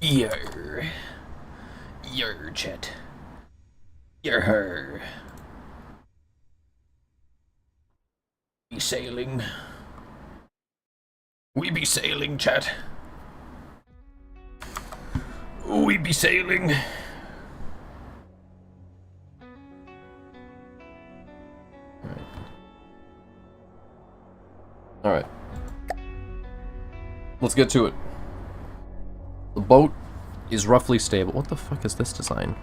Yer. Yer, chat. Yer her. Be sailing. We be sailing, chat. We be sailing. Alright. Let's get to it. The boat is roughly stable. What the fuck is this design?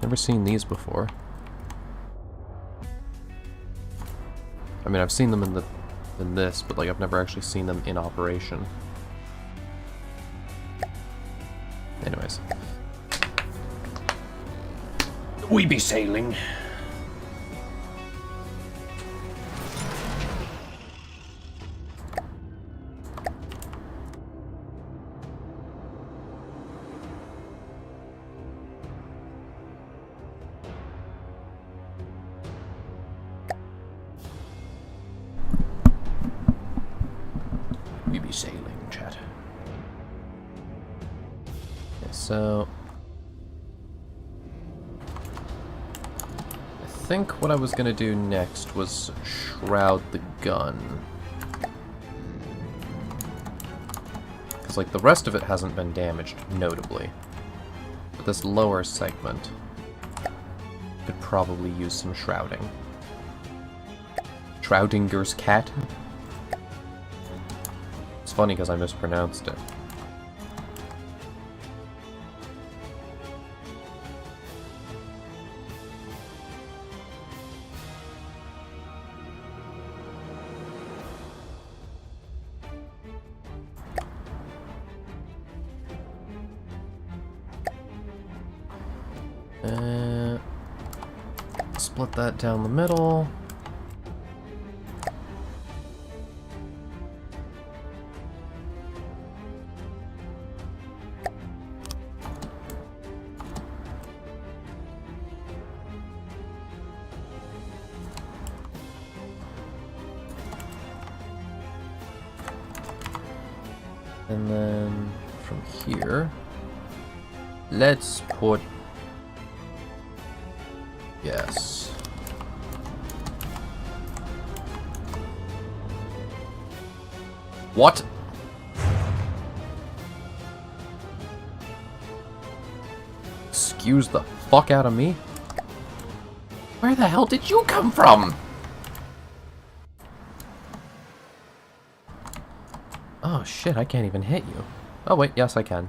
Never seen these before. I mean, I've seen them in this, but like I've never actually seen them in operation. Anyways. We be sailing. We be sailing, chat. Okay, so I think what I was gonna do next was shroud the gun. Because like the rest of it hasn't been damaged, notably. But this lower segment could probably use some shrouding. Shroudinger's cat? It's funny because I mispronounced it. Split that down the middle. And then from here, let's put, yes. What? Excuse the fuck out of me? Where the hell did you come from? Oh shit, I can't even hit you. Oh wait, yes I can.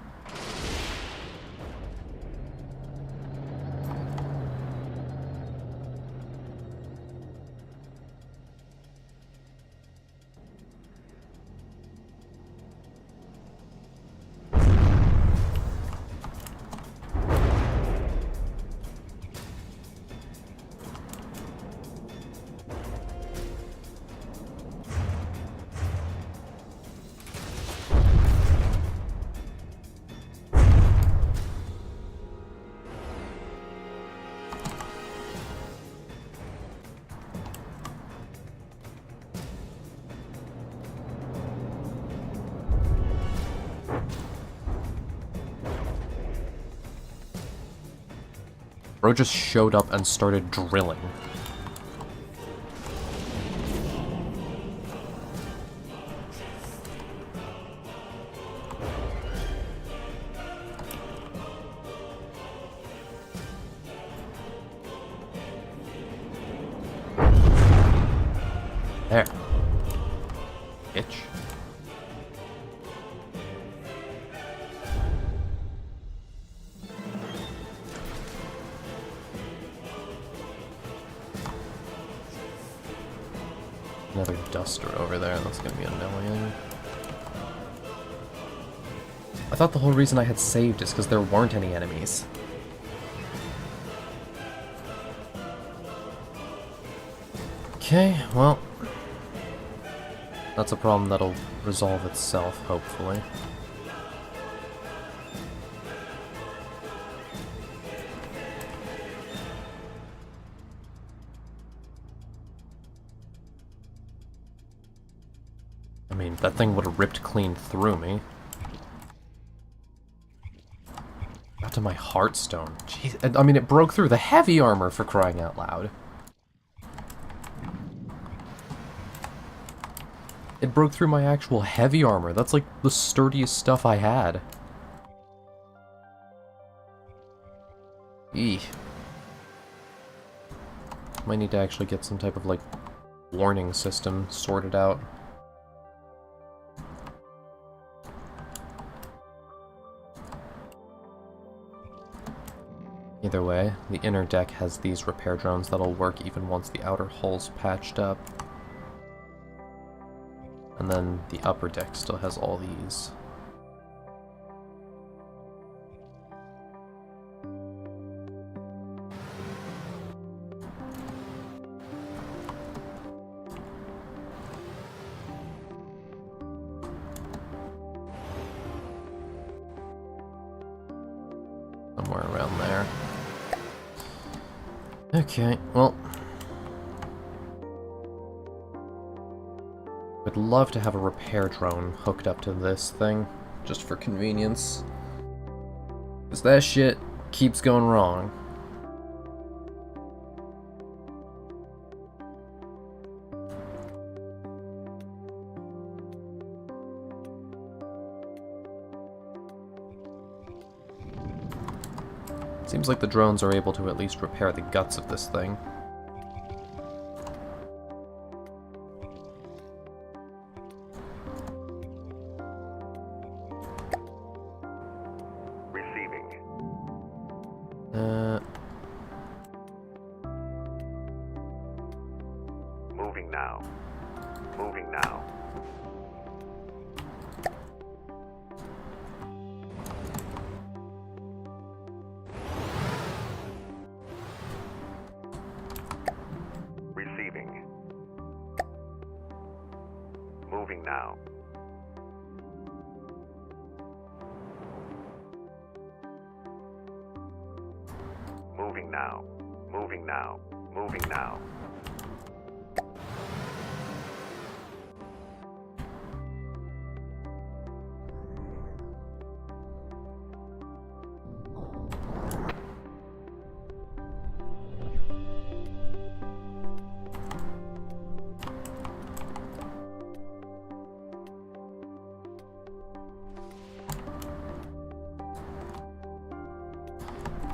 Bro just showed up and started drilling. There. Bitch. Another duster over there, that's gonna be annoying. I thought the whole reason I had saved is because there weren't any enemies. Okay, well, that's a problem that'll resolve itself, hopefully. I mean, that thing would have ripped clean through me. got to my Heartstone. Jeez, I mean, it broke through the heavy armor for crying out loud. It broke through my actual heavy armor. That's like the sturdiest stuff I had. Eeh. Might need to actually get some type of, like, warning system sorted out. Either way, the inner deck has these repair drones that'll work even once the outer hull's patched up. And then the upper deck still has all these. Somewhere around there. Okay, well, I'd love to have a repair drone hooked up to this thing, just for convenience. Because that shit keeps going wrong. Seems like the drones are able to at least repair the guts of this thing. Moving now. Moving now. Receiving. Moving now. Moving now. Moving now. Moving now.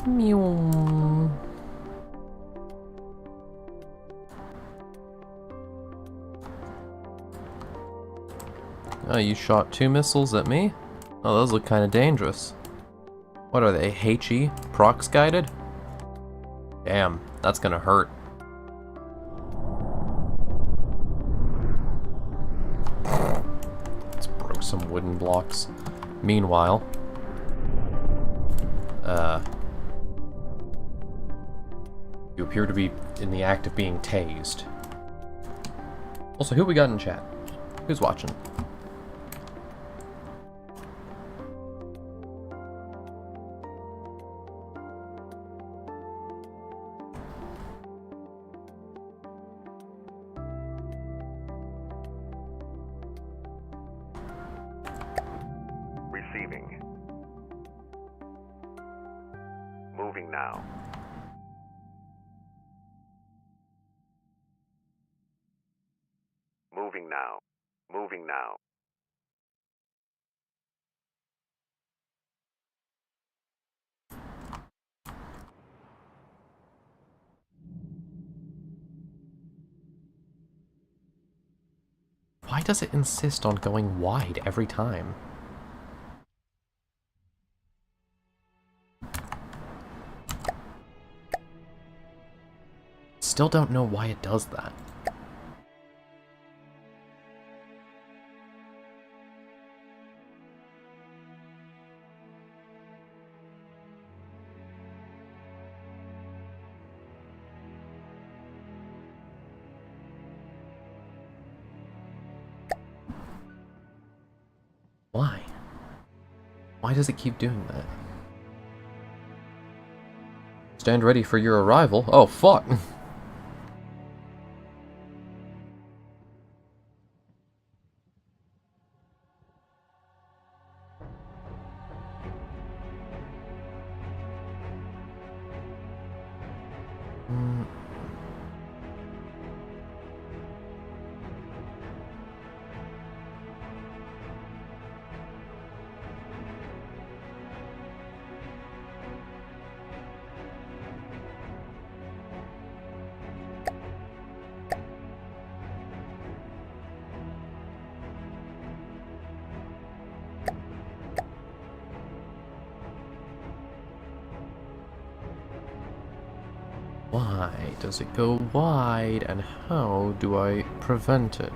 Meow. Oh, you shot 2 missiles at me? Oh, those look kind of dangerous. What are they, HE? Prox guided? Damn, that's gonna hurt. Let's broke some wooden blocks. Meanwhile, you appear to be in the act of being tased. Also, who we got in chat? Who's watching? Receiving. Moving now. Moving now. Moving now. Why does it insist on going wide every time? Still don't know why it does that. Why? Why does it keep doing that? Stand ready for your arrival. Oh, fuck! Mm. Why does it go wide, and how do I prevent it?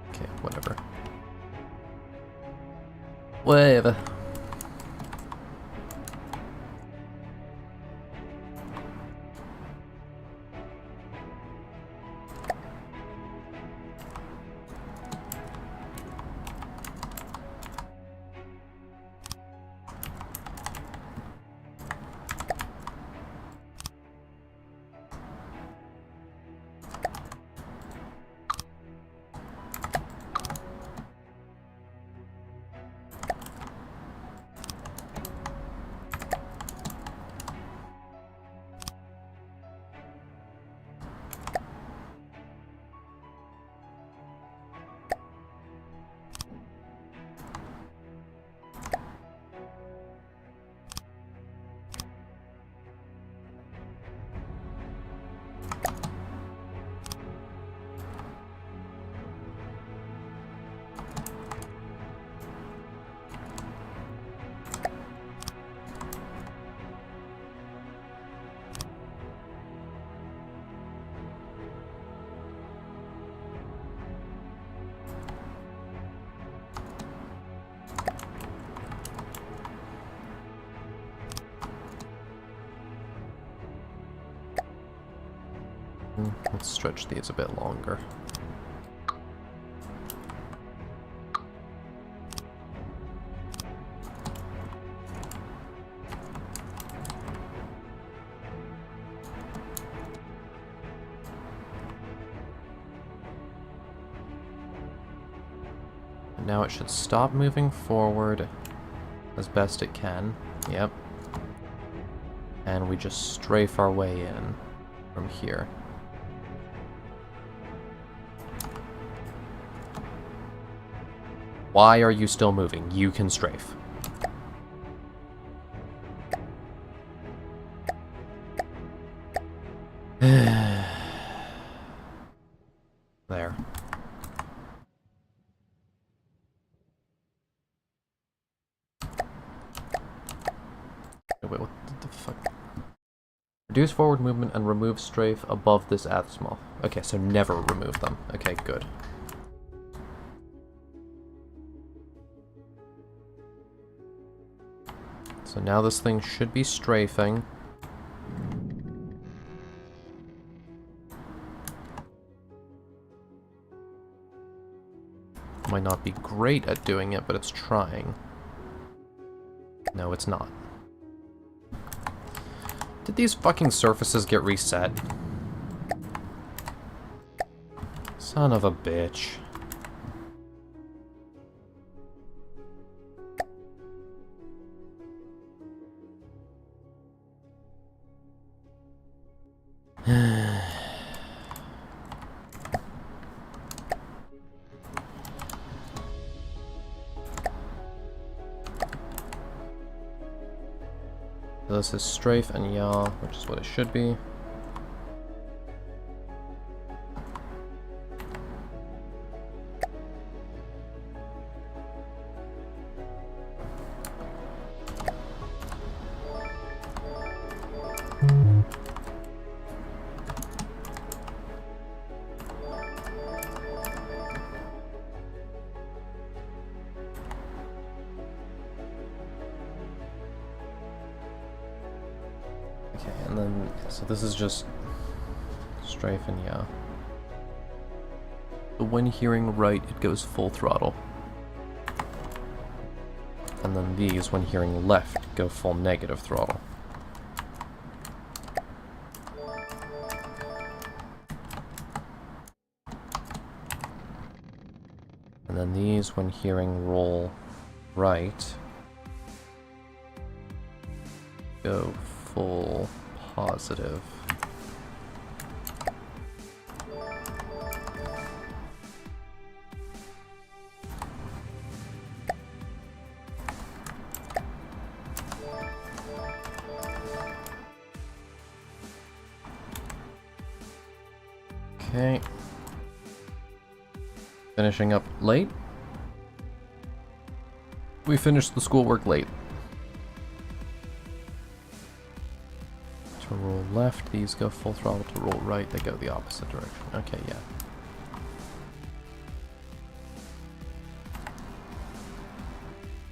Okay, whatever. Whatever. Let's stretch these a bit longer. And now it should stop moving forward as best it can. Yep. And we just strafe our way in from here. Why are you still moving? You can strafe. There. Wait, what the fuck? Reduce forward movement and remove strafe above this azimuth. Okay, so never remove them. Okay, good. So now this thing should be strafing. Might not be great at doing it, but it's trying. No, it's not. Did these fucking surfaces get reset? Son of a bitch. This is strafe and yaw, which is what it should be. Okay, and then, so this is just strafe and yaw. But when hearing right, it goes full throttle. And then these, when hearing left, go full negative throttle. And then these, when hearing roll right, go full positive. Okay. Finishing up late. We finished the schoolwork late. To roll left, these go full throttle. To roll right, they go the opposite direction. Okay, yeah.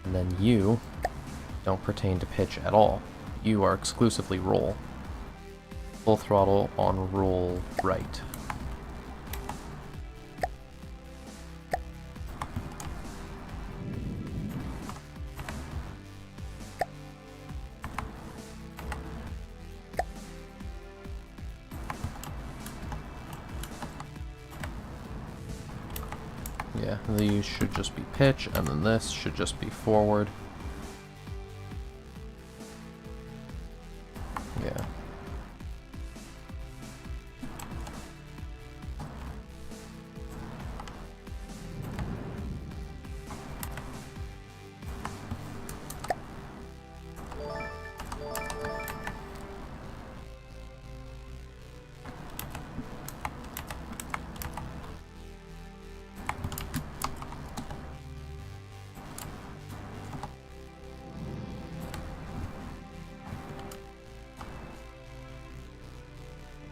And then you don't pertain to pitch at all. You are exclusively roll. Full throttle on roll right. Yeah, these should just be pitch, and then this should just be forward. Yeah.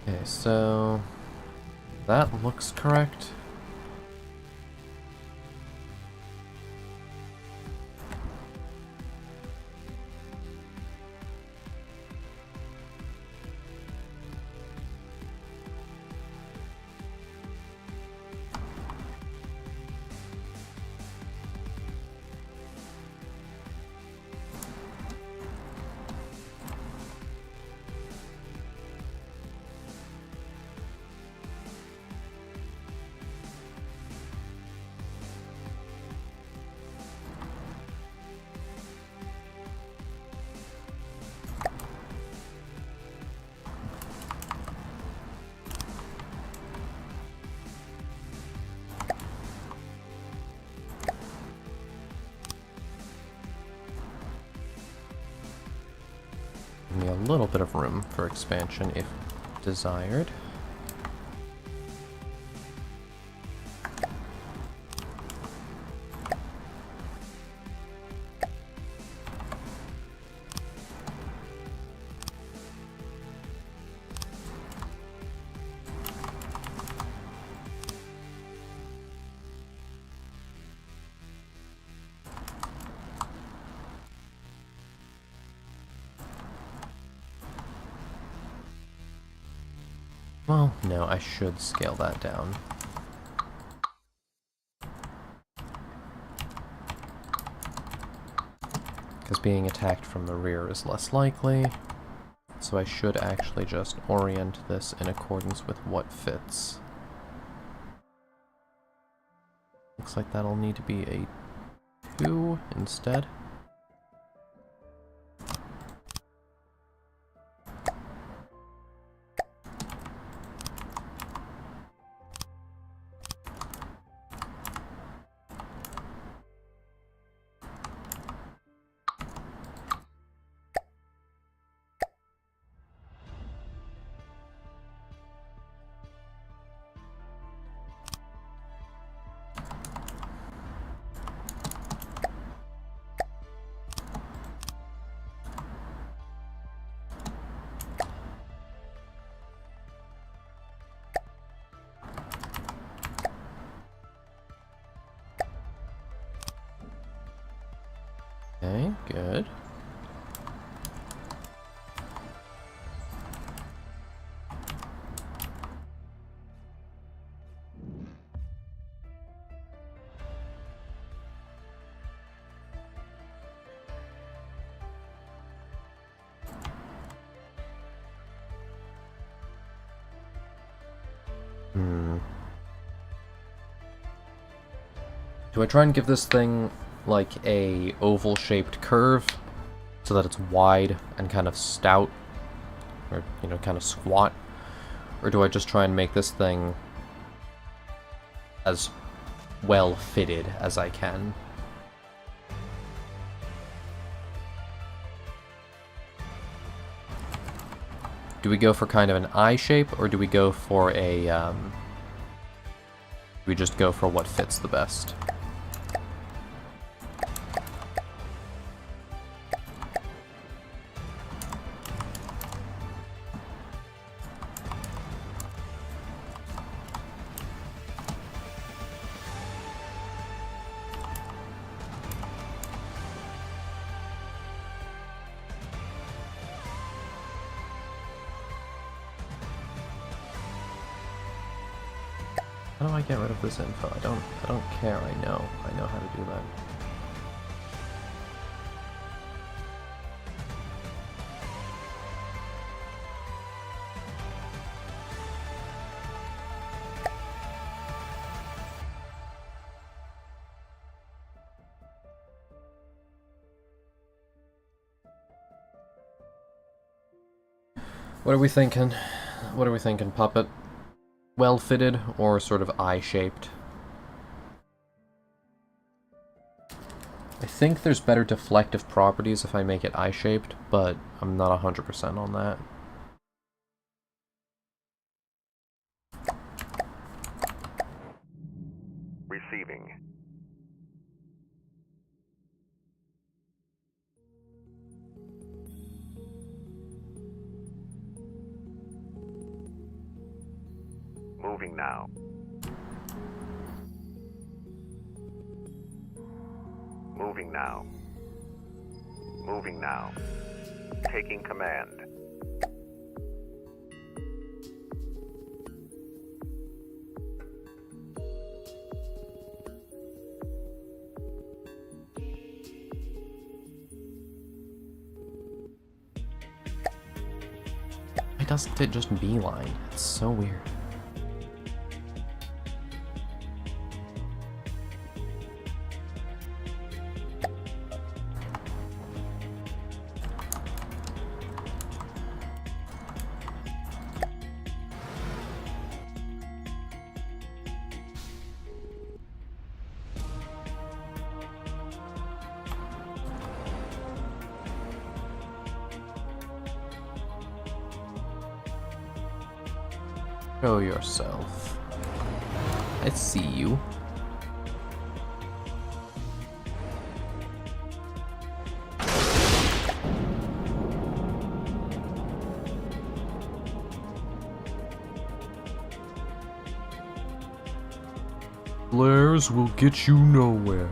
Okay, so that looks correct. Give me a little bit of room for expansion if desired. Well, no, I should scale that down. Because being attacked from the rear is less likely, so I should actually just orient this in accordance with what fits. Looks like that'll need to be a 2 instead. Okay, good. Hmm. Do I try and give this thing like a oval-shaped curve so that it's wide and kind of stout, or, you know, kind of squat? Or do I just try and make this thing as well fitted as I can? Do we go for kind of an I shape, or do we go for a, do we just go for what fits the best? How do I get rid of this info? I don't care, I know how to do that. What are we thinking? What are we thinking, puppet? Well-fitted, or sort of eye-shaped? I think there's better deflective properties if I make it eye-shaped, but I'm not 100% on that. Receiving. Moving now. Moving now. Moving now. Taking command. Why doesn't it just beeline? It's so weird. Show yourself. I see you. Flares will get you nowhere.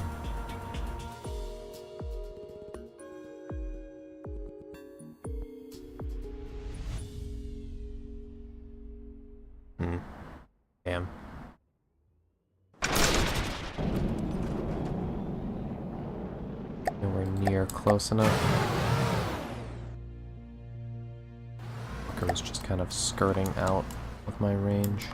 Damn. Nowhere near close enough. Fucker was just kind of skirting out with my range.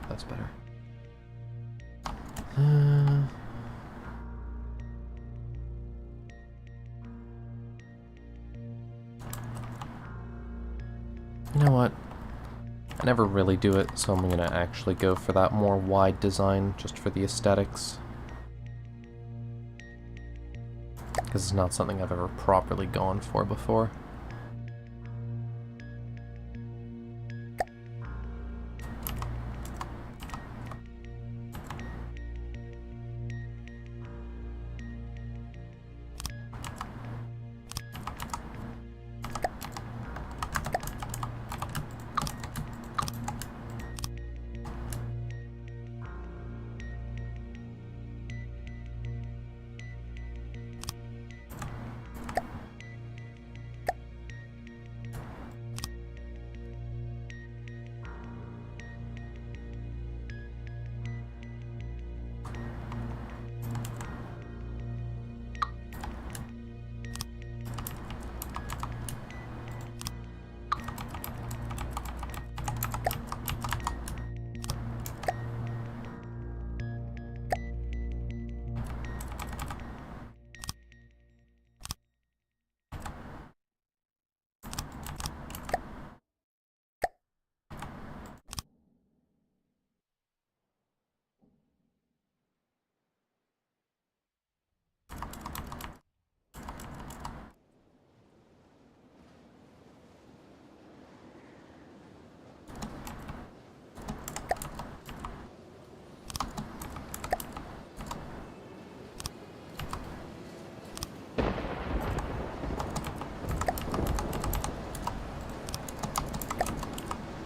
That's better. You know what? I never really do it, so I'm gonna actually go for that more wide design, just for the aesthetics. Because it's not something I've ever properly gone for before.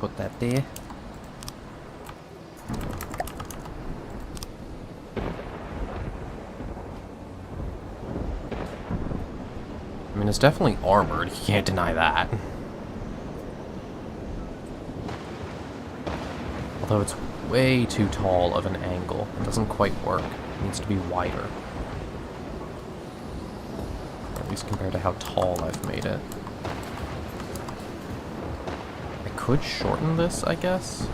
put that there. I mean, it's definitely armored, you can't deny that. Although it's way too tall of an angle. It doesn't quite work. It needs to be wider. At least compared to how tall I've made it. I could shorten this, I guess?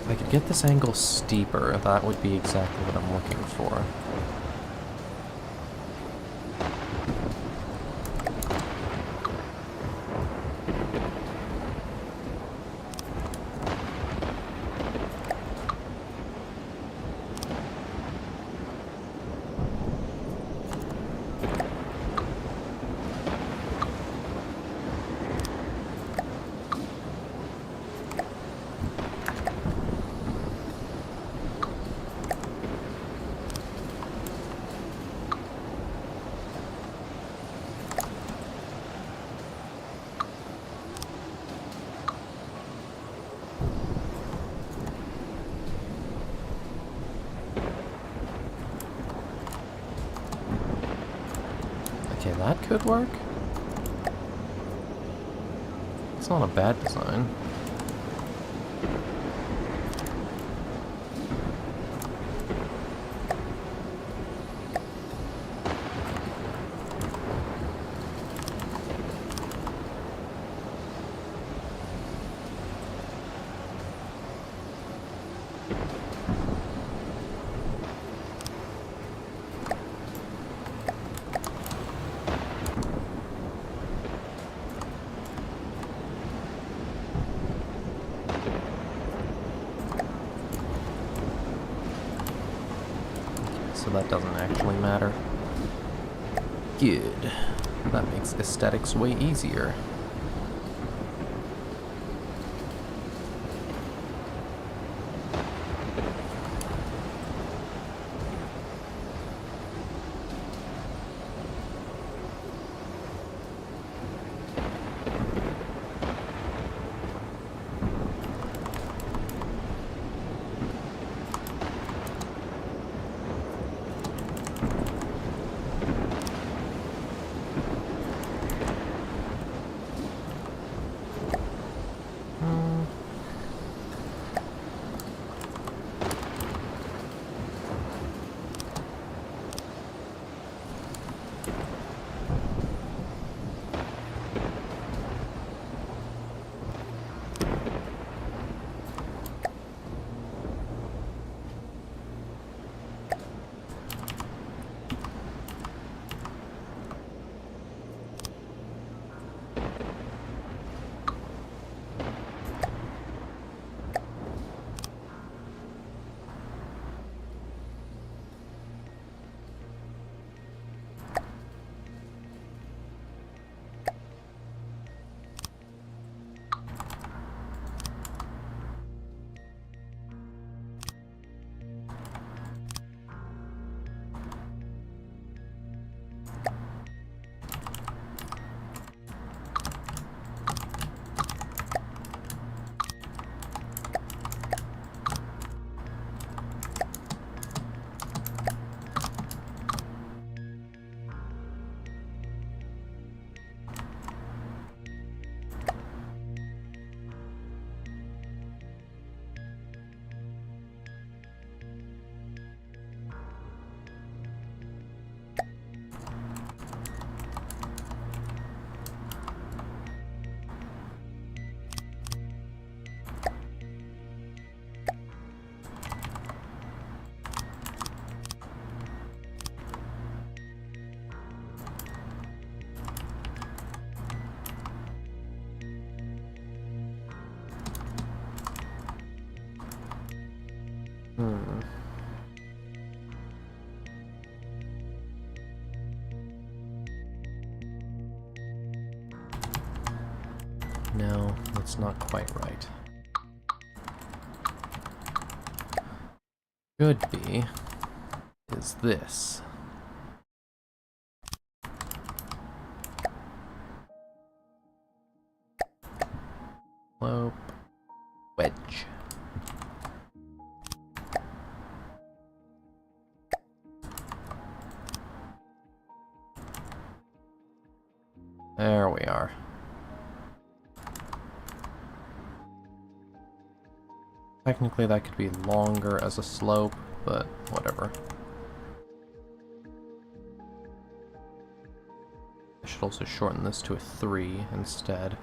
If I could get this angle steeper, that would be exactly what I'm looking for. Okay, that could work. It's not a bad design. So that doesn't actually matter. Good. That makes aesthetics way easier. That's not quite right. Could be is this. Slope. Wedge. There we are. Technically that could be longer as a slope, but whatever. I should also shorten this to a 3 instead.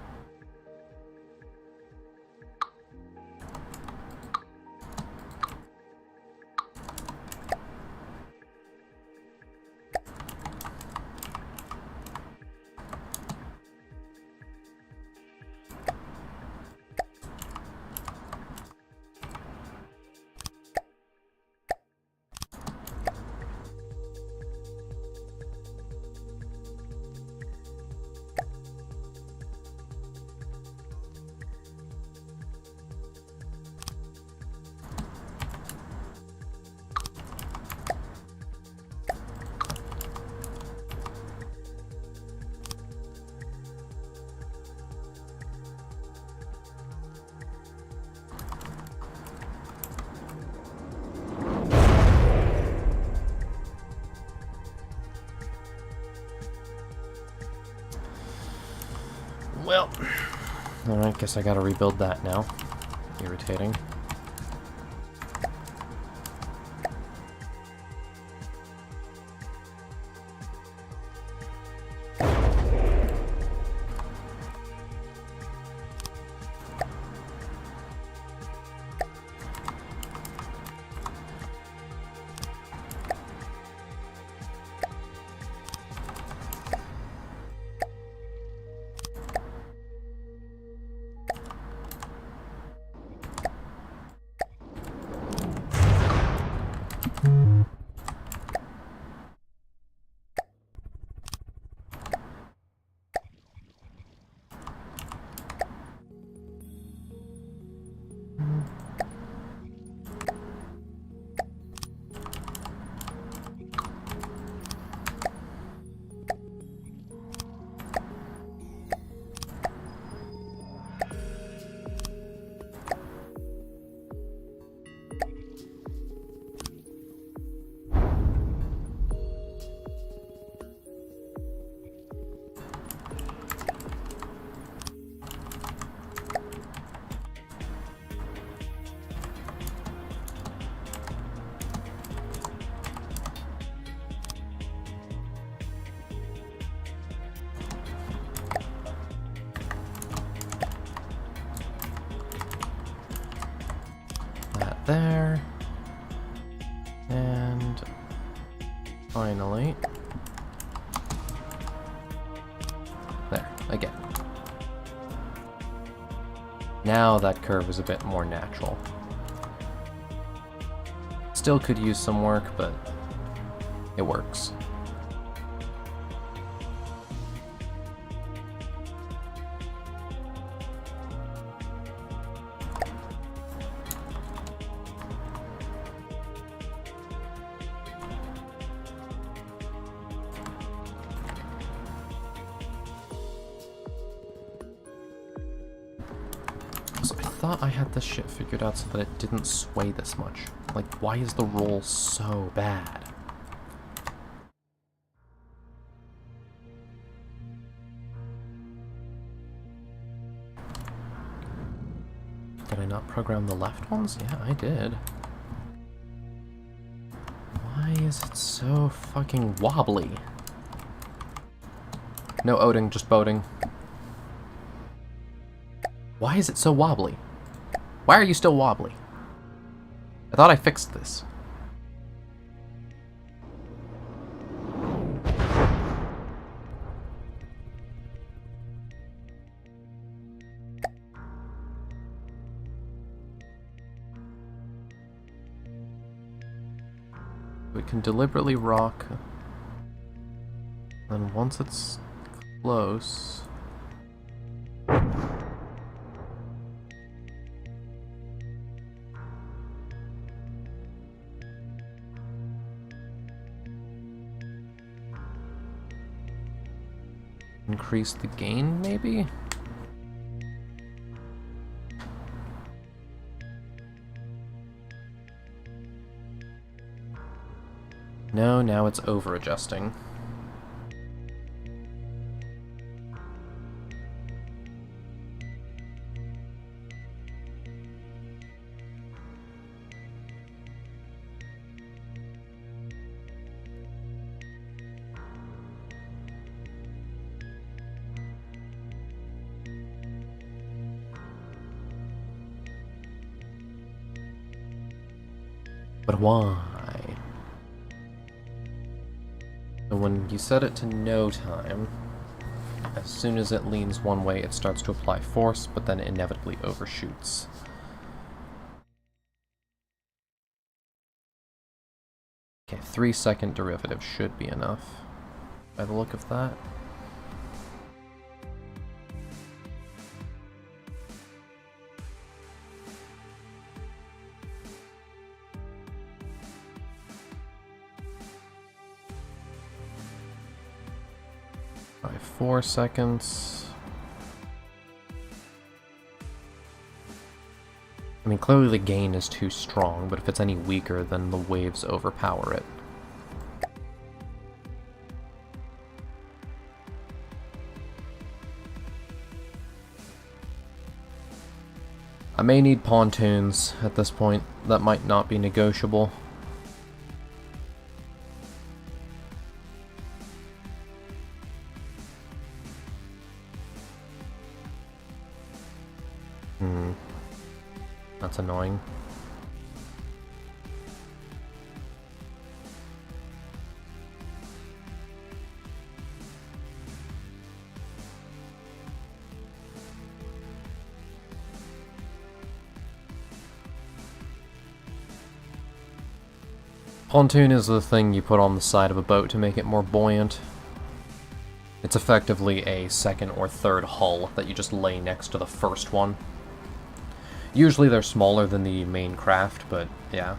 Well, alright, guess I gotta rebuild that now. Irritating. There. And finally, there, again. Now that curve is a bit more natural. Still could use some work, but it works. So I thought I had this shit figured out so that it didn't sway this much. Like, why is the roll so bad? Did I not program the left ones? Yeah, I did. Why is it so fucking wobbly? No oating, just boating. Why is it so wobbly? Why are you still wobbly? I thought I fixed this. We can deliberately rock. Then once it's close... increase the gain, maybe? No, now it's over-adjusting. But why? So when you set it to no time, as soon as it leans one way, it starts to apply force, but then inevitably overshoots. Okay, 3-second derivative should be enough, by the look of that. By 4 seconds. I mean, clearly the gain is too strong, but if it's any weaker, then the waves overpower it. I may need pontoons at this point. That might not be negotiable. That's annoying. Pontoon is the thing you put on the side of a boat to make it more buoyant. It's effectively a second or third hull that you just lay next to the first one. Usually they're smaller than the main craft, but yeah.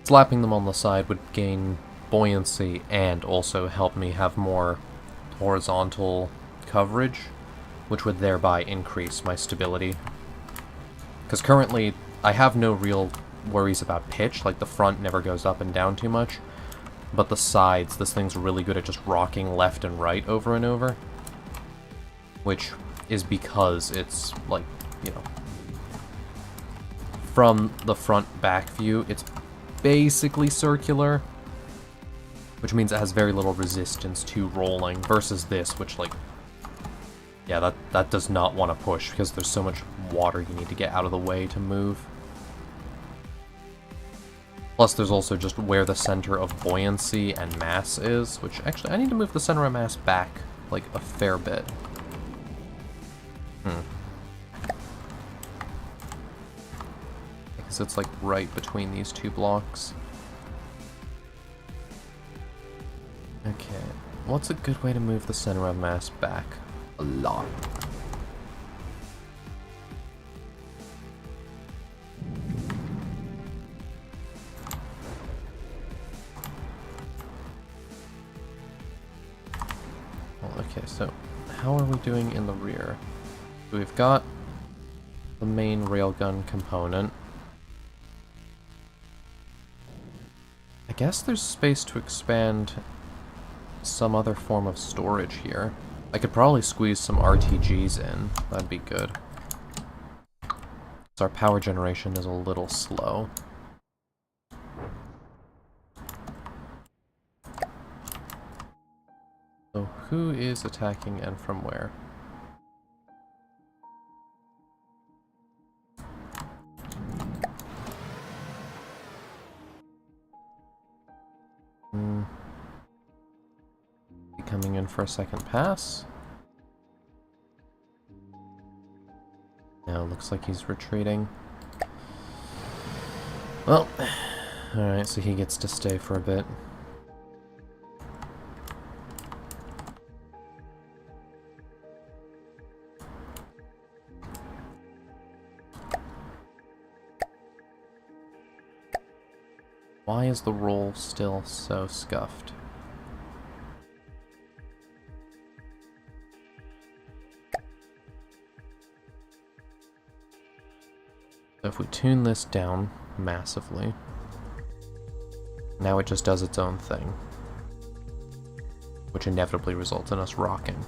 Slapping them on the side would gain buoyancy and also help me have more horizontal coverage, which would thereby increase my stability. Because currently, I have no real worries about pitch, like the front never goes up and down too much, but the sides, this thing's really good at just rocking left and right over and over, which is because it's, like, you know, from the front back view, it's basically circular, which means it has very little resistance to rolling, versus this, which, like, yeah, that does not want to push, because there's so much water you need to get out of the way to move. Plus, there's also just where the center of buoyancy and mass is, which, actually, I need to move the center of mass back, like, a fair bit. Because it's, like, right between these two blocks. Okay, what's a good way to move the center of mass back? A lot. Well, okay, so how are we doing in the rear? We've got the main railgun component. I guess there's space to expand some other form of storage here. I could probably squeeze some RTGs in. That'd be good. So our power generation is a little slow. So who is attacking and from where? Coming in for a second pass. Now looks like he's retreating. Well, Alright, so he gets to stay for a bit. Why is the roll still so scuffed? So if we tune this down massively, now it just does its own thing, which inevitably results in us rocking.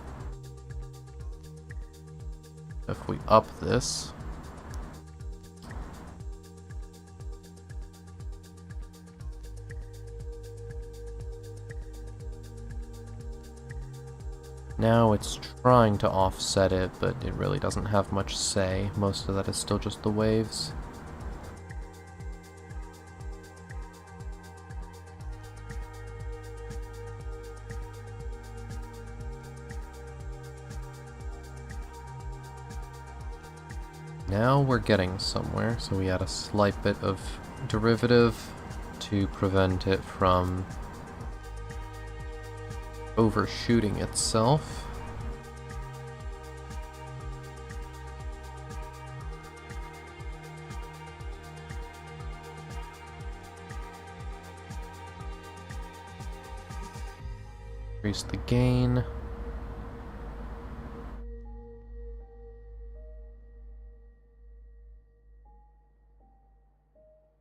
If we up this, now it's trying to offset it, but it really doesn't have much say. Most of that is still just the waves. Now we're getting somewhere, so we add a slight bit of derivative to prevent it from overshooting itself. Increase the gain.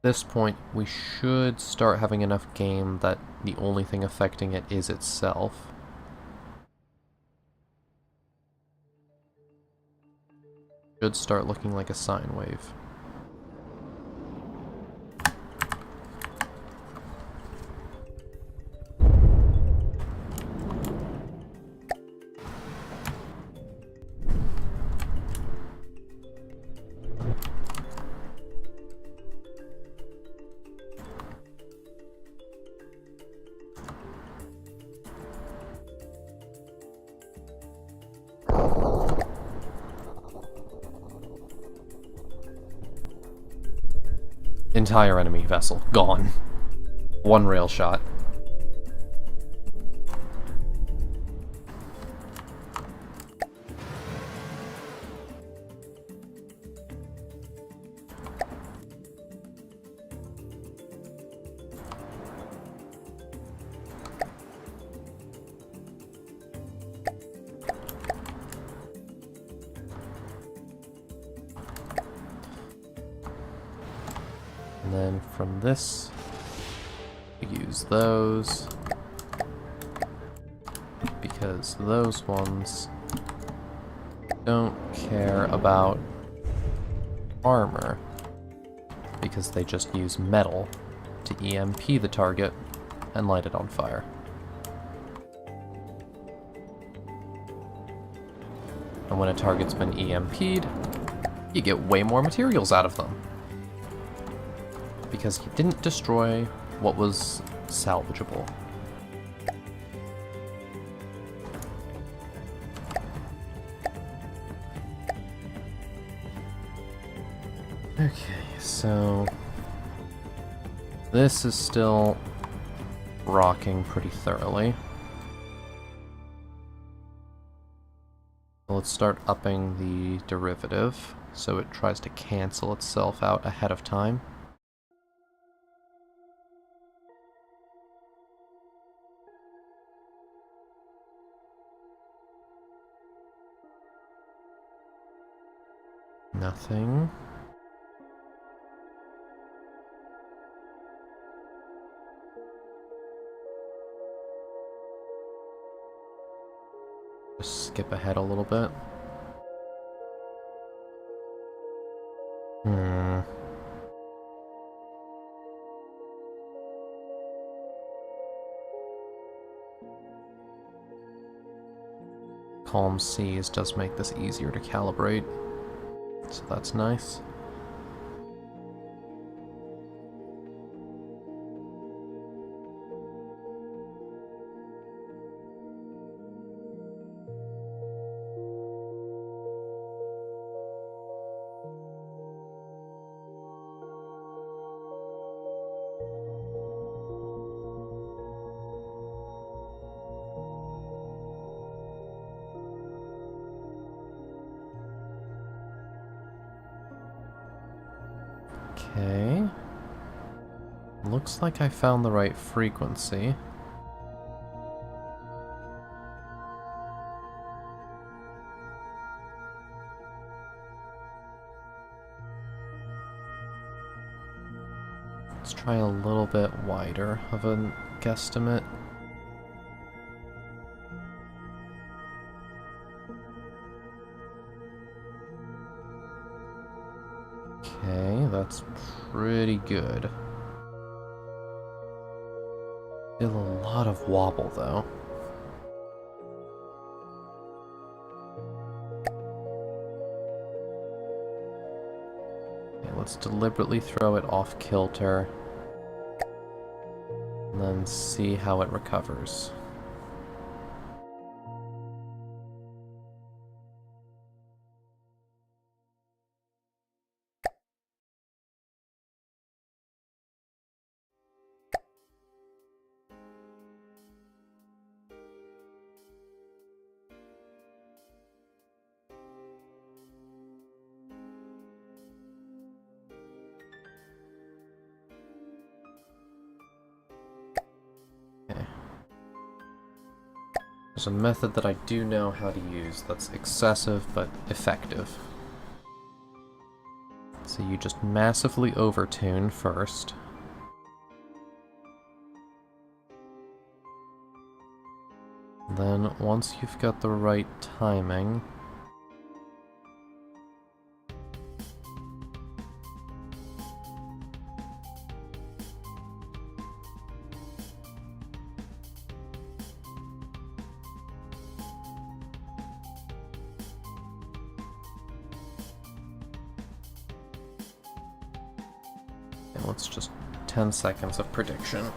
At this point, we should start having enough game that the only thing affecting it is itself. Should start looking like a sine wave. Entire enemy vessel gone. One rail shot. And then from this, we use those, because those ones don't care about armor, because they just use metal to EMP the target and light it on fire. And when a target's been EMP'd, you get way more materials out of them, because you didn't destroy what was salvageable. Okay, so this is still rocking pretty thoroughly. Let's start upping the derivative so it tries to cancel itself out ahead of time. Nothing. Just skip ahead a little bit. Calm seas does make this easier to calibrate, so that's nice. Okay. Looks like I found the right frequency. Let's try a little bit wider of a guesstimate. Okay, that's pretty good. Still a lot of wobble, though. Okay, let's deliberately throw it off kilter, and then see how it recovers. Okay. There's a method that I do know how to use that's excessive but effective. So you just massively overtune first. Then, once you've got the right timing, and let's just 10 seconds of prediction.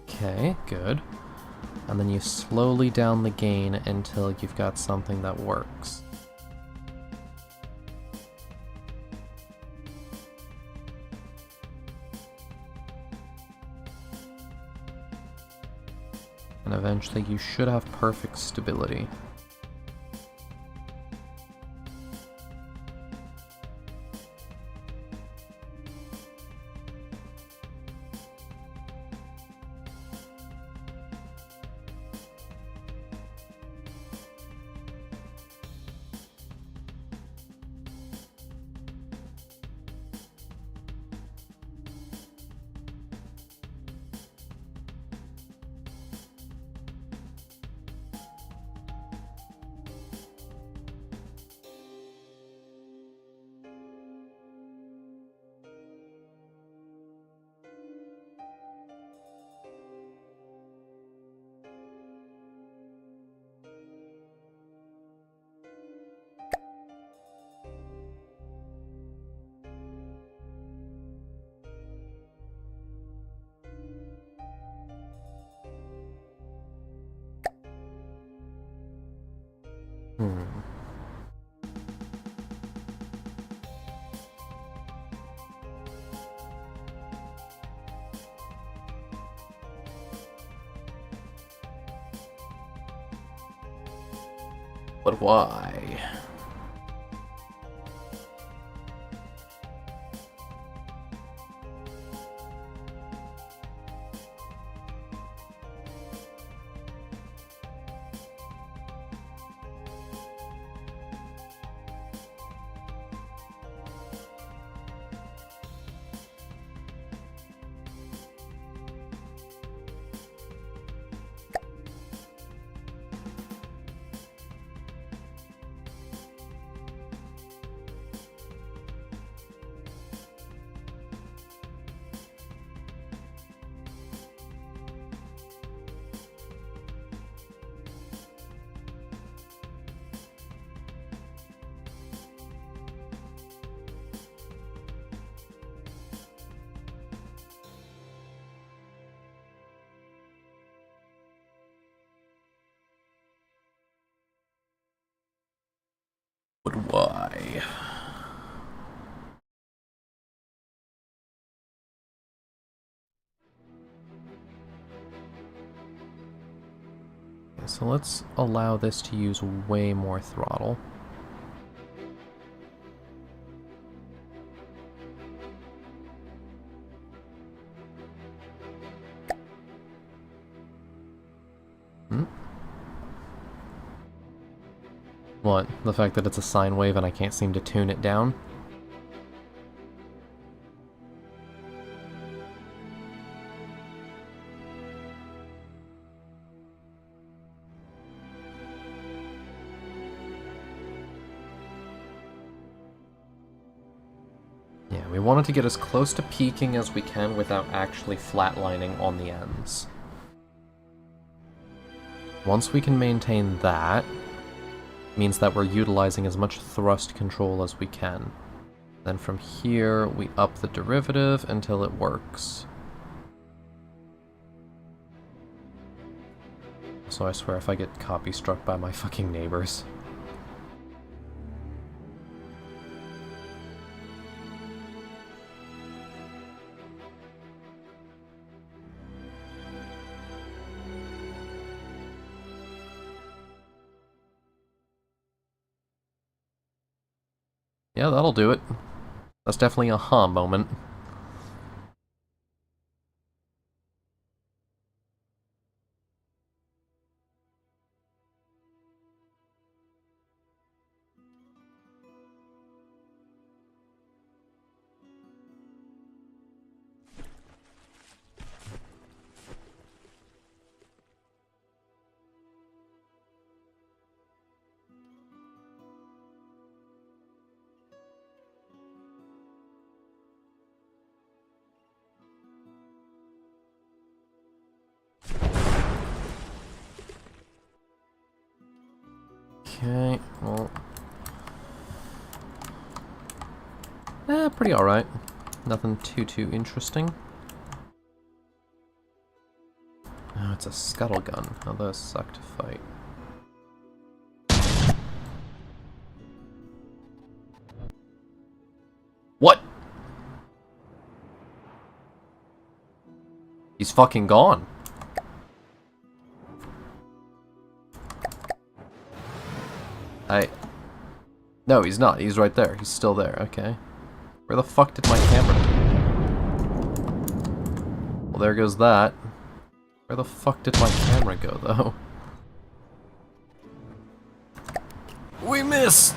Okay, good. And then you slowly down the gain until you've got something that works. And eventually you should have perfect stability. But why? But why? Yes, So let's allow this to use way more throttle. What? The fact that it's a sine wave and I can't seem to tune it down? Yeah, we wanted to get as close to peaking as we can without actually flatlining on the ends. Once we can maintain that, means that we're utilizing as much thrust control as we can. Then from here, we up the derivative until it works. So I swear if I get copy struck by my fucking neighbors. Yeah, that'll do it. That's definitely a huh moment. Okay, well... pretty alright. Nothing too interesting. Oh, it's a scuttle gun. How those suck to fight. What? He's fucking gone. No, he's not. He's right there. He's still there. Okay. Where the fuck did my camera... Well, there goes that. Where the fuck did my camera go, though? We missed!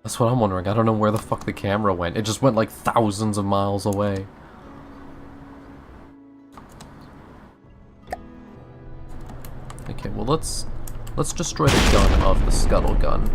That's what I'm wondering. I don't know where the fuck the camera went. It just went like thousands of miles away. Okay, well let's destroy the gun of the scuttle gun.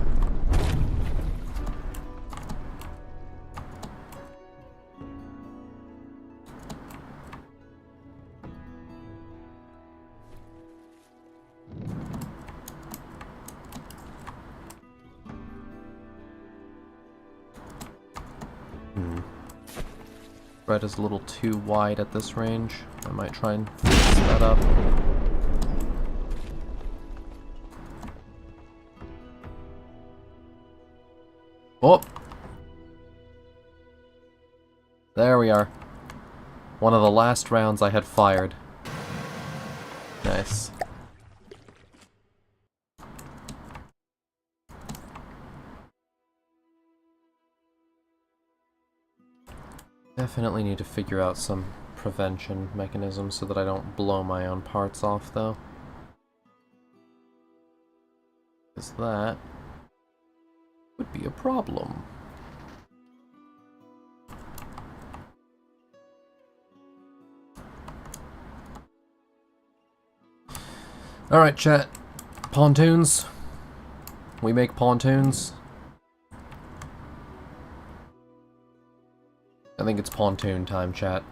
Spread is a little too wide at this range. I might try and fix that up. Oh! There we are. One of the last rounds I had fired. Nice. Definitely need to figure out some prevention mechanisms so that I don't blow my own parts off, though. Because that would be a problem. Alright, chat. Pontoons. We make pontoons. I think it's pontoon time, chat.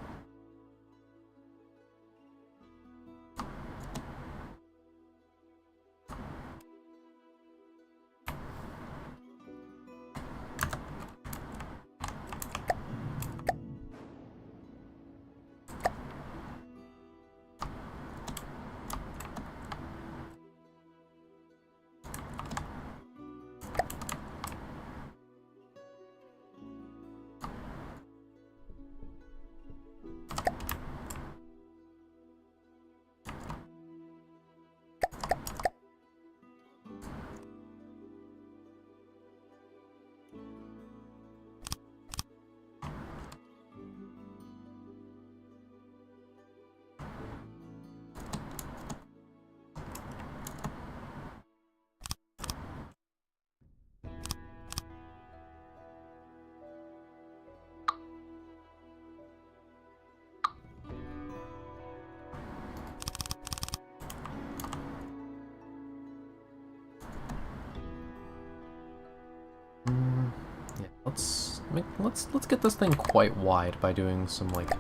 let's get this thing quite wide by doing some like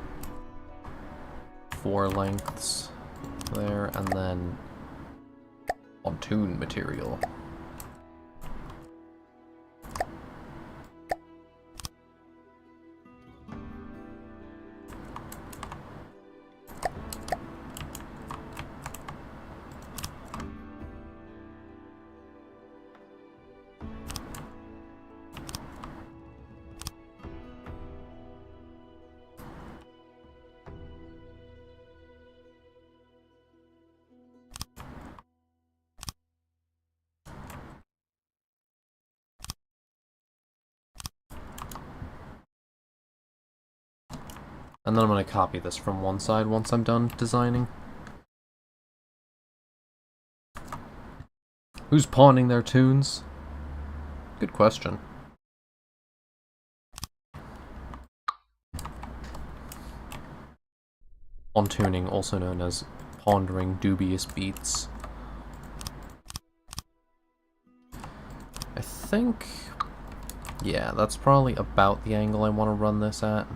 4 lengths there, and then pontoon material. And then I'm going to copy this from one side once I'm done designing. Who's pawning their tunes? Good question. Pontooning, also known as pondering dubious beats. I think... yeah, that's probably about the angle I want to run this at.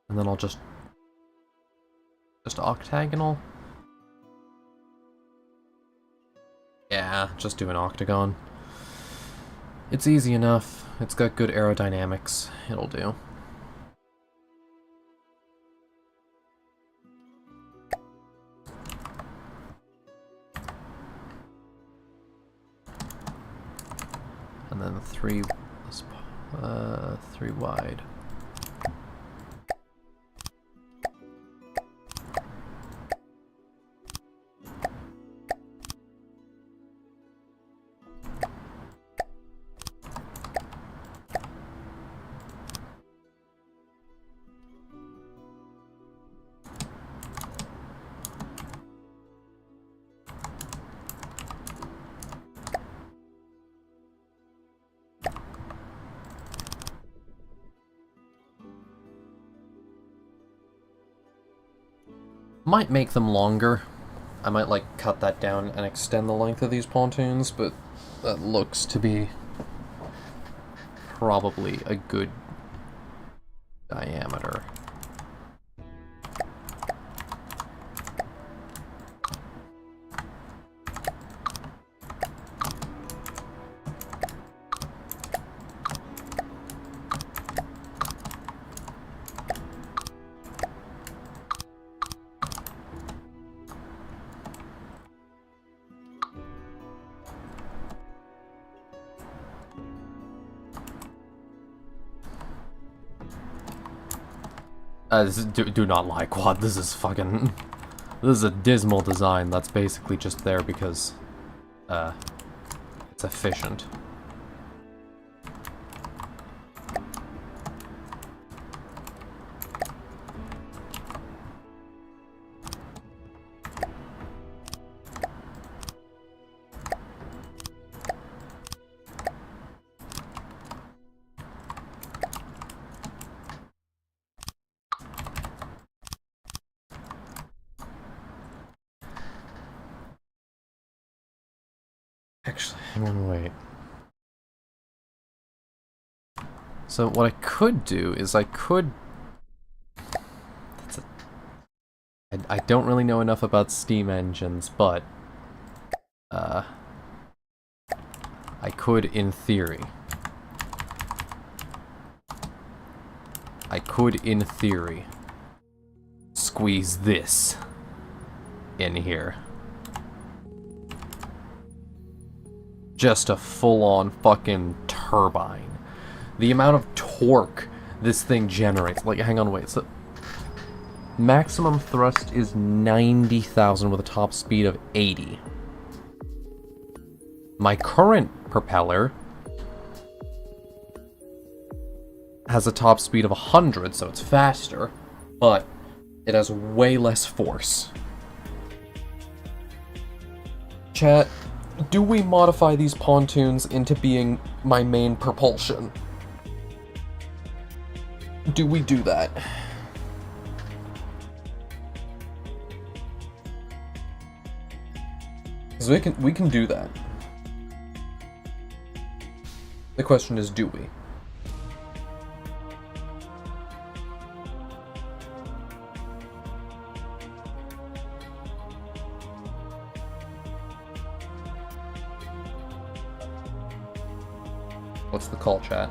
And then I'll just octagonal? Yeah, just do an octagon. It's easy enough. It's got good aerodynamics. It'll do. And then 3 wide. Might make them longer. I might like cut that down and extend the length of these pontoons, but that looks to be probably a good diameter. Do not lie, Quad. This is fucking... this is a dismal design that's basically just there because, it's efficient. Actually, hang on, wait. So what I could do is I could... I don't really know enough about steam engines, but... I could, in theory... squeeze this in here. Just a full-on fucking turbine. The amount of torque this thing generates. Like, hang on, wait. So, maximum thrust is 90,000 with a top speed of 80. My current propeller has a top speed of 100, so it's faster, but it has way less force. Chat, do we modify these pontoons into being my main propulsion? Do we do that? Because we can do that. The question is, do we? What's the call, chat?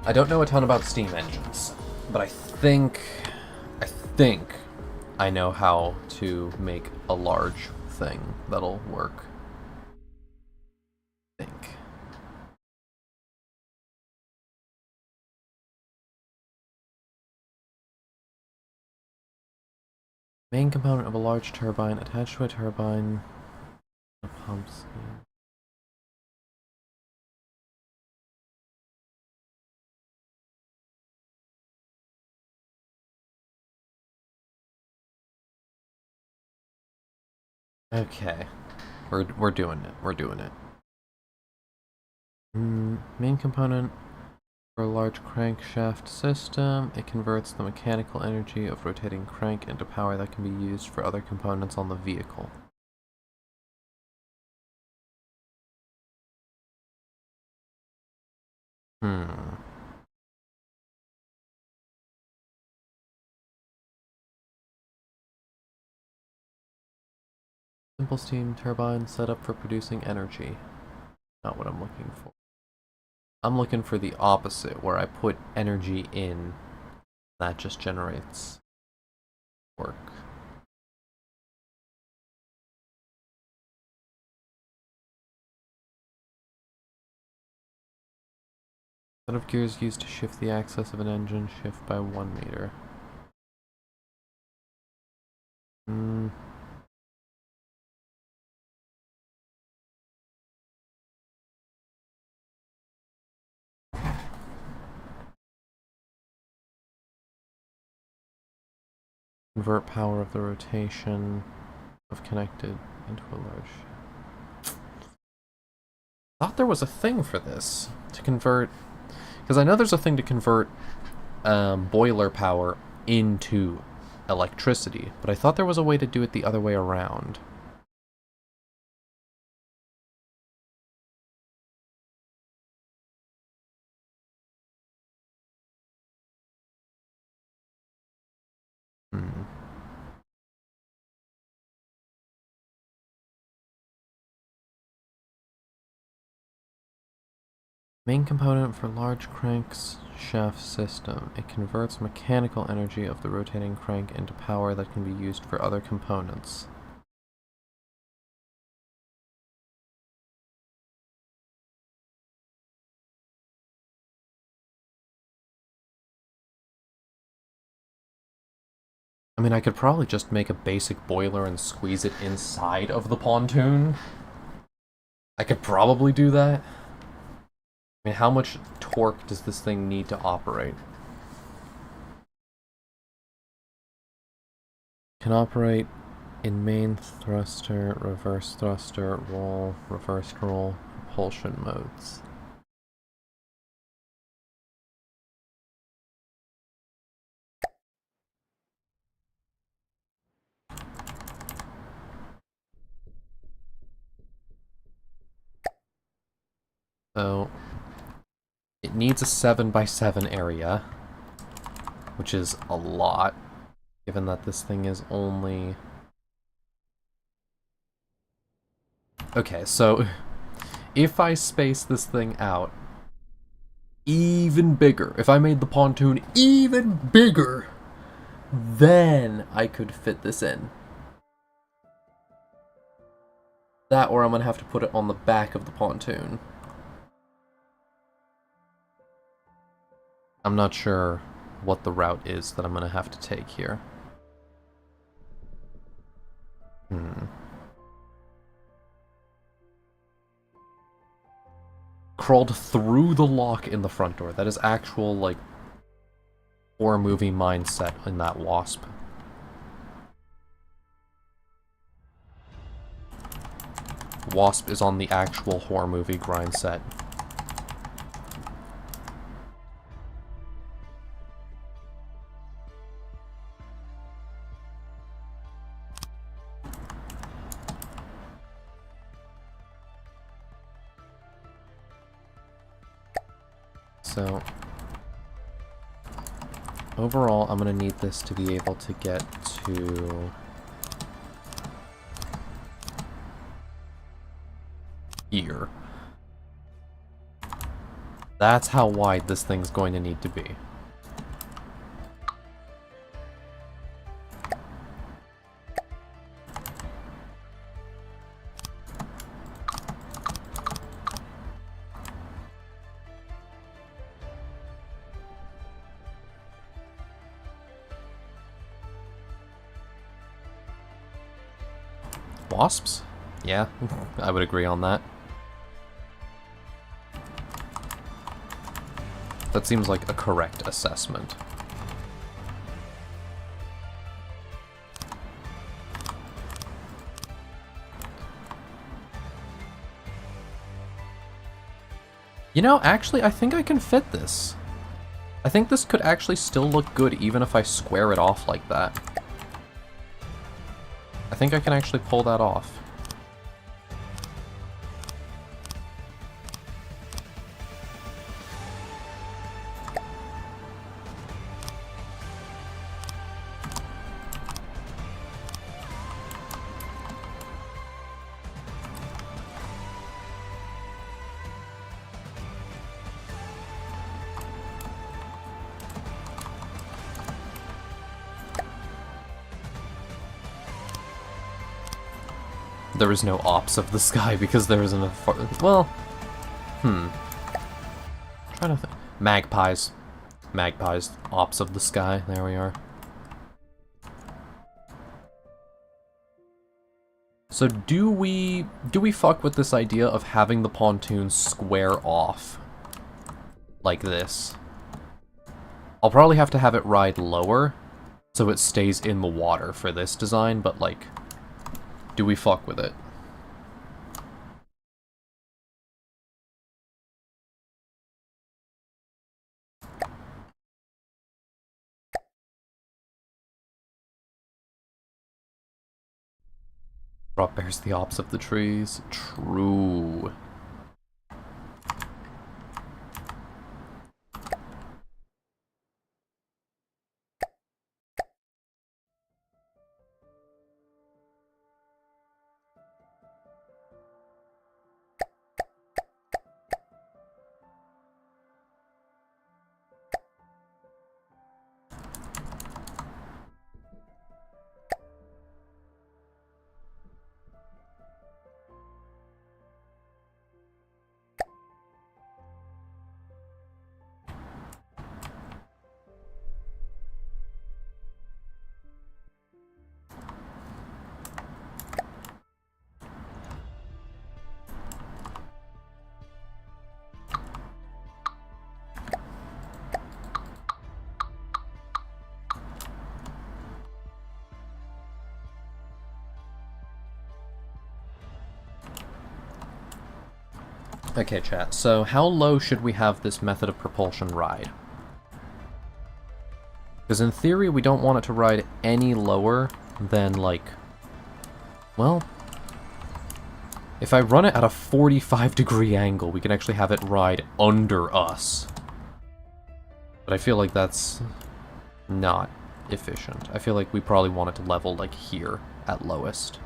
I don't know a ton about steam engines, but I think I know how to make a large thing that'll work. I think. Main component of a large turbine attached to a turbine. A pump steam. Okay, we're doing it. We're doing it. Main component for a large crankshaft system. It converts the mechanical energy of rotating crank into power that can be used for other components on the vehicle. Simple steam turbine set up for producing energy. Not what I'm looking for. I'm looking for the opposite, where I put energy in, that just generates work. Set of gears used to shift the axis of an engine, shift by 1 meter. Convert power of the rotation of connected into a large. Thought there was a thing for this to convert, because I know there's a thing to convert boiler power into electricity, but I thought there was a way to do it the other way around. Main component for large cranks shaft system. It converts mechanical energy of the rotating crank into power that can be used for other components. I mean, I could probably just make a basic boiler and squeeze it inside of the pontoon. I could probably do that. I mean, how much torque does this thing need to operate? Can operate in main thruster, reverse thruster, roll, reverse roll, propulsion modes. So, it needs a 7x7 area, which is a lot, given that this thing is only... Okay, so if I space this thing out even bigger, if I made the pontoon even bigger, then I could fit this in. That, or I'm gonna have to put it on the back of the pontoon. I'm not sure what the route is that I'm gonna have to take here. Crawled through the lock in the front door. That is actual, like, horror movie mindset in that wasp. Wasp is on the actual horror movie grind set. so overall, I'm going to need this to be able to get to here. That's how wide this thing's going to need to be. Wasps? Yeah, I would agree on that. That seems like a correct assessment. You know, actually, I think I can fit this. I think this could actually still look good even if I square it off like that. I think I can actually pull that off. There is no ops of the sky because there isn't a well, trying to think. Magpies. Magpies. Ops of the sky. There we are. So do we fuck with this idea of having the pontoon square off like this? I'll probably have to have it ride lower so it stays in the water for this design, but like, do we fuck with it? Drop bears the ops of the trees. True. Okay, chat, so how low should we have this method of propulsion ride? Because in theory, we don't want it to ride any lower than, like, well, if I run it at a 45-degree angle, we can actually have it ride under us. But I feel like that's not efficient. I feel like we probably want it to level, like, here at lowest.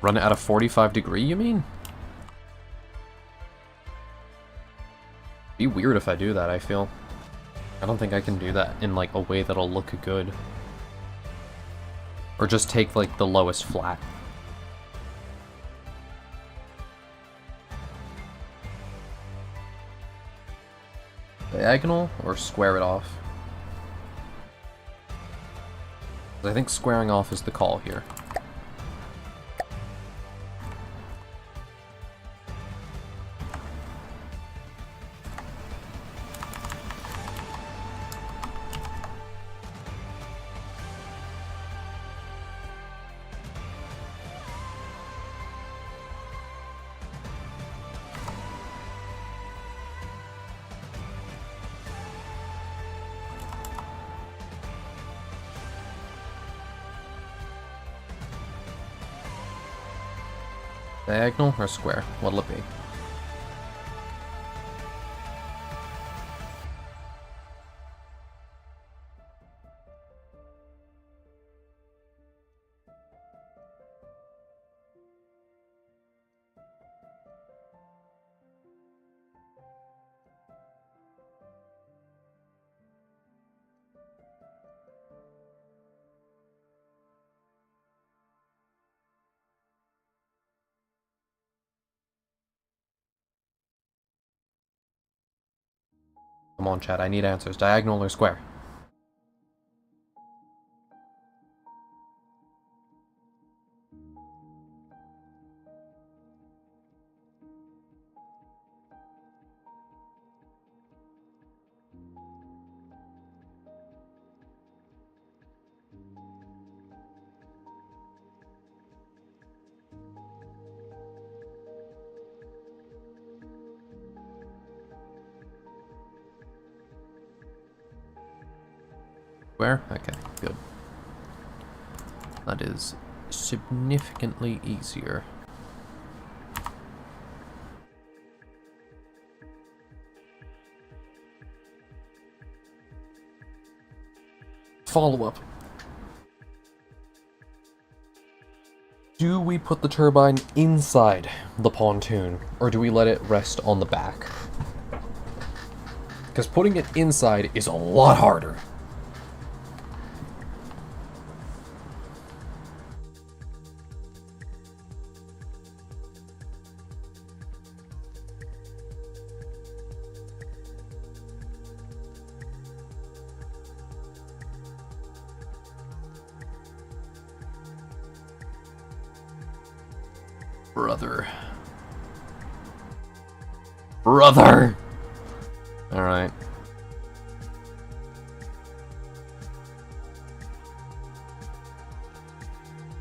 Run it at a 45-degree, you mean? Be weird if I do that, I feel. I don't think I can do that in, like, a way that'll look good. Or just take, like, the lowest flat. Diagonal, or square it off? I think squaring off is the call here. Diagonal or square? What'll it be? Come on, chat. I need answers. Diagonal or square? Square? Okay, good. That is significantly easier. Follow-up. Do we put the turbine inside the pontoon, or do we let it rest on the back? Because putting it inside is a lot harder. Brother. Brother! Alright.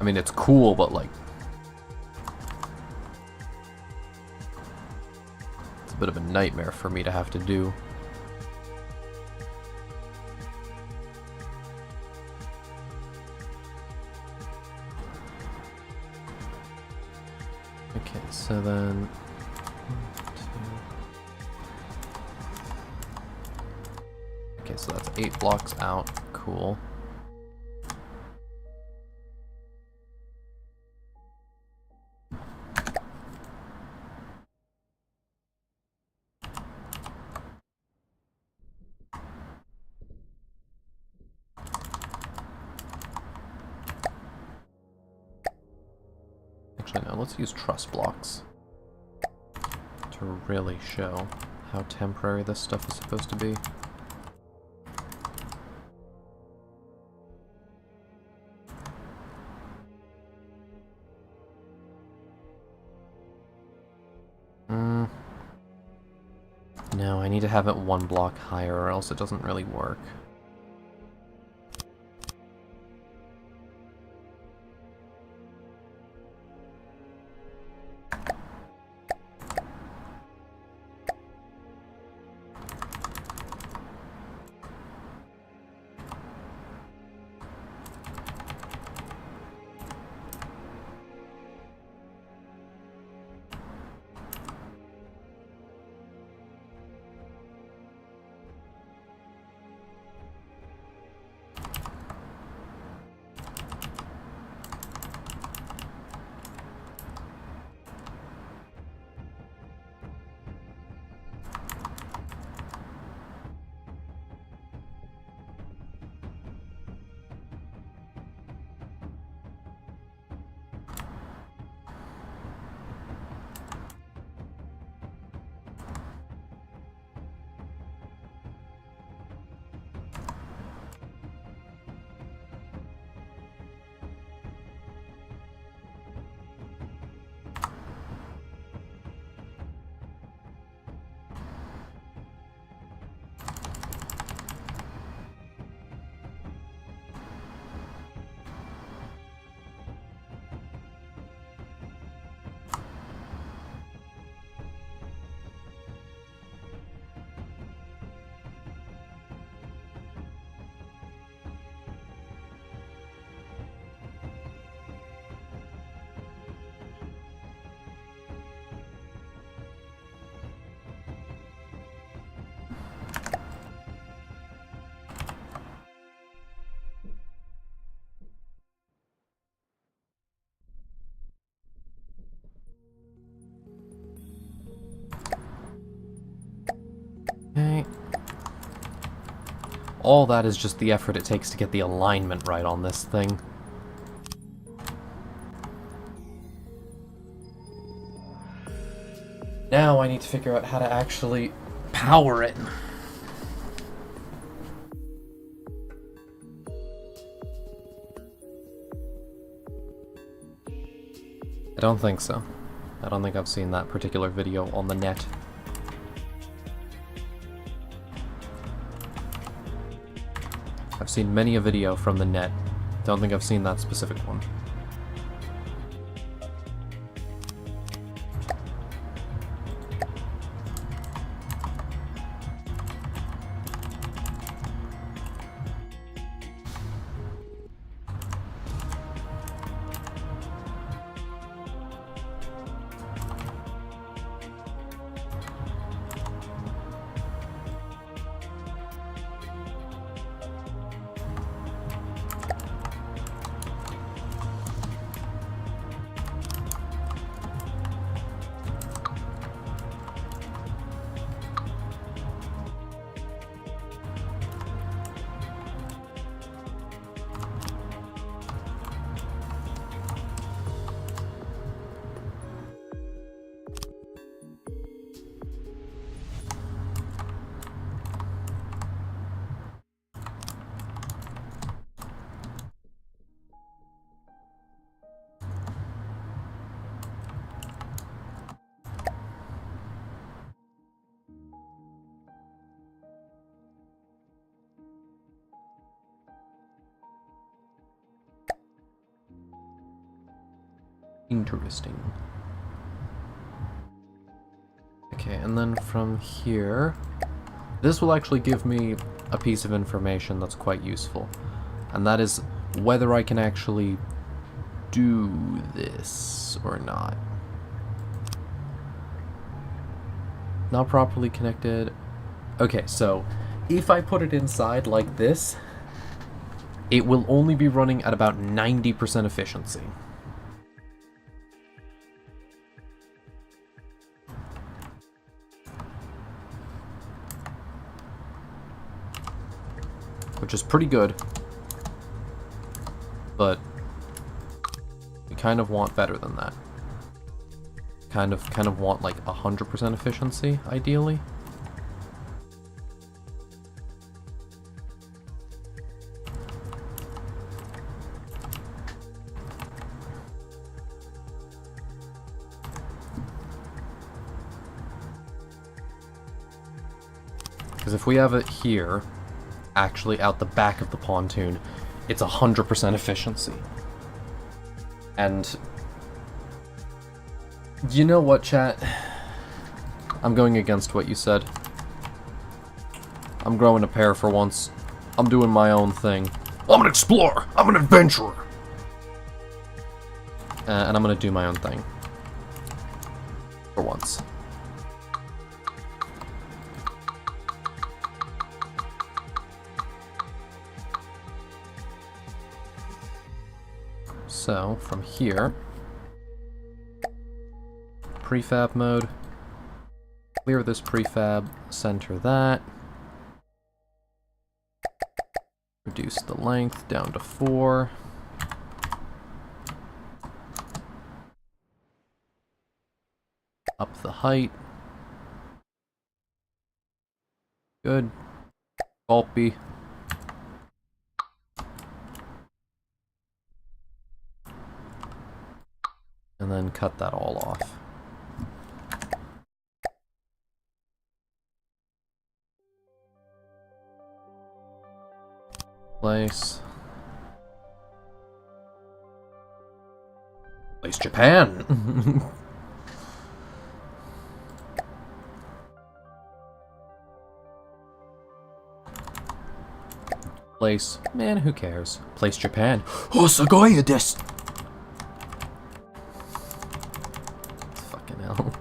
I mean, it's cool, but like... it's a bit of a nightmare for me to have to do. Okay, so then... okay, so that's 8 blocks out. Cool. Actually, no, let's use truss blocks to really show how temporary this stuff is supposed to be. No, I need to have it 1 block higher or else it doesn't really work. all that is just the effort it takes to get the alignment right on this thing. Now I need to figure out how to actually power it. I don't think so. I don't think I've seen that particular video on the net. I've seen many a video from the net. Don't think I've seen that specific one. Interesting. Okay, and then from here, this will actually give me a piece of information that's quite useful, and that is whether I can actually do this or not. Not properly connected. Okay, so if I put it inside like this, it will only be running at about 90% efficiency. Which is pretty good, but we kind of want better than that. Kind of want like 100% efficiency, ideally. Because if we have it here, actually out the back of the pontoon, it's 100% efficiency. And you know what, chat? I'm going against what you said. I'm growing a pair for once. I'm doing my own thing. I'm an explorer. I'm an adventurer. And I'm gonna do my own thing. For once. So, from here, prefab mode, clear this prefab, center that, reduce the length down to 4, up the height, good, copy. And then cut that all off. Place Japan. Place, man, who cares? Place Japan. Oh, Sagoya desu. Fucking hell.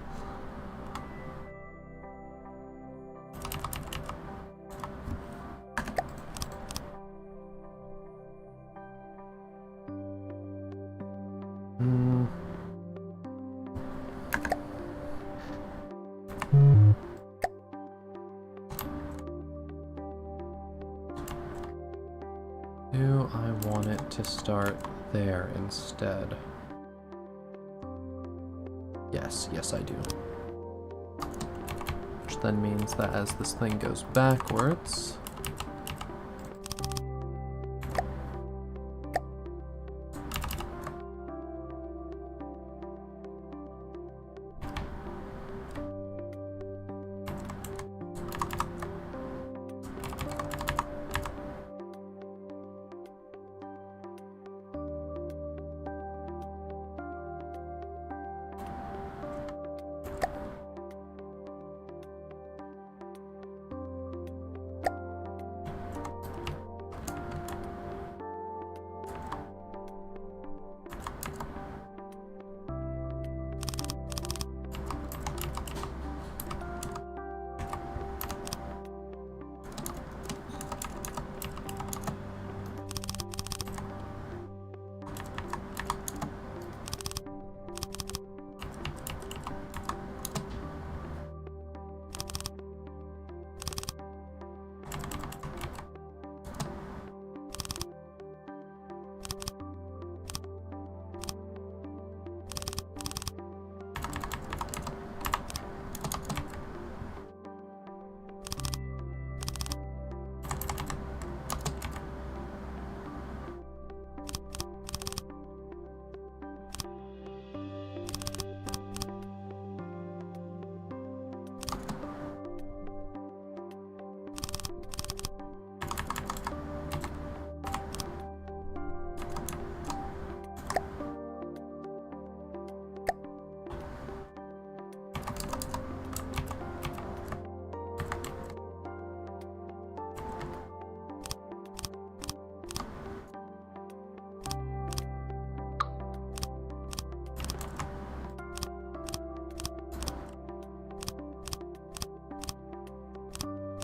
to start there instead. Yes, yes I do. Which then means that as this thing goes backwards...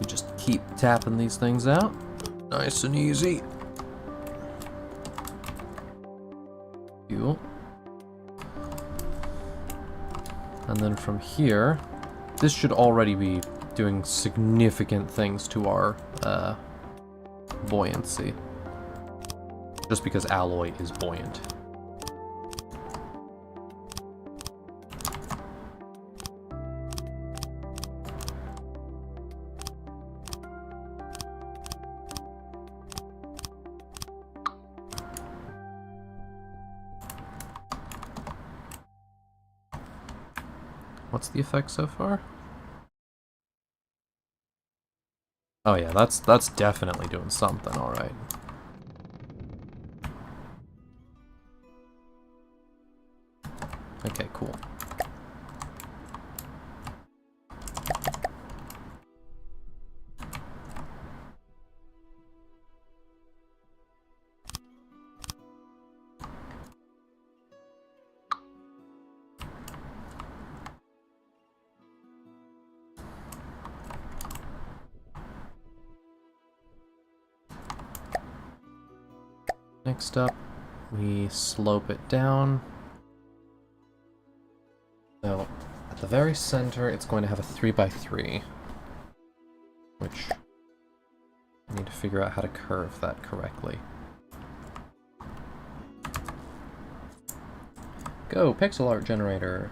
We just keep tapping these things out. Nice and easy. Cool. And then from here, this should already be doing significant things to our buoyancy. Just because alloy is buoyant. What's the effect so far? Oh yeah, that's definitely doing something, alright. Okay, cool. Next up, we slope it down. So, at the very center, it's going to have a 3x3, which I need to figure out how to curve that correctly. Go, pixel art generator!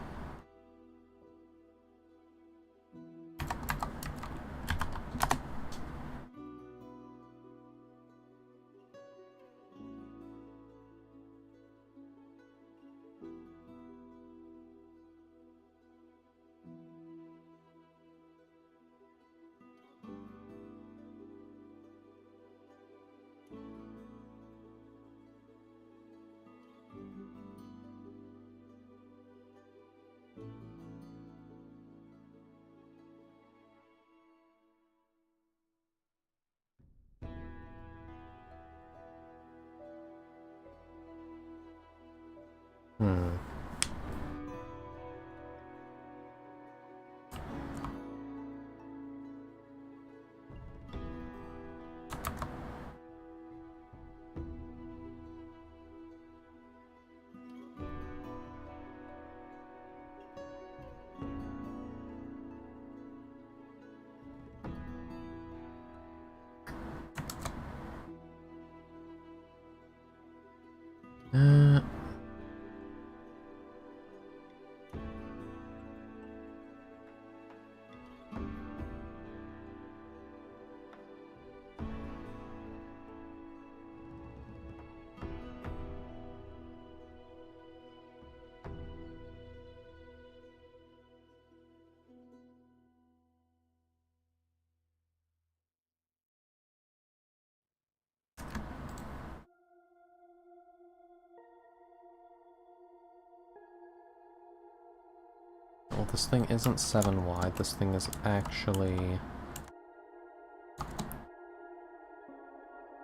Well, this thing isn't 7 wide. This thing is actually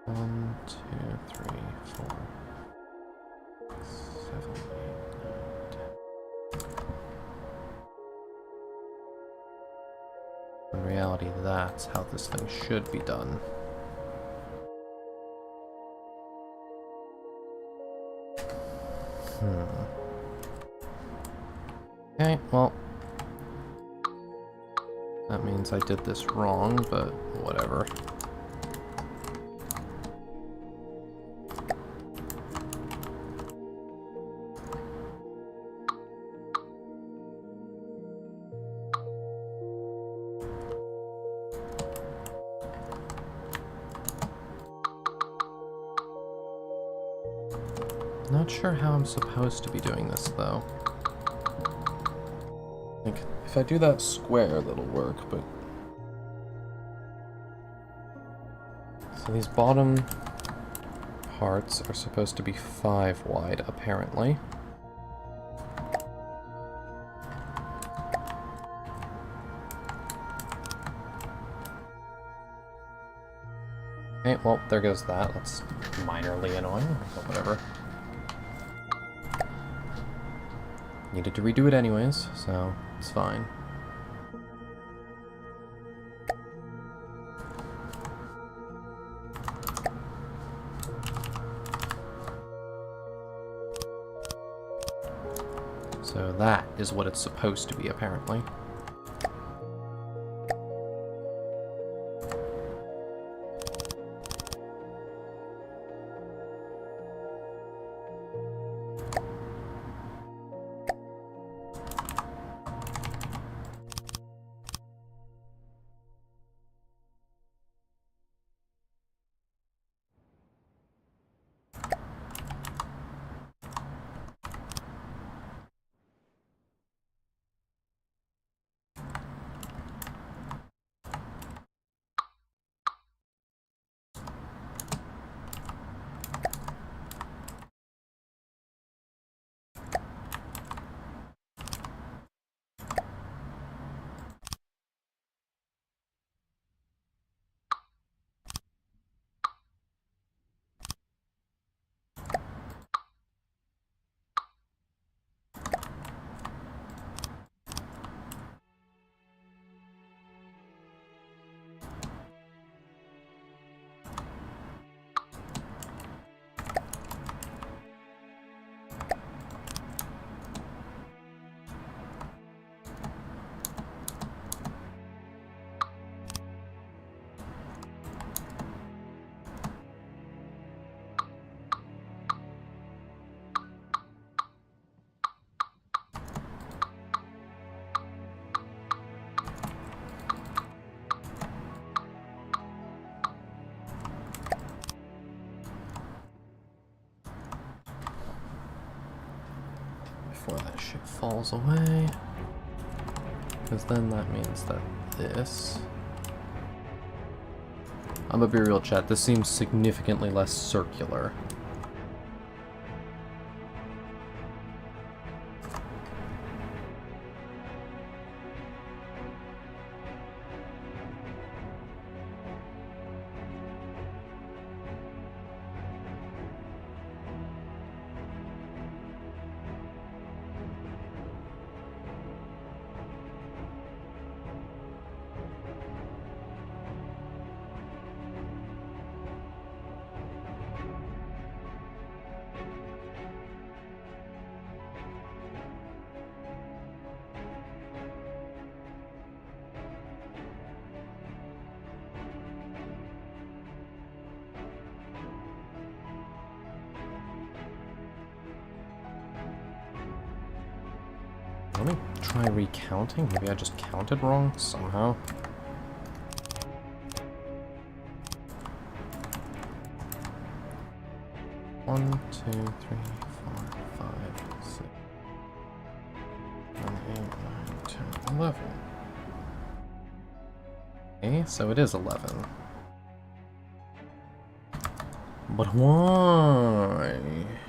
1, 2, 3, 4, 7, 8, 9, 10. In reality, that's how this thing should be done. Okay, well, that means I did this wrong, but whatever. Not sure how I'm supposed to be doing this, though. Like, if I do that square, that'll work, but... So these bottom parts are supposed to be 5 wide, apparently. Okay, well, there goes that. That's minorly annoying, but whatever. Needed to redo it anyways, so it's fine. So that is what it's supposed to be, apparently. Before that shit falls away. Because then that means that this... I'm gonna be real, chat. This seems significantly less circular. Let me try recounting. Maybe I just counted wrong somehow. One, 2, 3, 4, 5, 6, 7, 8, 9, 10, 11. Okay, so it is 11. But why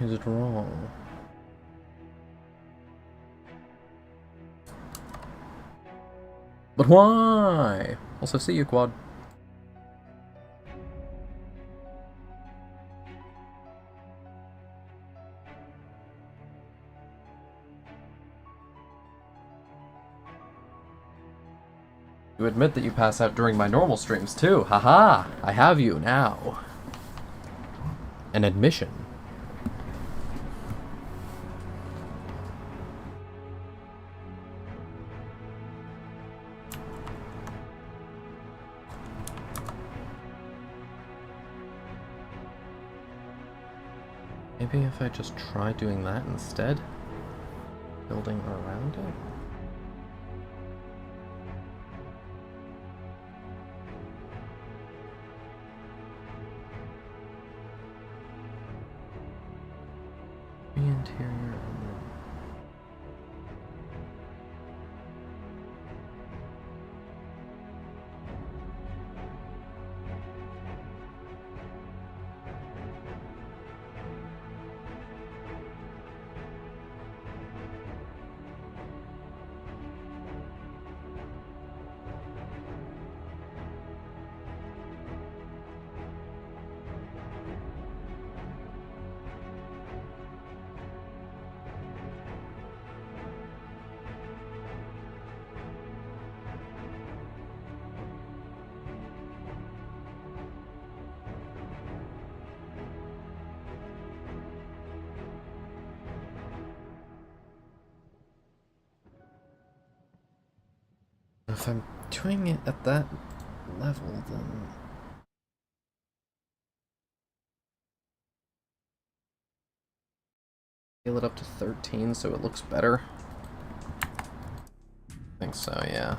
is it wrong? But why? Also, see you, Quad. You admit that you pass out during my normal streams, too. Haha! I have you now. An admission. Maybe if I just try doing that instead? Building around it? Interior and then... If I'm doing it at that level, then... Scale it up to 13 so it looks better. I think so, yeah.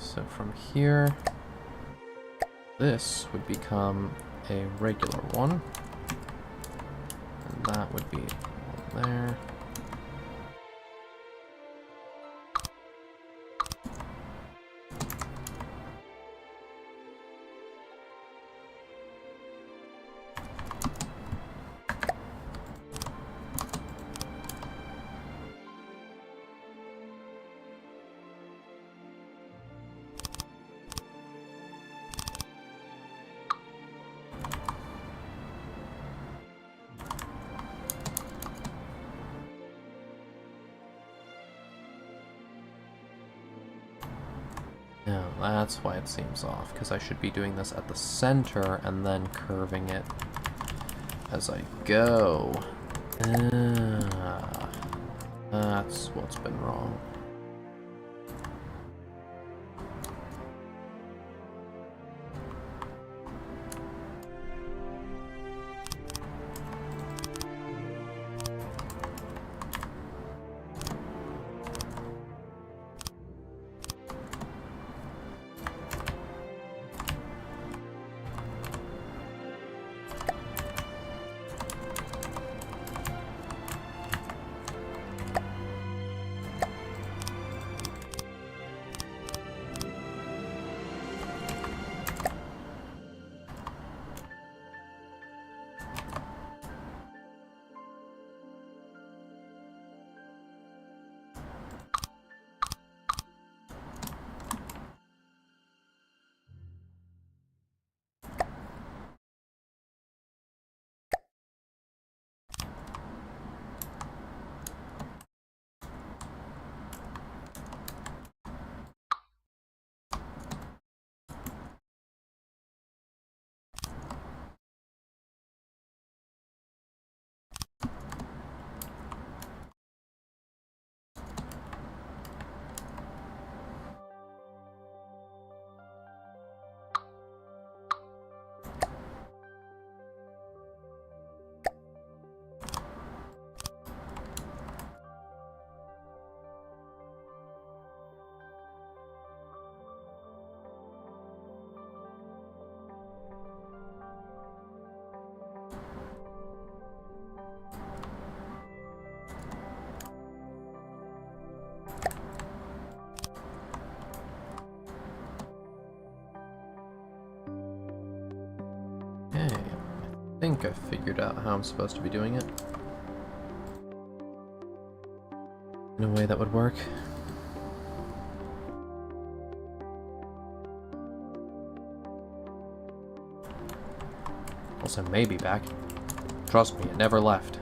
So from here, this would become a regular one, and that would be one there. No, that's why it seems off, because I should be doing this at the center and then curving it as I go. That's what's been wrong. Okay, I think I figured out how I'm supposed to be doing it. In a way that would work. Also, maybe back. Trust me, it never left.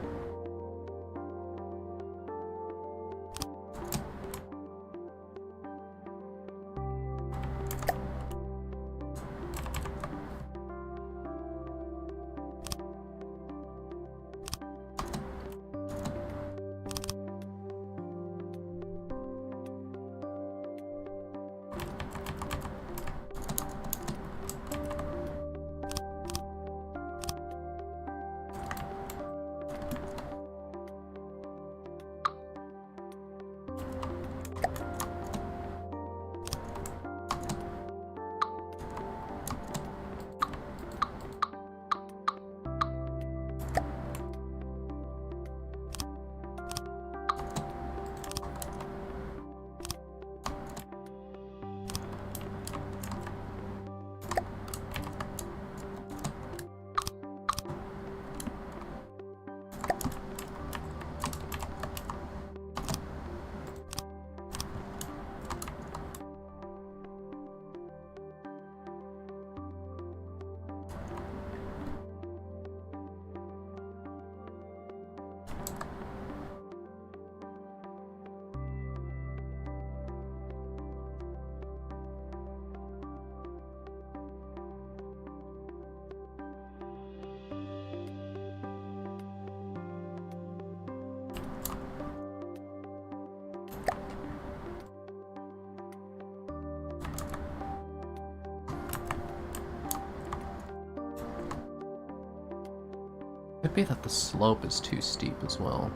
Could be that the slope is too steep as well.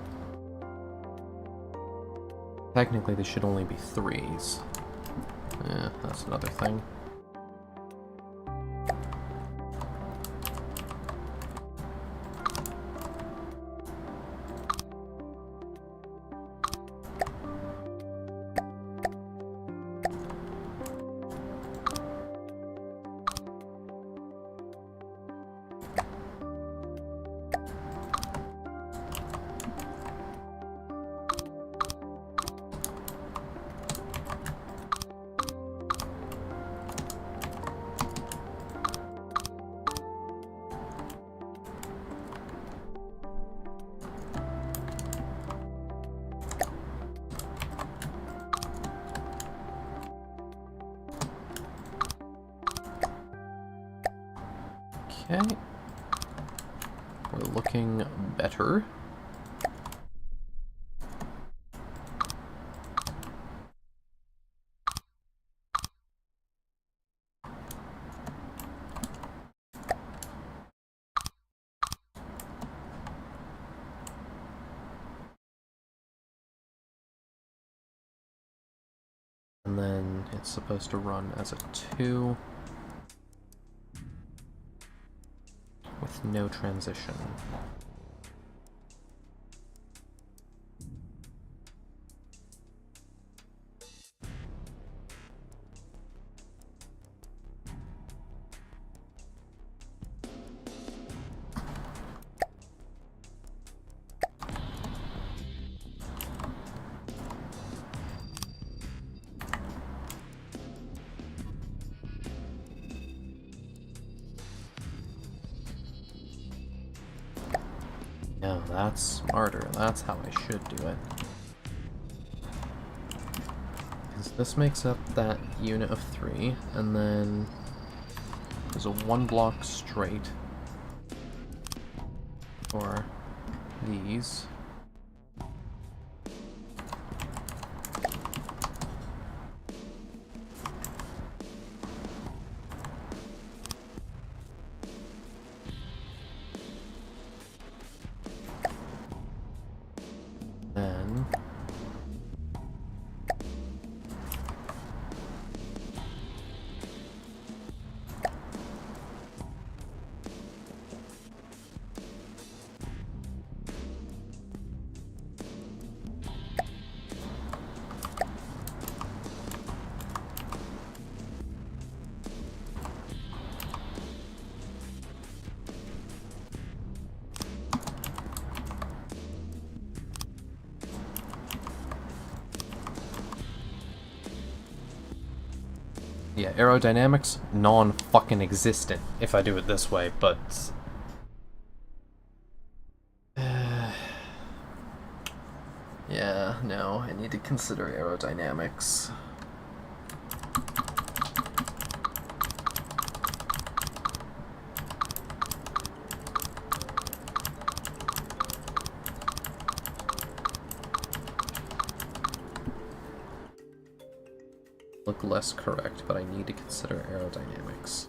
Technically, they should only be 3s. Yeah, that's another thing. Okay. We're looking better. And then it's supposed to run as a 2 with no transition. Yeah, that's smarter. That's how I should do it. Because this makes up that unit of 3, and then there's a 1 block straight for these. Then yeah, aerodynamics, non-fucking-existent if I do it this way, but... yeah, no, I need to consider aerodynamics. Look less correct, but I need to consider aerodynamics.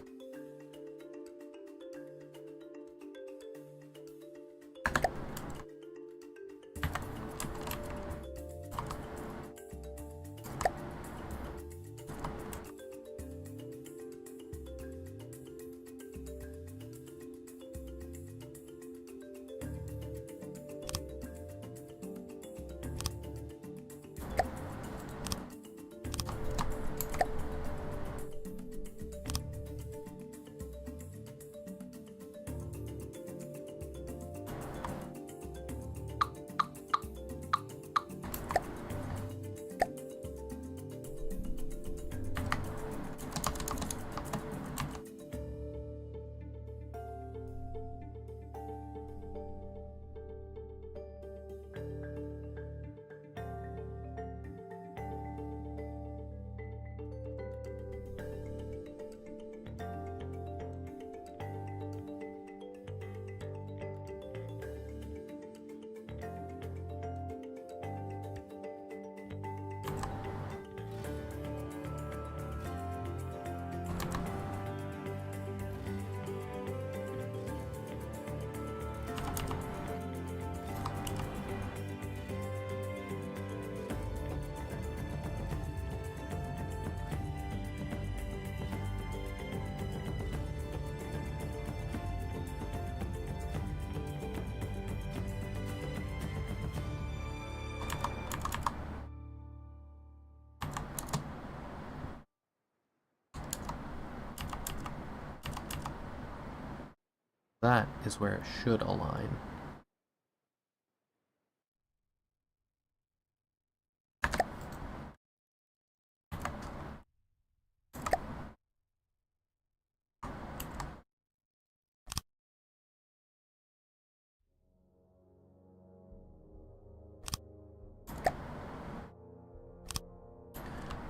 That is where it should align.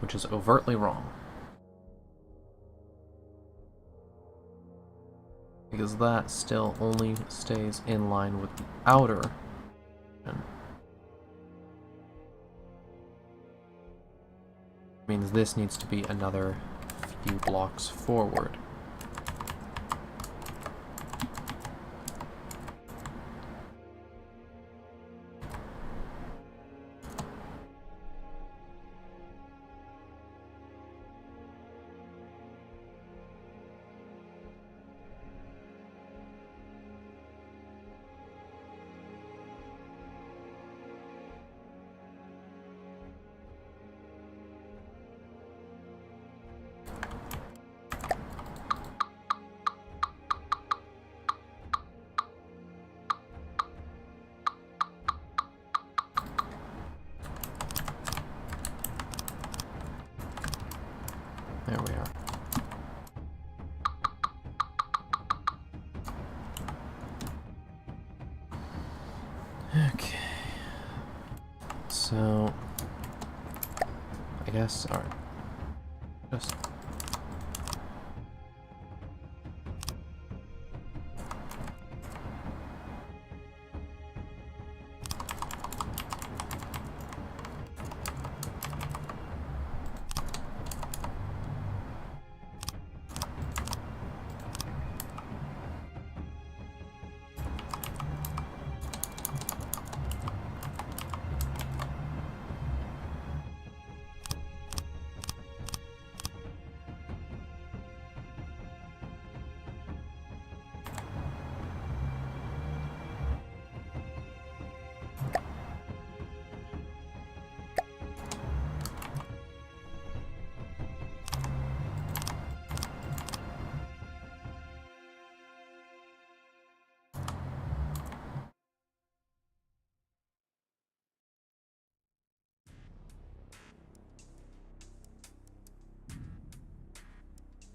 Which is overtly wrong. Because that still only stays in line with the outer. And means this needs to be another few blocks forward. Okay. So, I guess, alright. Just...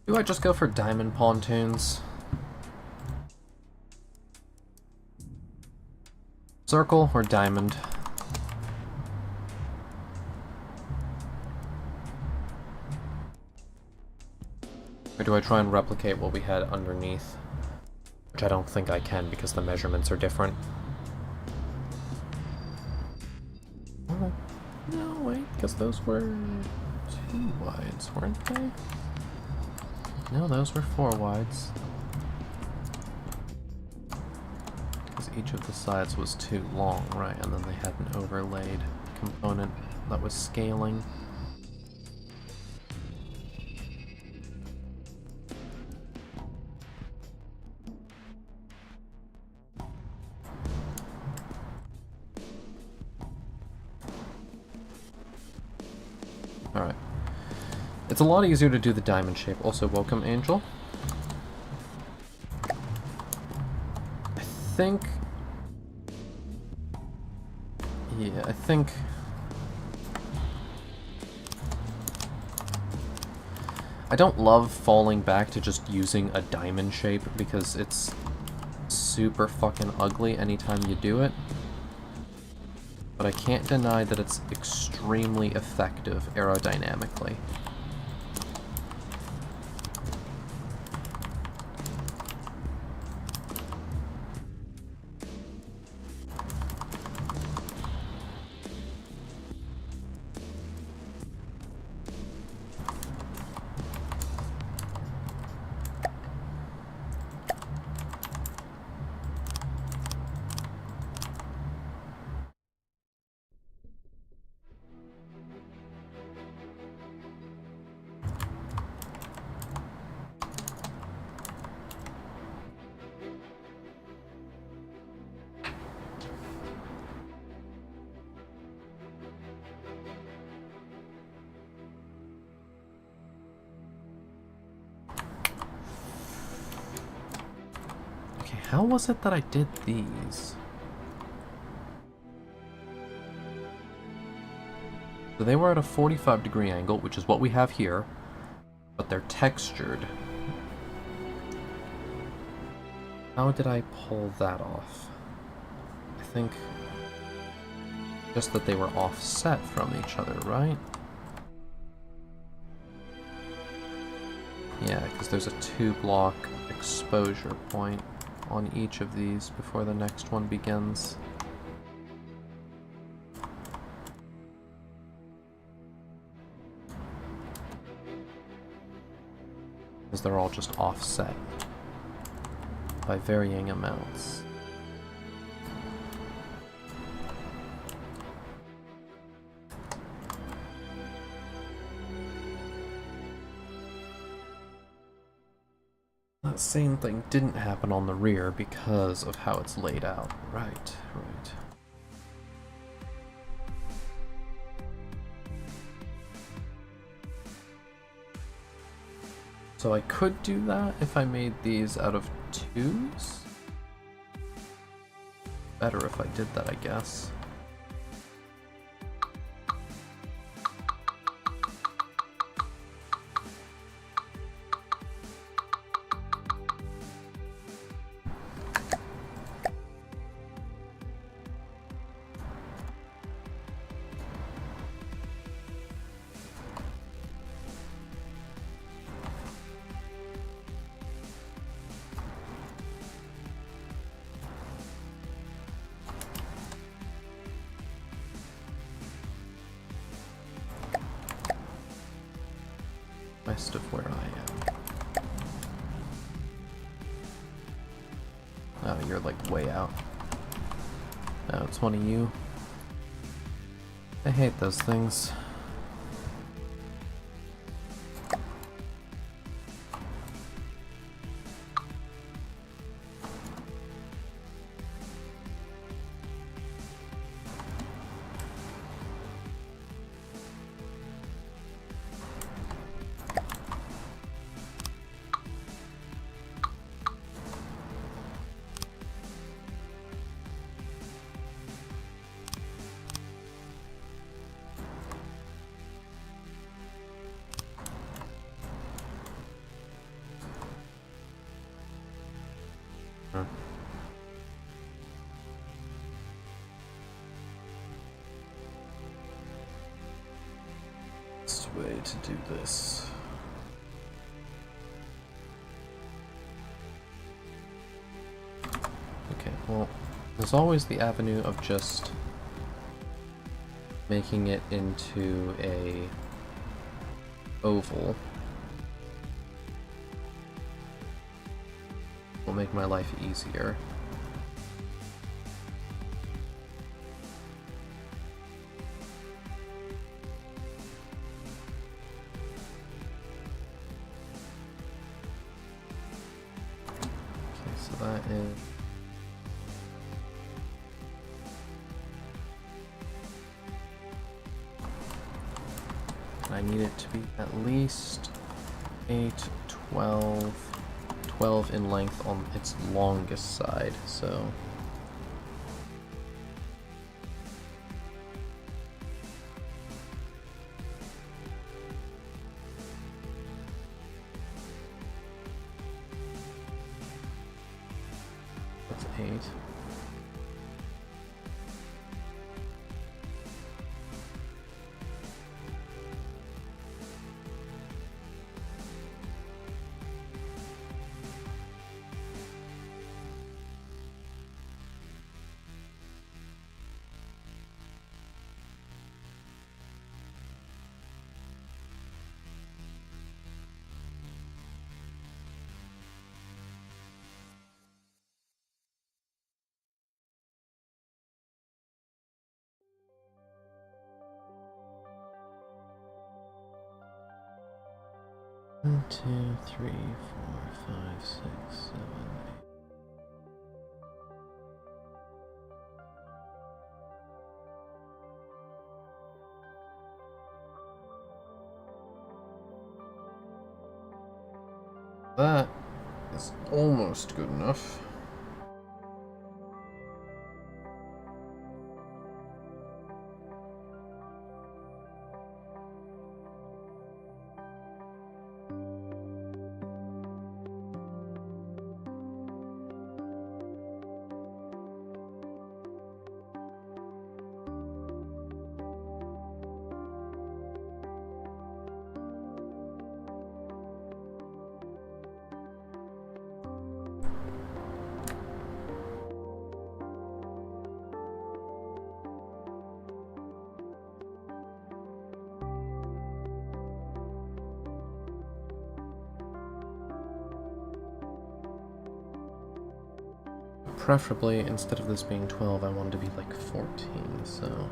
Do I just go for diamond pontoons? Circle or diamond? Or do I try and replicate what we had underneath? Which I don't think I can because the measurements are different. Oh, no, wait, because those were 2 wides, weren't they? No, those were 4 wides. Because each of the sides was too long, right? And then they had an overlaid component that was scaling. Alright. It's a lot easier to do the diamond shape. Also, welcome, Angel. I think... Yeah, I think... I don't love falling back to just using a diamond shape because it's super fucking ugly anytime you do it. But I can't deny that it's extremely effective aerodynamically. How was it that I did these? So they were at a 45-degree angle, which is what we have here, but they're textured. How did I pull that off? I think just that they were offset from each other, right? Yeah, because there's a 2-block exposure point on each of these before the next one begins. Because they're all just offset by varying amounts. That same thing didn't happen on the rear because of how it's laid out. Right, right. So I could do that if I made these out of 2s? Better if I did that, I guess. west of where I am. Oh, you're like way out. Oh, it's one of you. I hate those things. Best way to do this. Okay, well, there's always the avenue of just making it into a oval. Will make my life easier. Okay, so that is... I need it to be at least 8, 12 in length on its longest side, so... That's 8. One, 2, 3, 4, 5, 6, 7, 8. That is almost good enough. Preferably, instead of this being 12, I wanted to be like 14, so...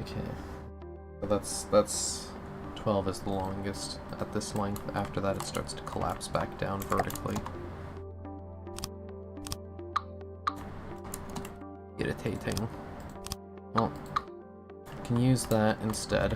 Okay, so that's 12 is the longest at this length. After that it starts to collapse back down vertically. Irritating. Well, I can use that instead.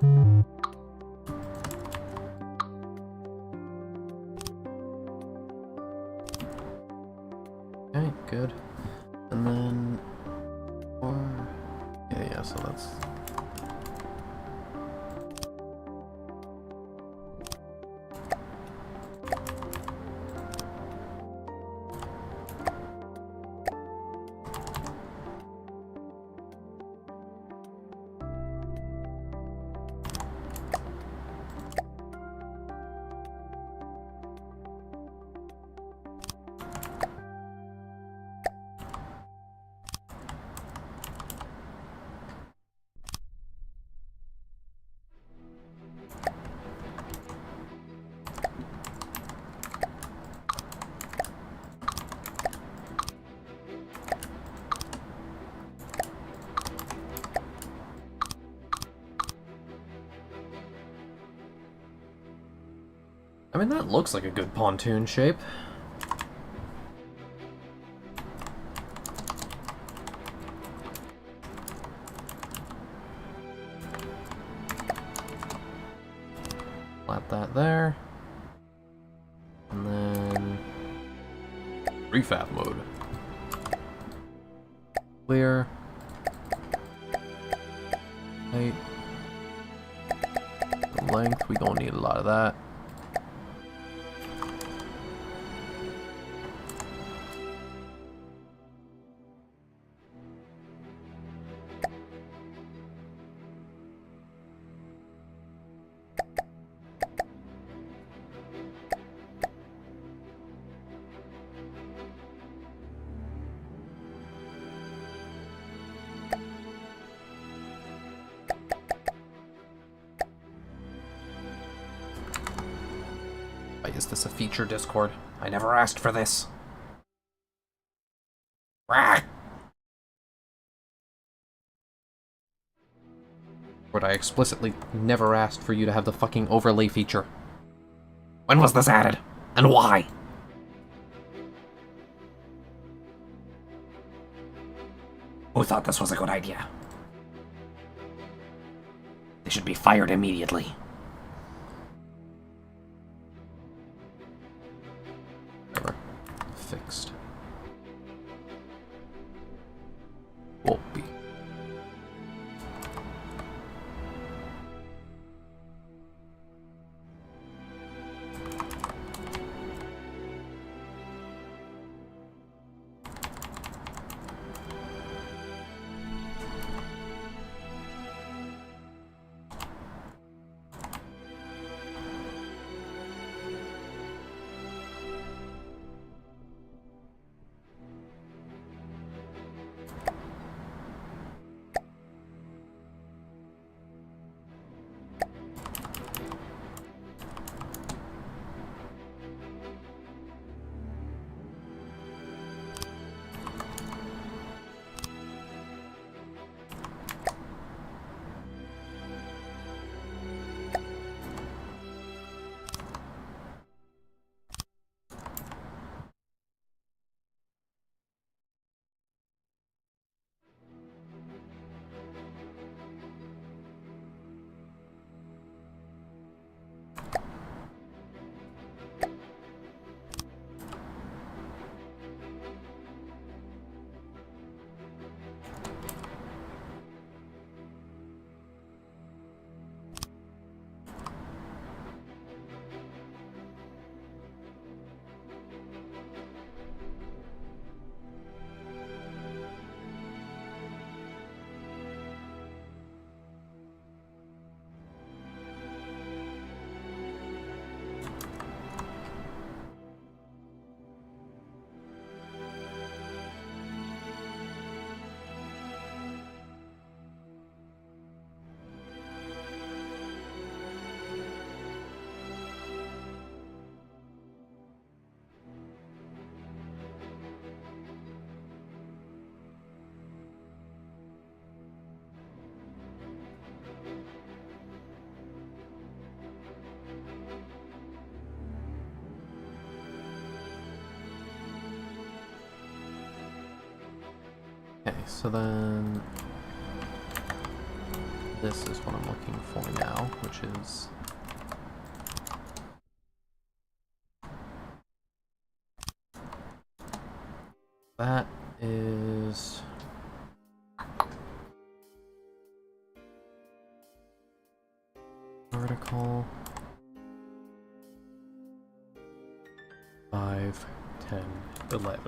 Okay, good. And then, yeah, so that's... I mean, that looks like a good pontoon shape. Flat that there. And then... refab mode. Clear. Height. Length, we gonna need a lot of that. Why is this a feature, Discord? I never asked for this. Rah! But I explicitly never asked for you to have the fucking overlay feature. When was this added? And why? Who thought this was a good idea? They should be fired immediately. Whatever. Fixed. Won't be. Okay, so then this is what I'm looking for now, which is... that is... vertical... 5, 10, 11.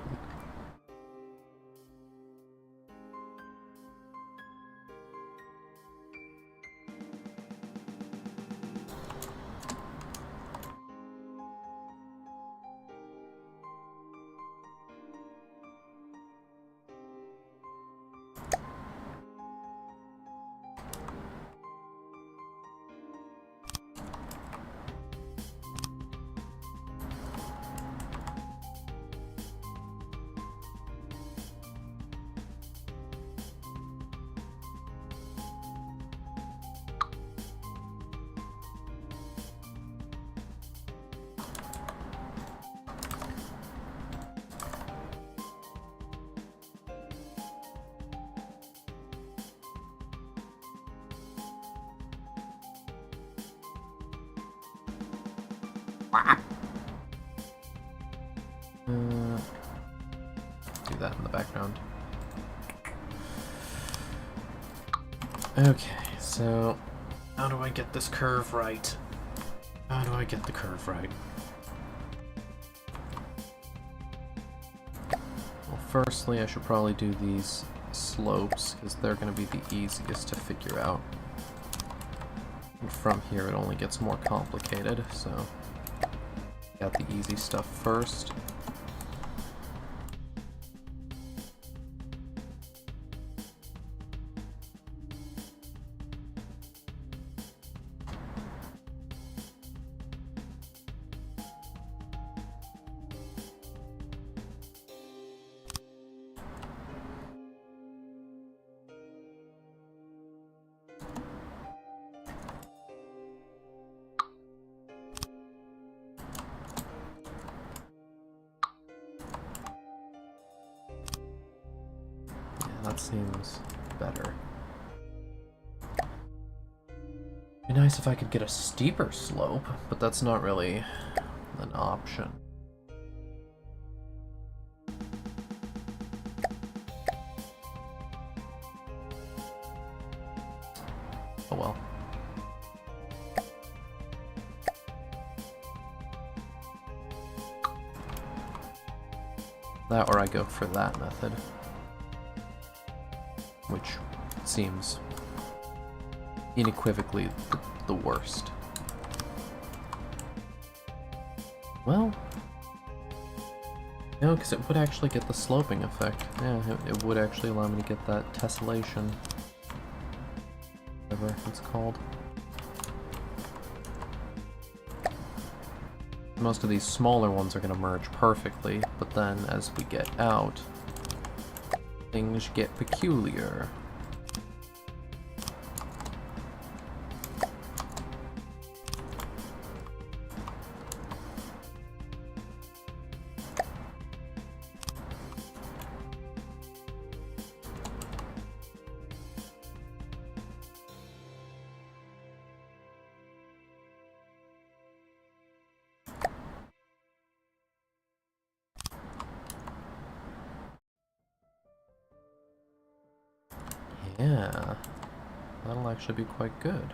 Do that in the background. Okay, so how do I get this curve right? How do I get the curve right? Well, firstly, I should probably do these slopes, because they're going to be the easiest to figure out. And from here, it only gets more complicated, so got the easy stuff first. That seems better. Be nice if I could get a steeper slope, but that's not really an option. Oh well. That or I go for that method. Which seems unequivocally the worst. Well, no, because it would actually get the sloping effect. Yeah, it would actually allow me to get that tessellation, whatever it's called. Most of these smaller ones are going to merge perfectly, but then as we get out, things get peculiar. Yeah, that'll actually be quite good.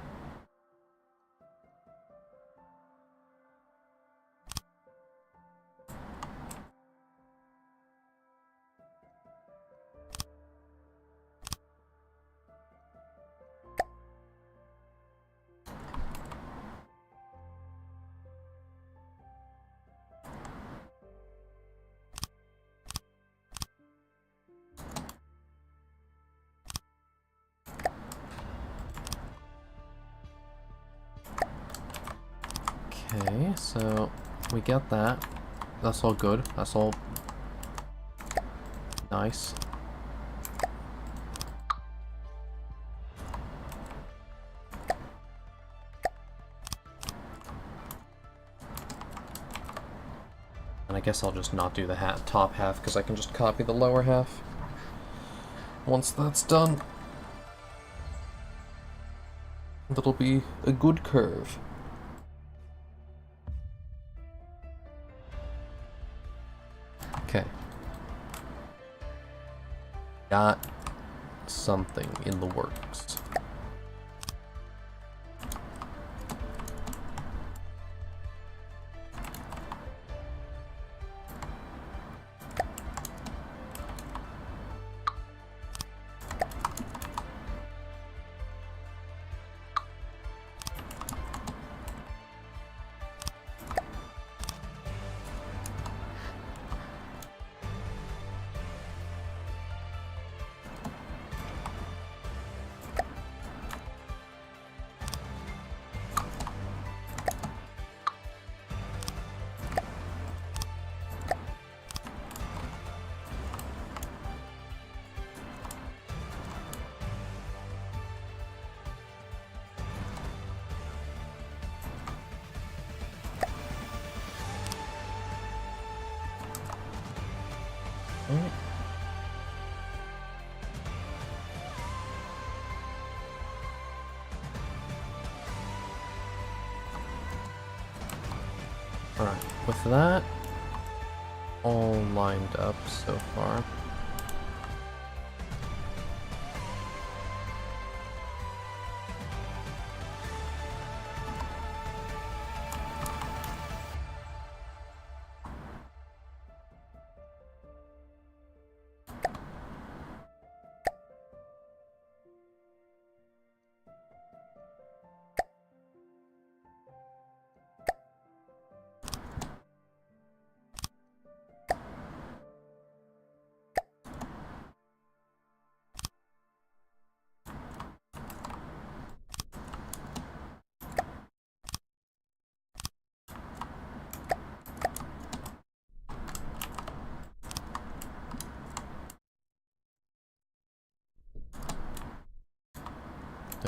Okay, so we get that. That's all good. That's all nice. And I guess I'll just not do the top half because I can just copy the lower half once that's done. That'll be a good curve. Okay. Got something in the works. Alright, with that all lined up so far.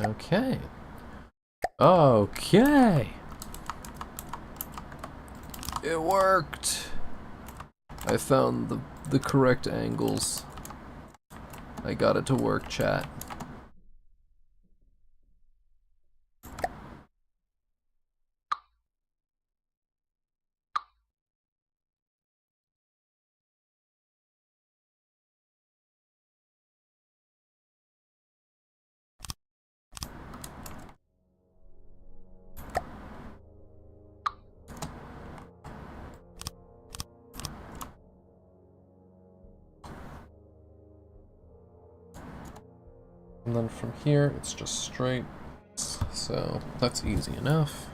Okay. Okay. It worked. I found the correct angles. I got it to work, chat. And then from here, it's just straight. So that's easy enough.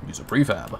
Use a prefab.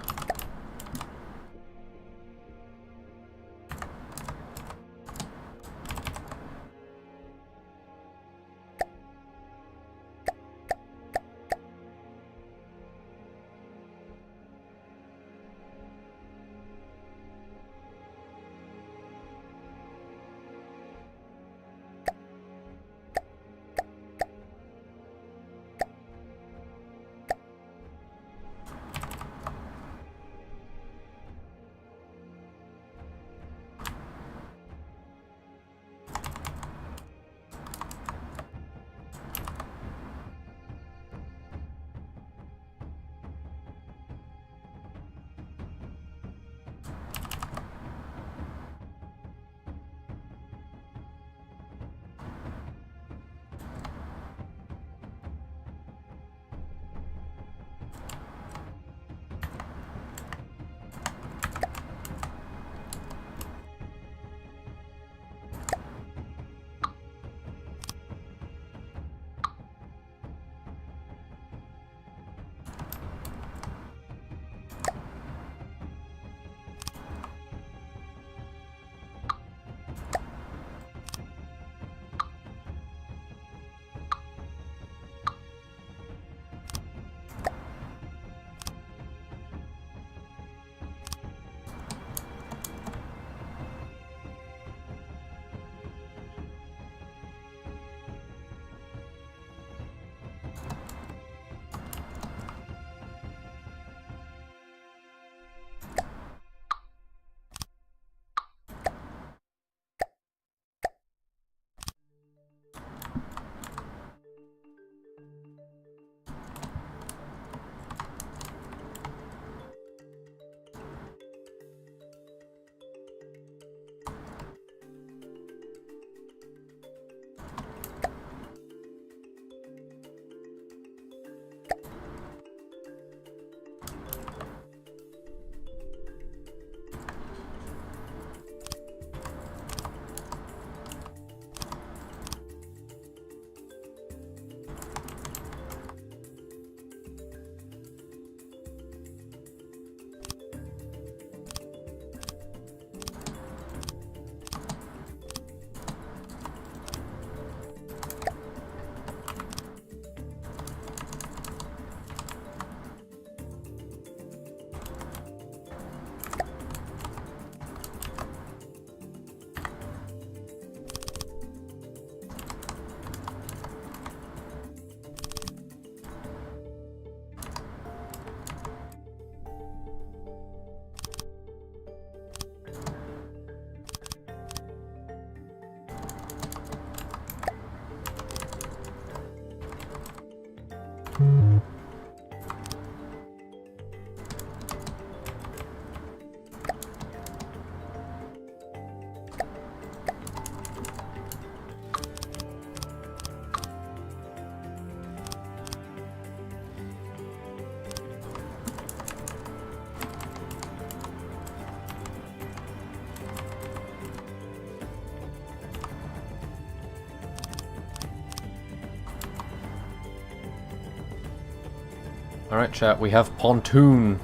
Alright, chat, we have pontoon.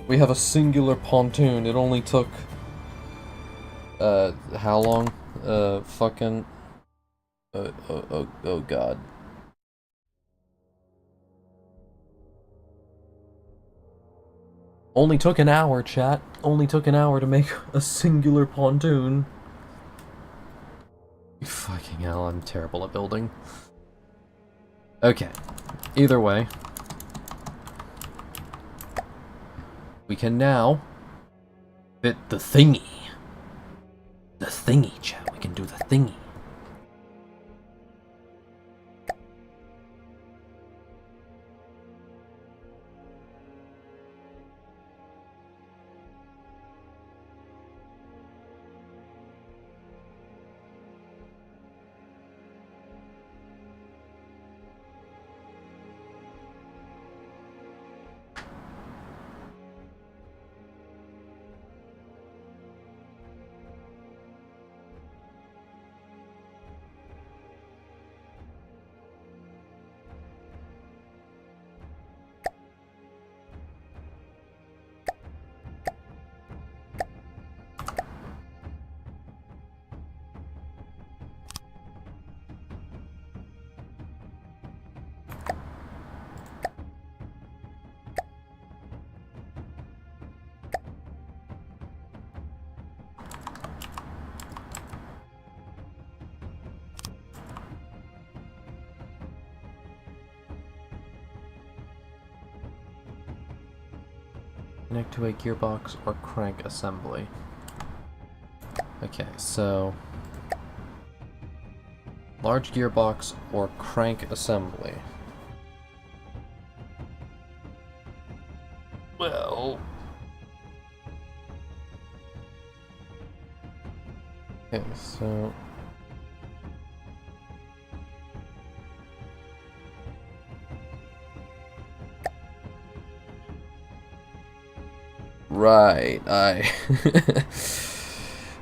We have a singular pontoon. It only took... how long? Fucking... oh god. Only took an hour, chat. Only took an hour to make a singular pontoon. Fucking hell, I'm terrible at building. Okay. Either way. We can now fit the thingy. The thingy, chat. We can do the thingy. Connect to a gearbox or crank assembly. Okay, so... large gearbox or crank assembly. Well... okay, so... right,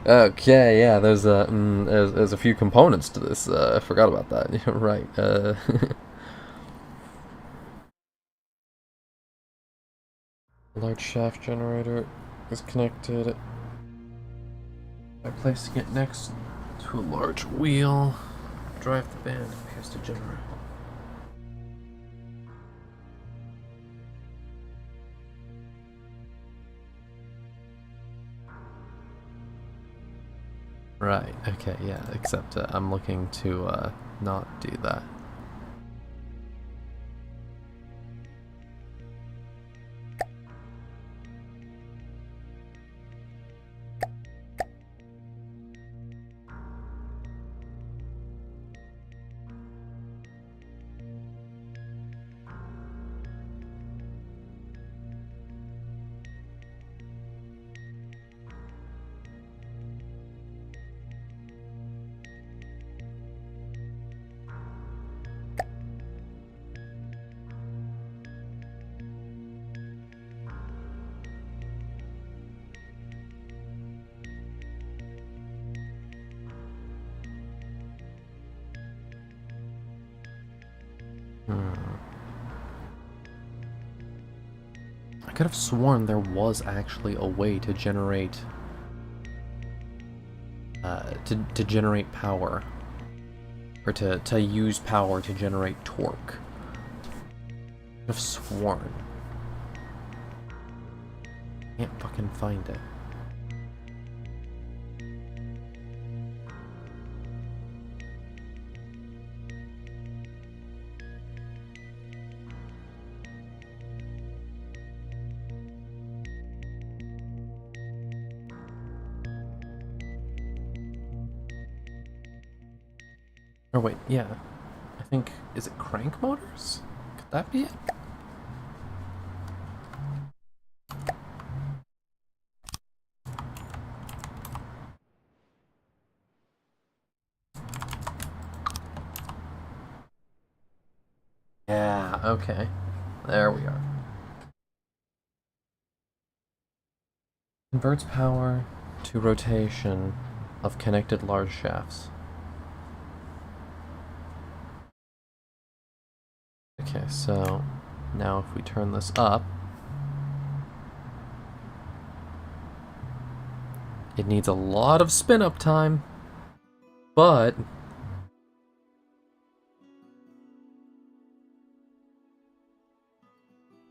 okay, yeah, there's a few components to this, I forgot about that, you're right, large shaft generator is connected by placing it next to a large wheel. Drive the band appears to generate. Right, okay, yeah, except I'm looking to not do that. I could have sworn there was actually a way to generate to generate power, or to use power to generate torque. I could have sworn. Can't fucking find it. Or wait, yeah. I think, is it crank motors? Could that be it? Yeah, okay. There we are. Converts power to rotation of connected large shafts. Okay, so now if we turn this up, it needs a lot of spin up time, but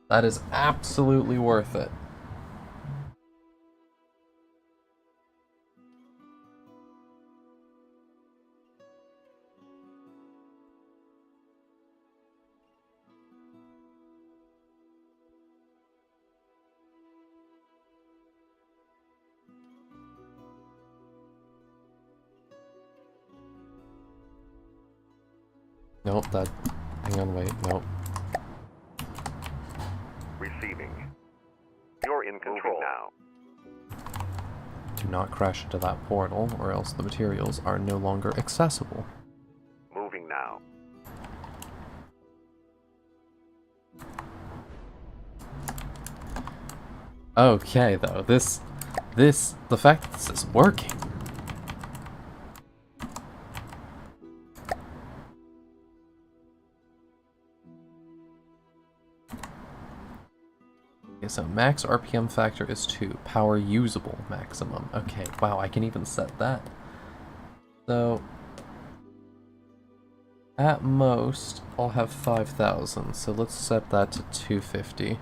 that is absolutely worth it. Nope, that... Hang on, wait, nope. Receiving. You're in control now. Do not crash into that portal, or else the materials are no longer accessible. Moving now. Okay, though, the fact that this is working. Okay, so max RPM factor is 2, power usable maximum. Okay, wow, I can even set that. So, at most, I'll have 5,000, so let's set that to 250.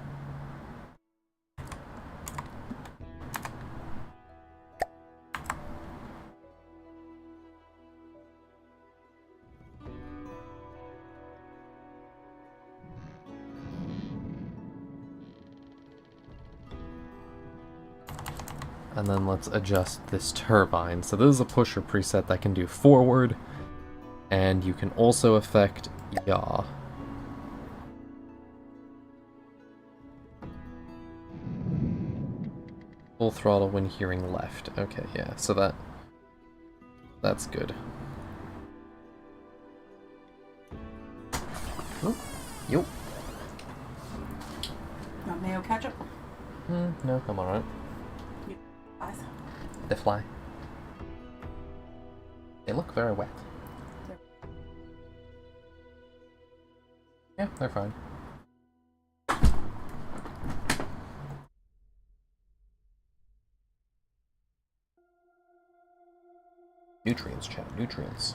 And then let's adjust this turbine. So this is a pusher preset that can do forward, and you can also affect yaw. Full throttle when hearing left. Okay, yeah, so that's good. Oh, yo. Want mayo ketchup? No, I'm alright. Flies. They fly. They look very wet. Yeah, they're fine. Nutrients, chat. Nutrients.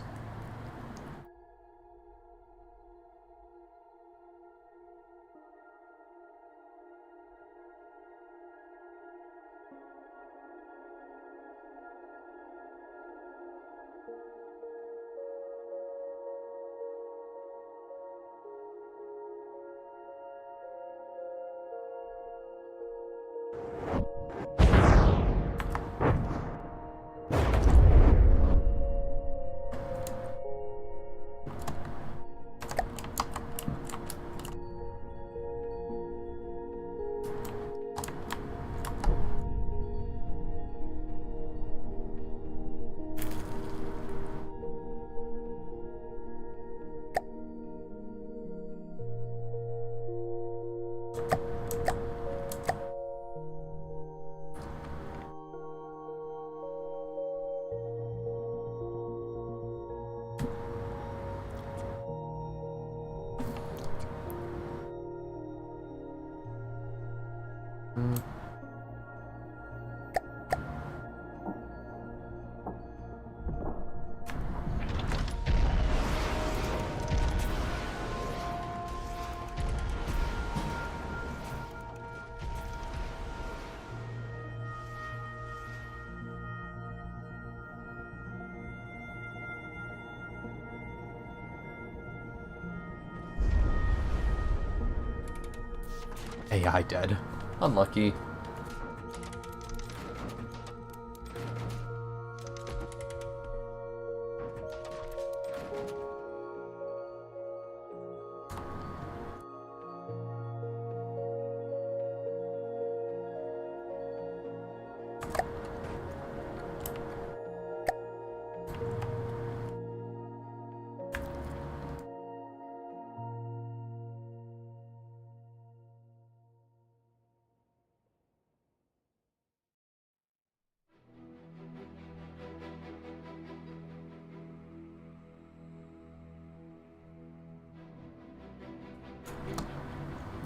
AI dead. Unlucky.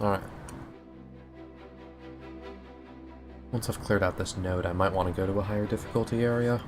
Alright. Once I've cleared out this node, I might want to go to a higher difficulty area.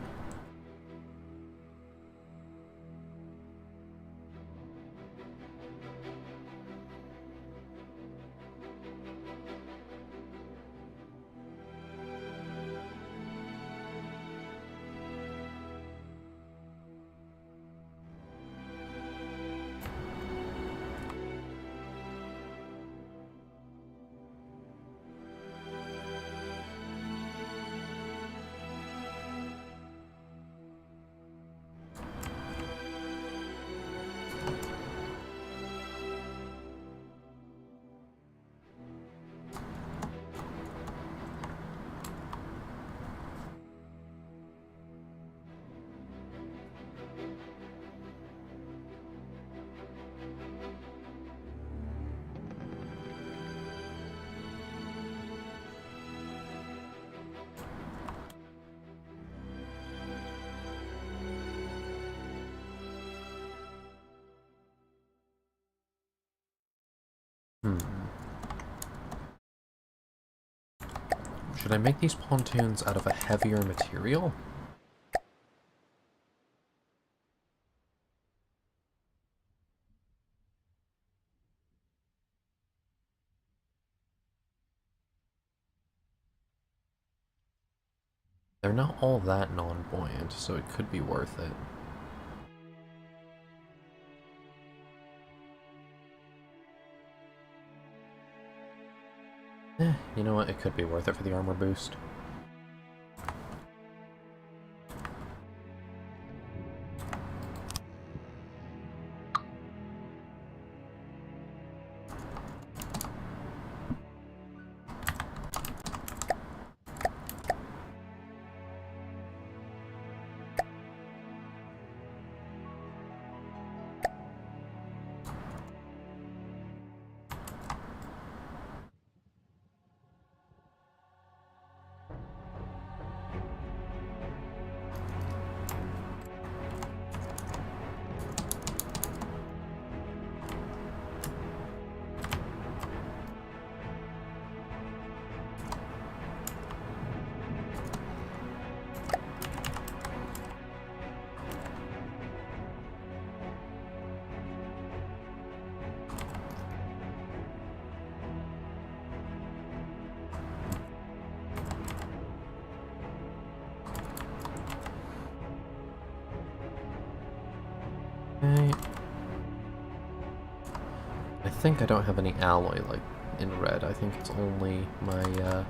Should I make these pontoons out of a heavier material? They're not all that non-buoyant, so it could be worth it. You know what? It could be worth it for the armor boost. Okay. I think I don't have any alloy, like, in red. I think it's only my,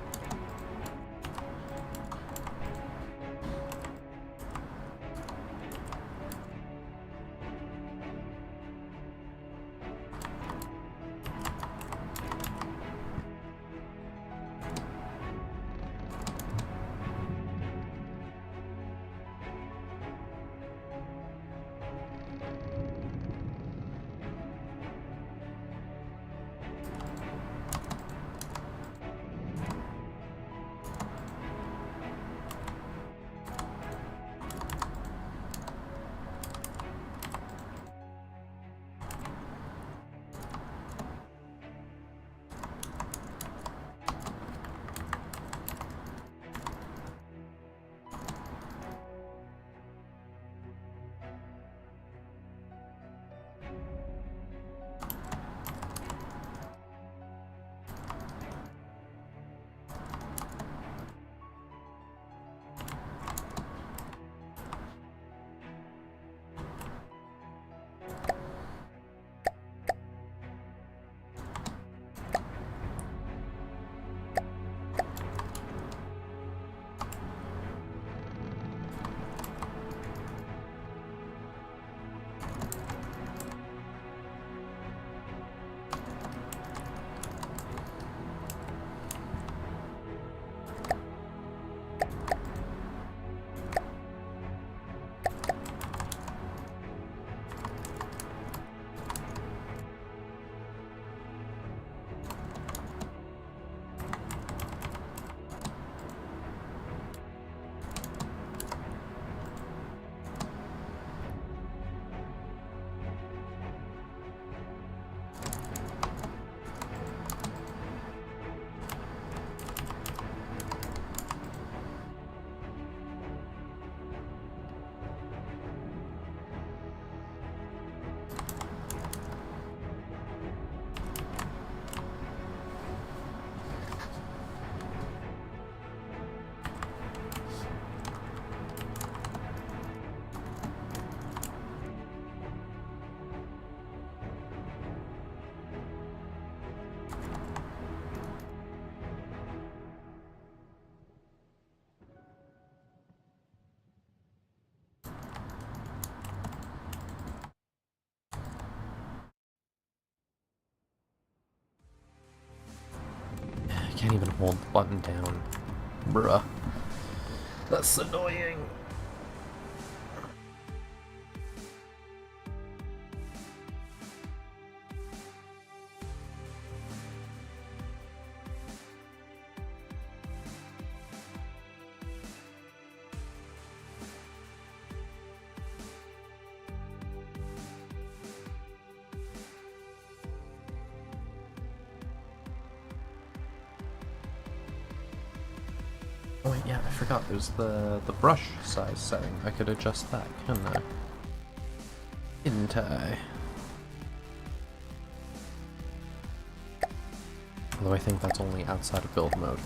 hold the button down. Bruh. That's annoying. Oh wait, yeah, I forgot. There's the brush size setting. I could adjust that, couldn't I? Didn't I? Although I think that's only outside of build mode.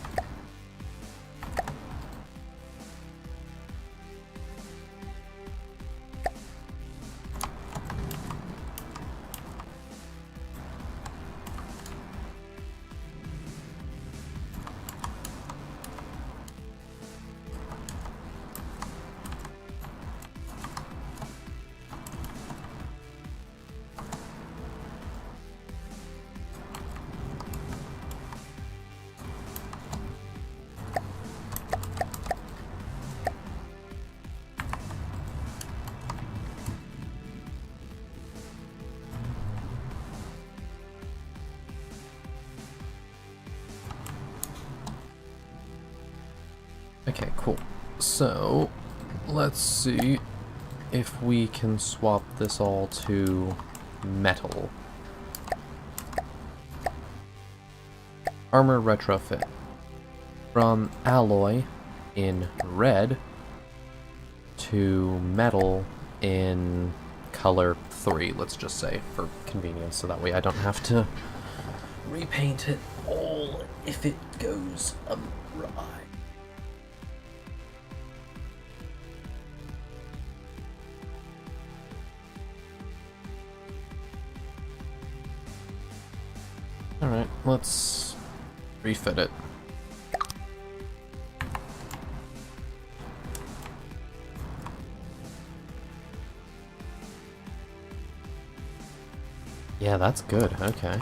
Okay, cool. So, let's see if we can swap this all to metal. Armor retrofit. From alloy in red to metal in color 3, let's just say, for convenience, so that way I don't have to repaint it all if it goes awry. Alright, let's refit it. Yeah, that's good, okay.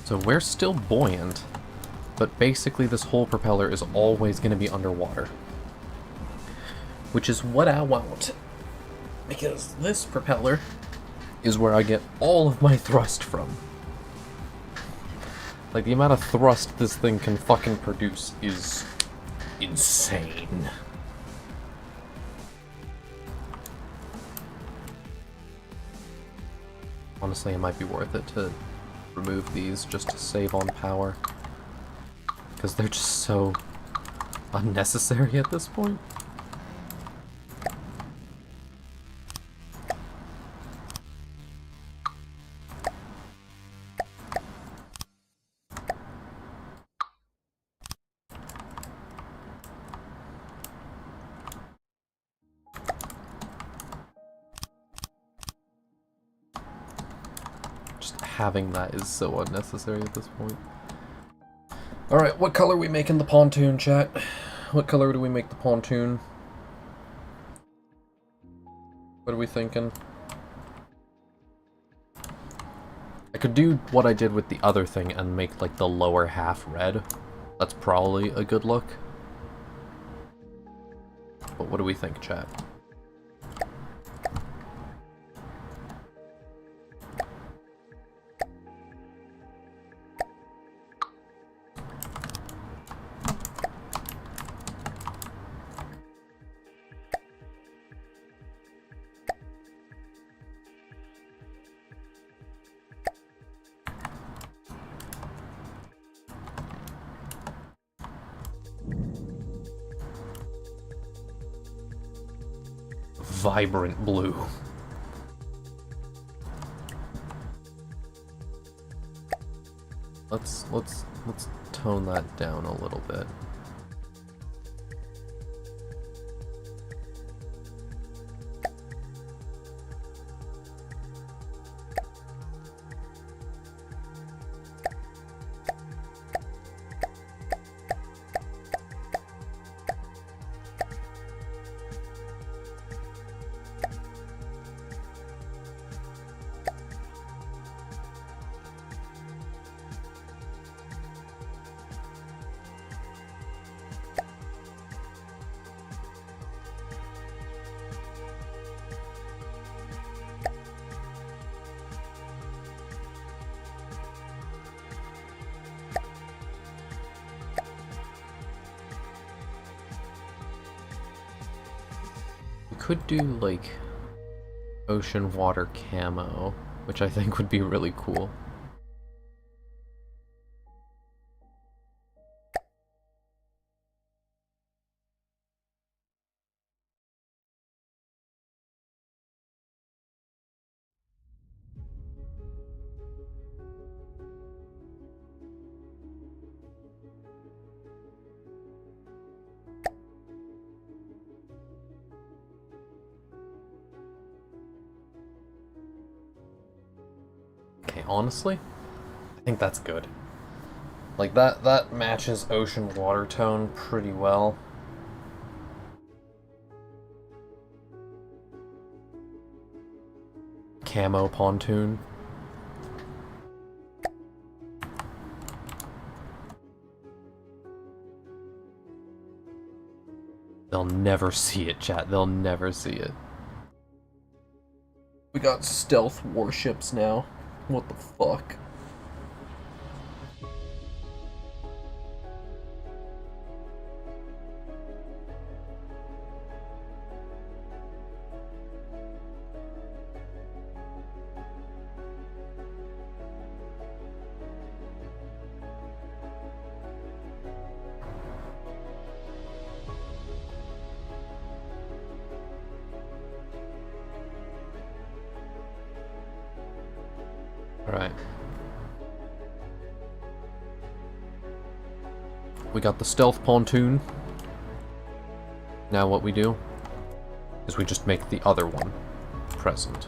So we're still buoyant. But basically this whole propeller is always going to be underwater. Which is what I want. Because this propeller is where I get all of my thrust from. Like, the amount of thrust this thing can fucking produce is insane. Honestly, it might be worth it to remove these just to save on power. Because they're just so unnecessary at this point. Just having that is so unnecessary at this point. Alright, what color are we making the pontoon, chat? What color do we make the pontoon? What are we thinking? I could do what I did with the other thing and make, like, the lower half red. That's probably a good look. But what do we think, chat? Vibrant blue. Let's tone that down a little bit. could do, like, ocean water camo, which I think would be really cool. Okay, honestly, I think that's good. Like, that matches ocean water tone pretty well. Camo pontoon. They'll never see it, chat. They'll never see it. We got stealth warships now. What the fuck? Alright. We got the stealth pontoon. Now what we do is we just make the other one present.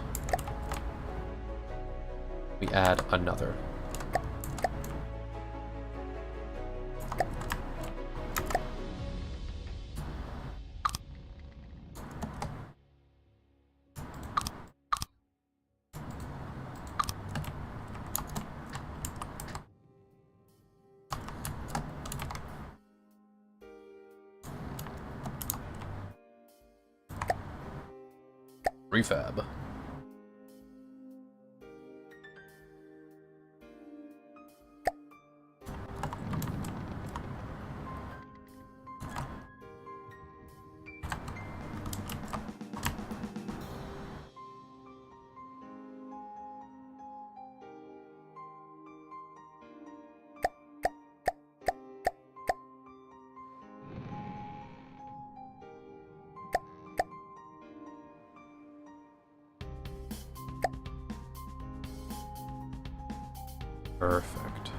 We add another. Refab. Perfect.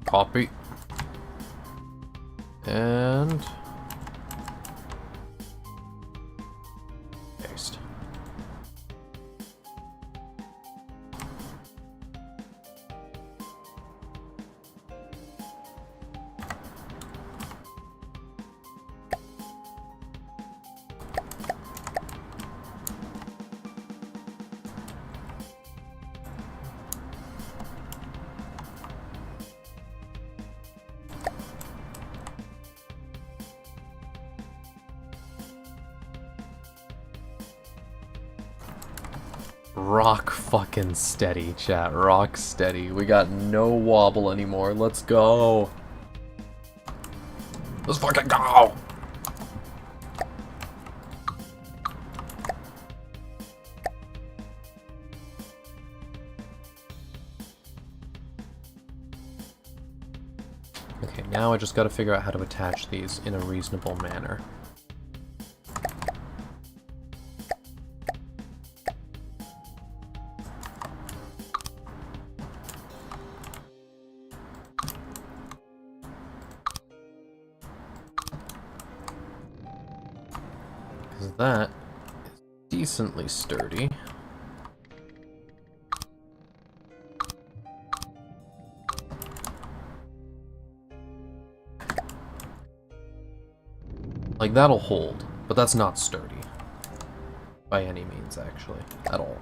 Copy. And paste. Rock fucking steady, chat. Rock steady. We got no wobble anymore. Let's go. Let's fucking go! Okay, now I just gotta figure out how to attach these in a reasonable manner. That is decently sturdy. Like, that'll hold, but that's not sturdy. By any means, actually. At all.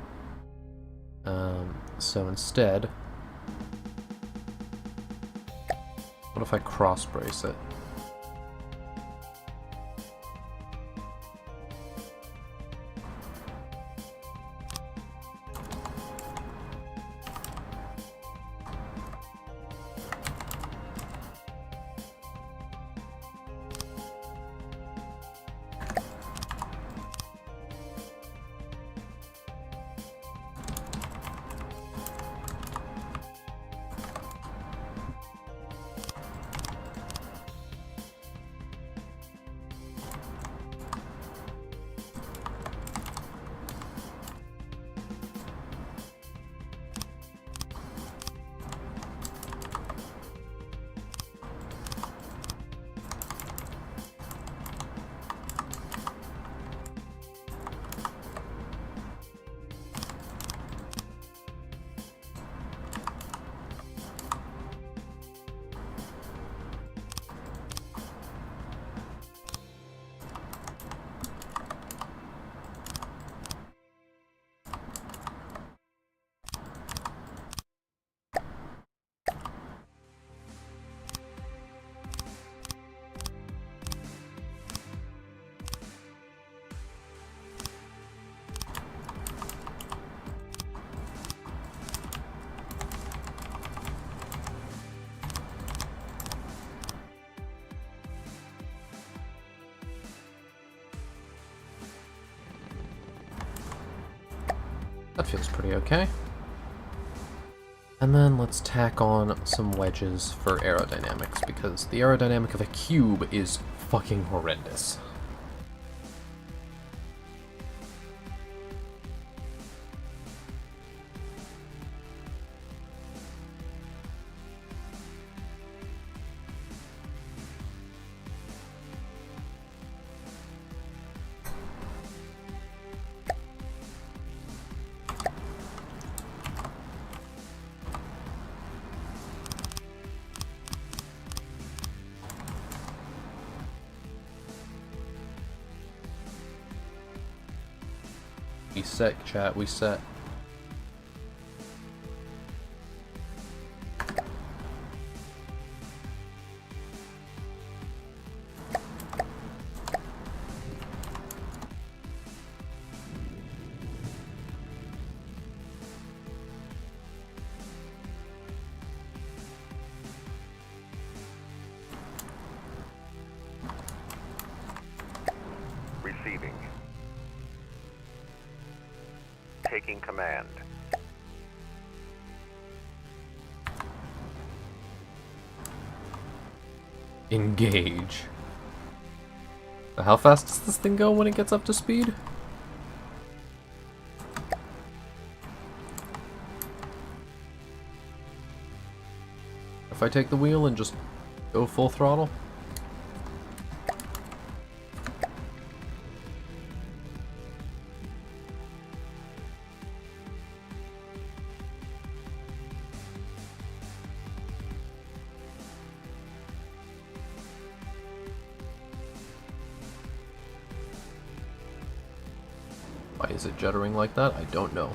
So instead... what if I cross-brace it? That feels pretty okay. And then let's tack on some wedges for aerodynamics, because the aerodynamic of a cube is fucking horrendous. We set, chat, we set. Receiving. Taking command. Engage. How fast does this thing go when it gets up to speed? If I take the wheel and just go full throttle? Why is it juddering like that? I don't know.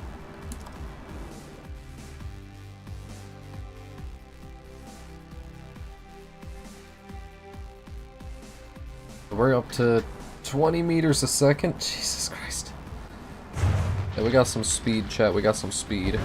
We're up to 20 meters a second. Jesus Christ. Yeah, we got some speed, chat. We got some speed.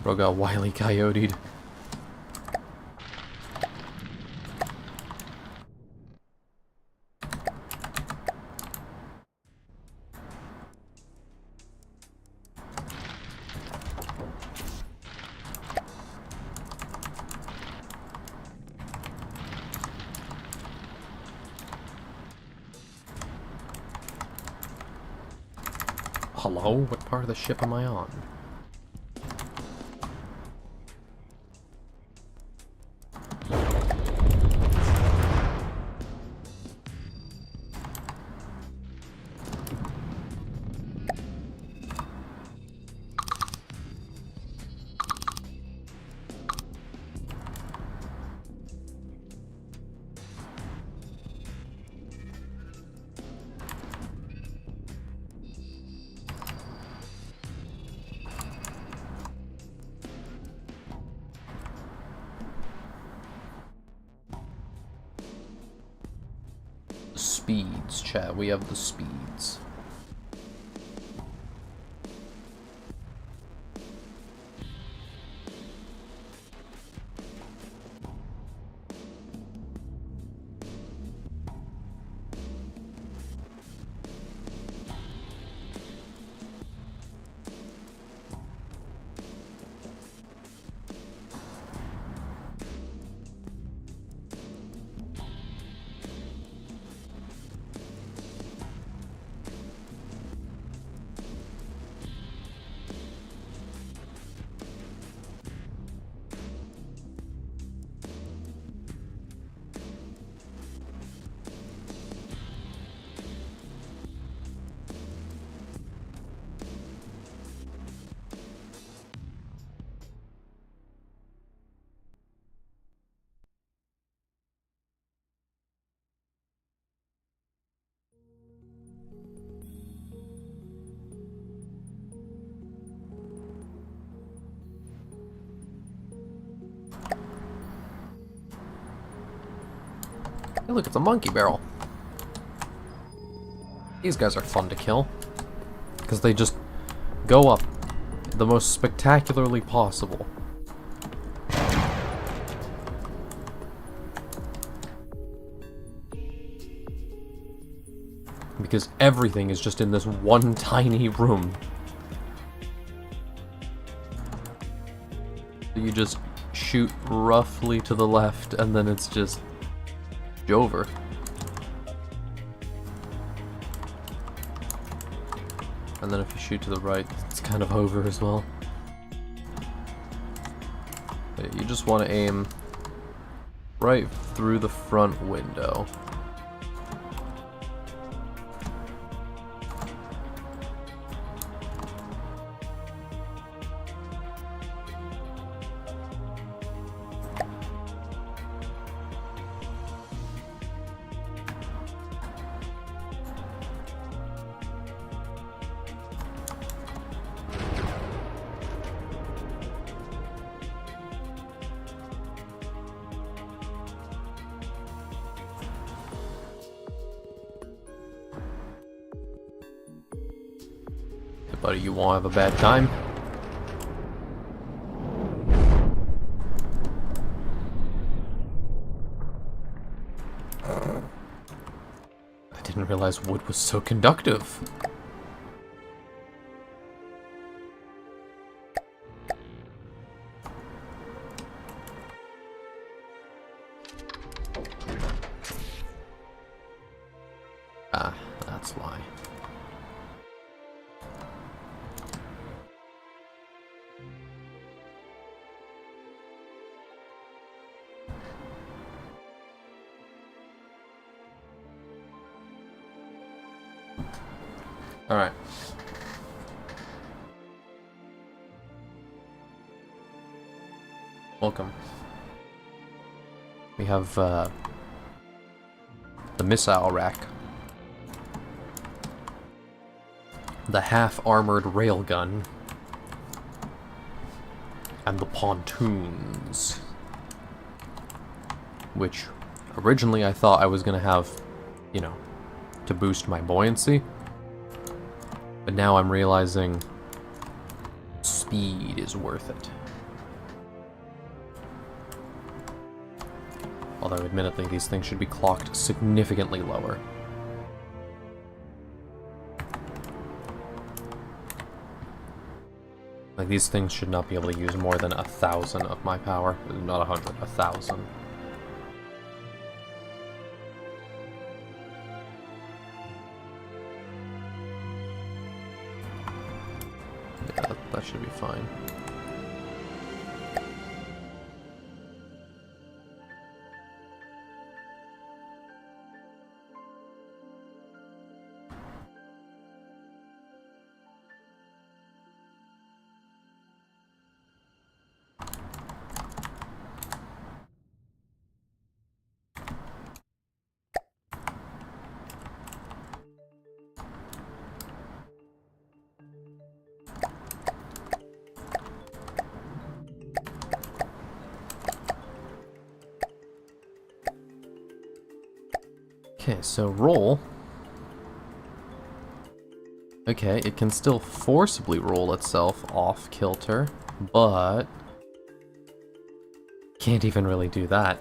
Bro got wily coyoted. Hello? What part of the ship am I on? Speeds, chat. We have the speeds. Hey, look, it's a monkey barrel. These guys are fun to kill. Because they just go up the most spectacularly possible. Because everything is just in this one tiny room. You just shoot roughly to the left, and then it's just over. And then if you shoot to the right, it's kind of over as well. But you just want to aim right through the front window. Buddy, you won't have a bad time. I didn't realize wood was so conductive. Ah, that's why. Alright. Welcome. We have, the missile rack. The half-armored railgun. And the pontoons. Which, originally I thought I was gonna have, you know, to boost my buoyancy. But now I'm realizing speed is worth it. Although, admittedly, these things should be clocked significantly lower. Like, these things should not be able to use more than 1,000 of my power. Not 100, 1,000. Yeah, that should be fine. Okay, so roll. Okay, it can still forcibly roll itself off kilter, but can't even really do that.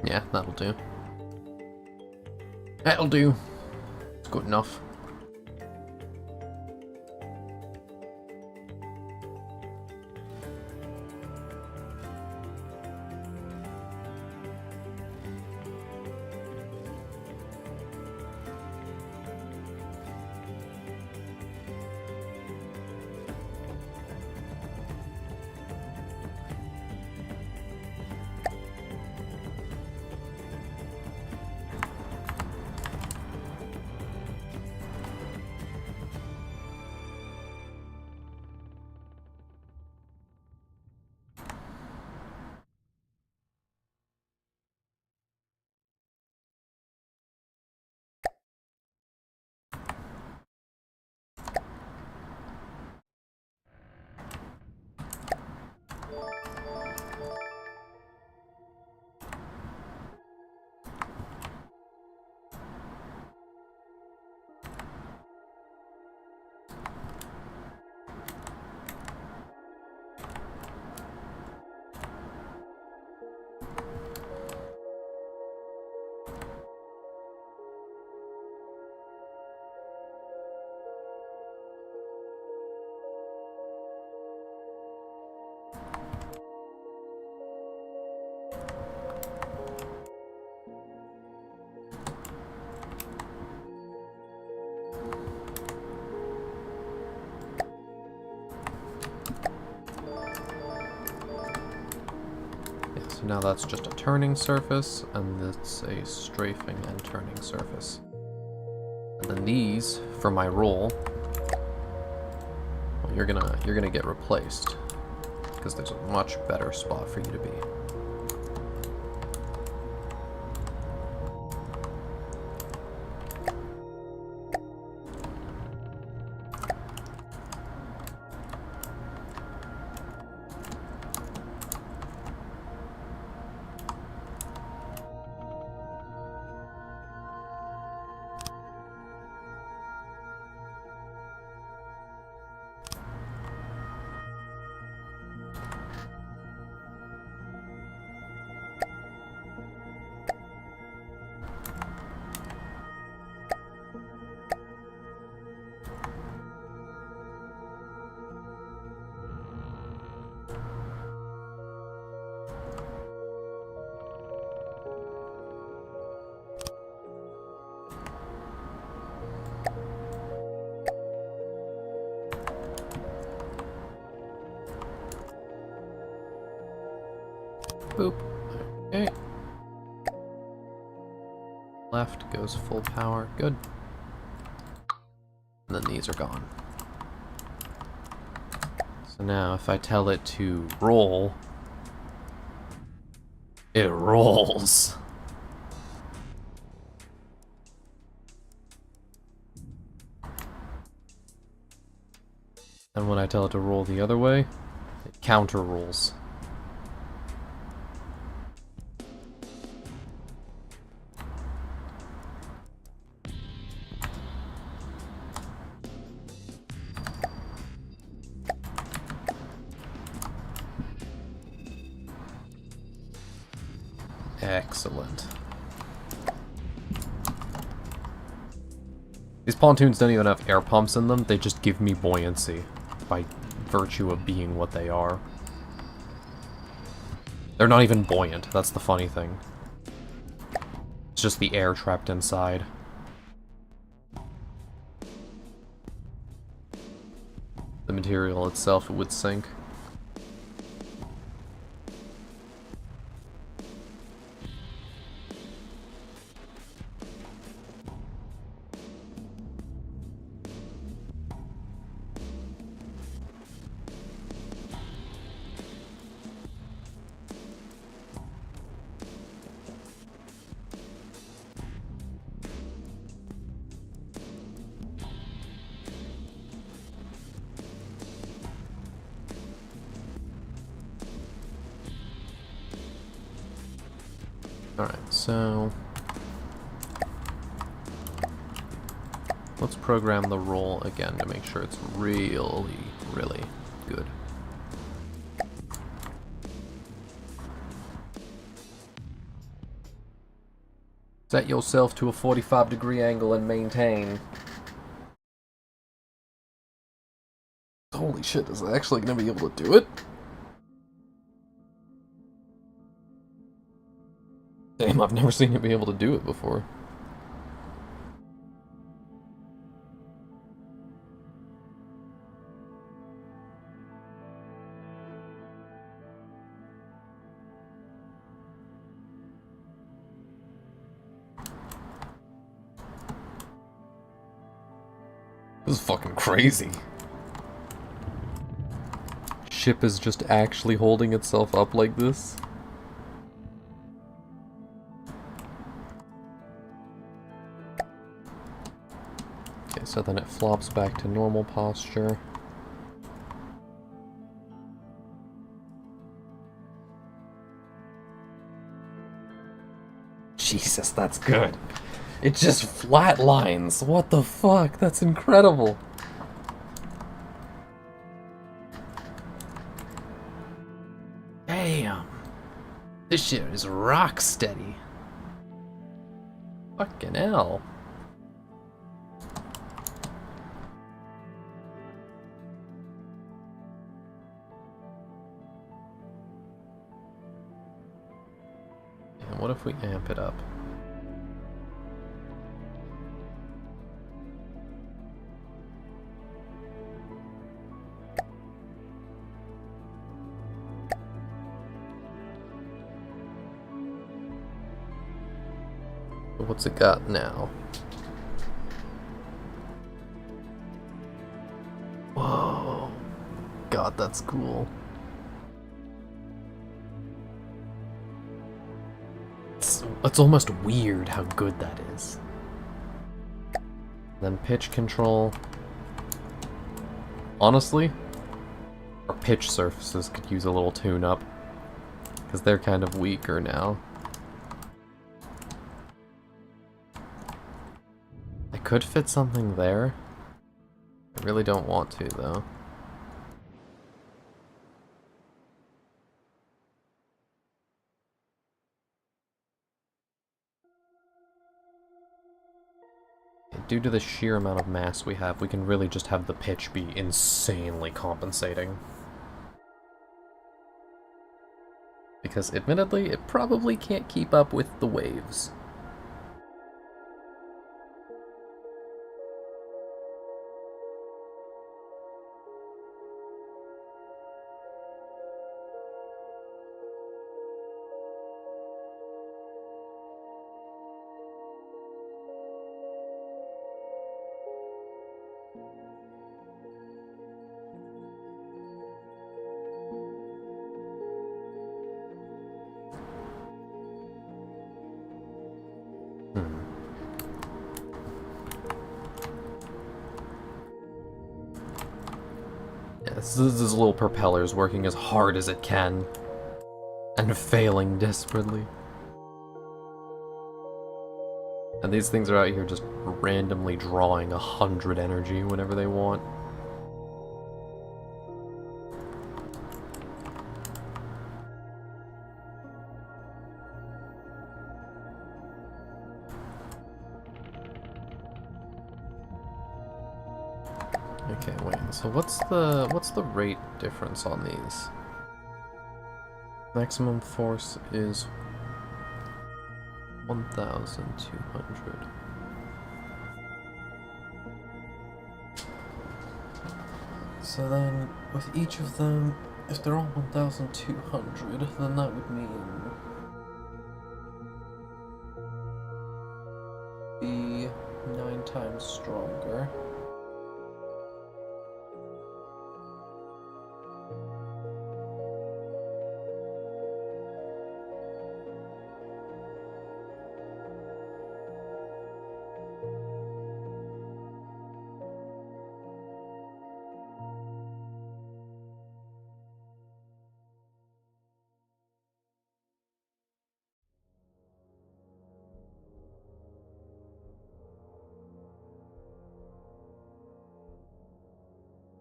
Yeah, that'll do. That'll do. It's good enough. So now that's just a turning surface, and it's a strafing and turning surface. And then these, for my roll, well, you're gonna get replaced, because there's a much better spot for you to be. Boop. Okay. Left goes full power. Good. And then these are gone. So now if I tell it to roll, it rolls. And when I tell it to roll the other way, it counter rolls. Excellent. These pontoons don't even have air pumps in them, they just give me buoyancy by virtue of being what they are. They're not even buoyant, that's the funny thing. It's just the air trapped inside. The material itself would sink. Alright, so let's program the roll again to make sure it's really, really good. Set yourself to a 45-degree angle and maintain. Holy shit, is it actually going to be able to do it? Damn, I've never seen it be able to do it before. This is fucking crazy. Ship is just actually holding itself up like this. Okay, so then it flops back to normal posture. Jesus, that's good. It just flatlines. What the fuck? That's incredible. Damn. This shit is rock steady. Fucking hell. And what if we amp it up? What's it got now? Whoa. God, that's cool. It's almost weird how good that is. Then pitch control. Honestly, our pitch surfaces could use a little tune-up, because they're kind of weaker now. I could fit something there. I really don't want to, though. Due to the sheer amount of mass we have, we can really just have the pitch be insanely compensating. Because, admittedly, it probably can't keep up with the waves. This little propeller's working as hard as it can, and failing desperately. And these things are out here just randomly drawing 100 energy whenever they want. Okay, wait, so what's the rate difference on these? Maximum force is 1,200. So then, with each of them, if they're all 1,200, then that would mean be 9 times stronger.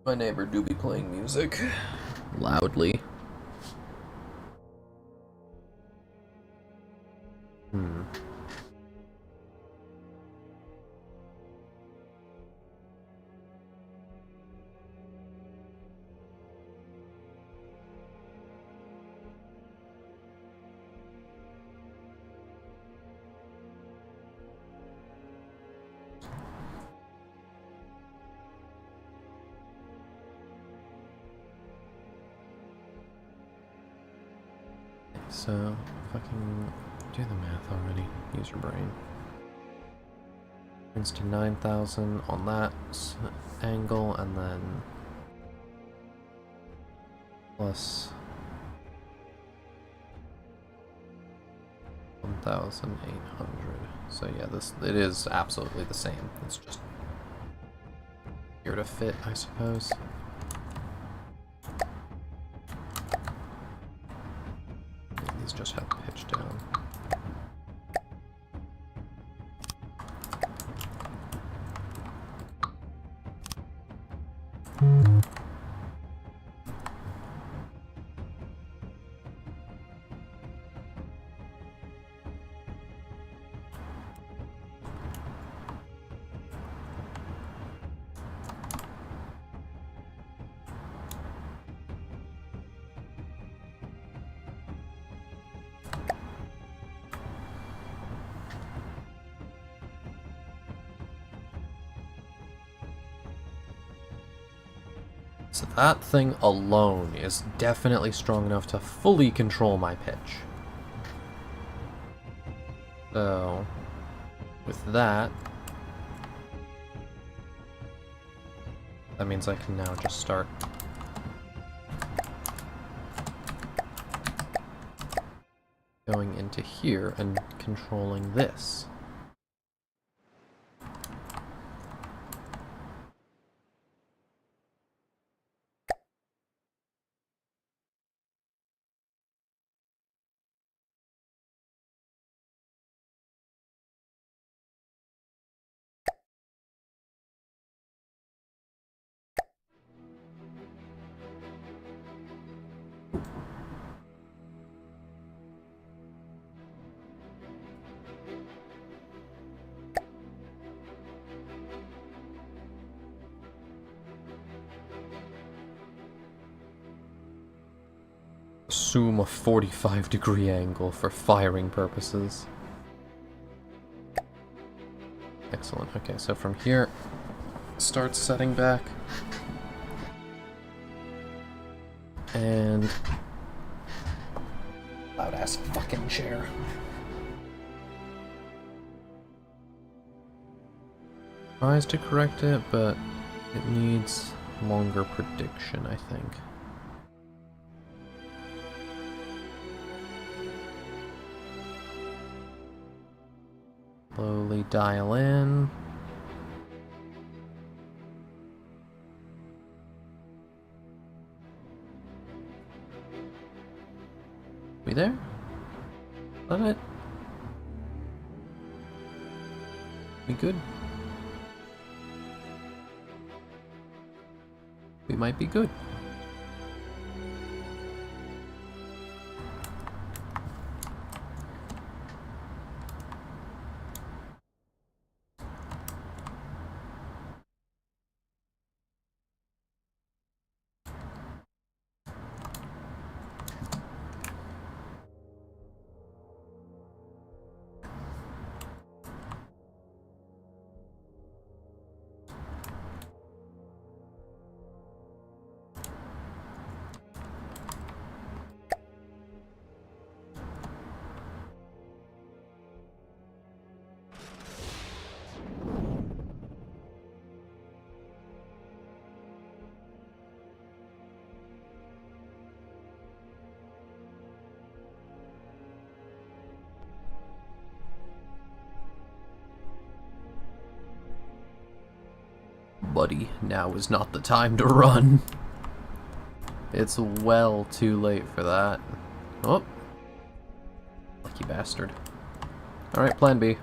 My neighbor do be playing music loudly. So, fucking do the math already. Use your brain. Brings to 9,000 on that angle, and then plus 1,800. So yeah, it is absolutely the same. It's just here to fit, I suppose. These just have pitch down. So that thing alone is definitely strong enough to fully control my pitch. So, With that, that means I can now just start going into here and controlling this. Assume a 45-degree angle for firing purposes. Excellent. Okay, so from here, start setting back. And... loud-ass fucking chair. Tries to correct it, but it needs longer prediction, I think. Slowly dial in. We there? Is that it? We good? We might be good. Buddy, now is not the time to run. It's well too late for that. Oh. Lucky bastard. Alright, plan B.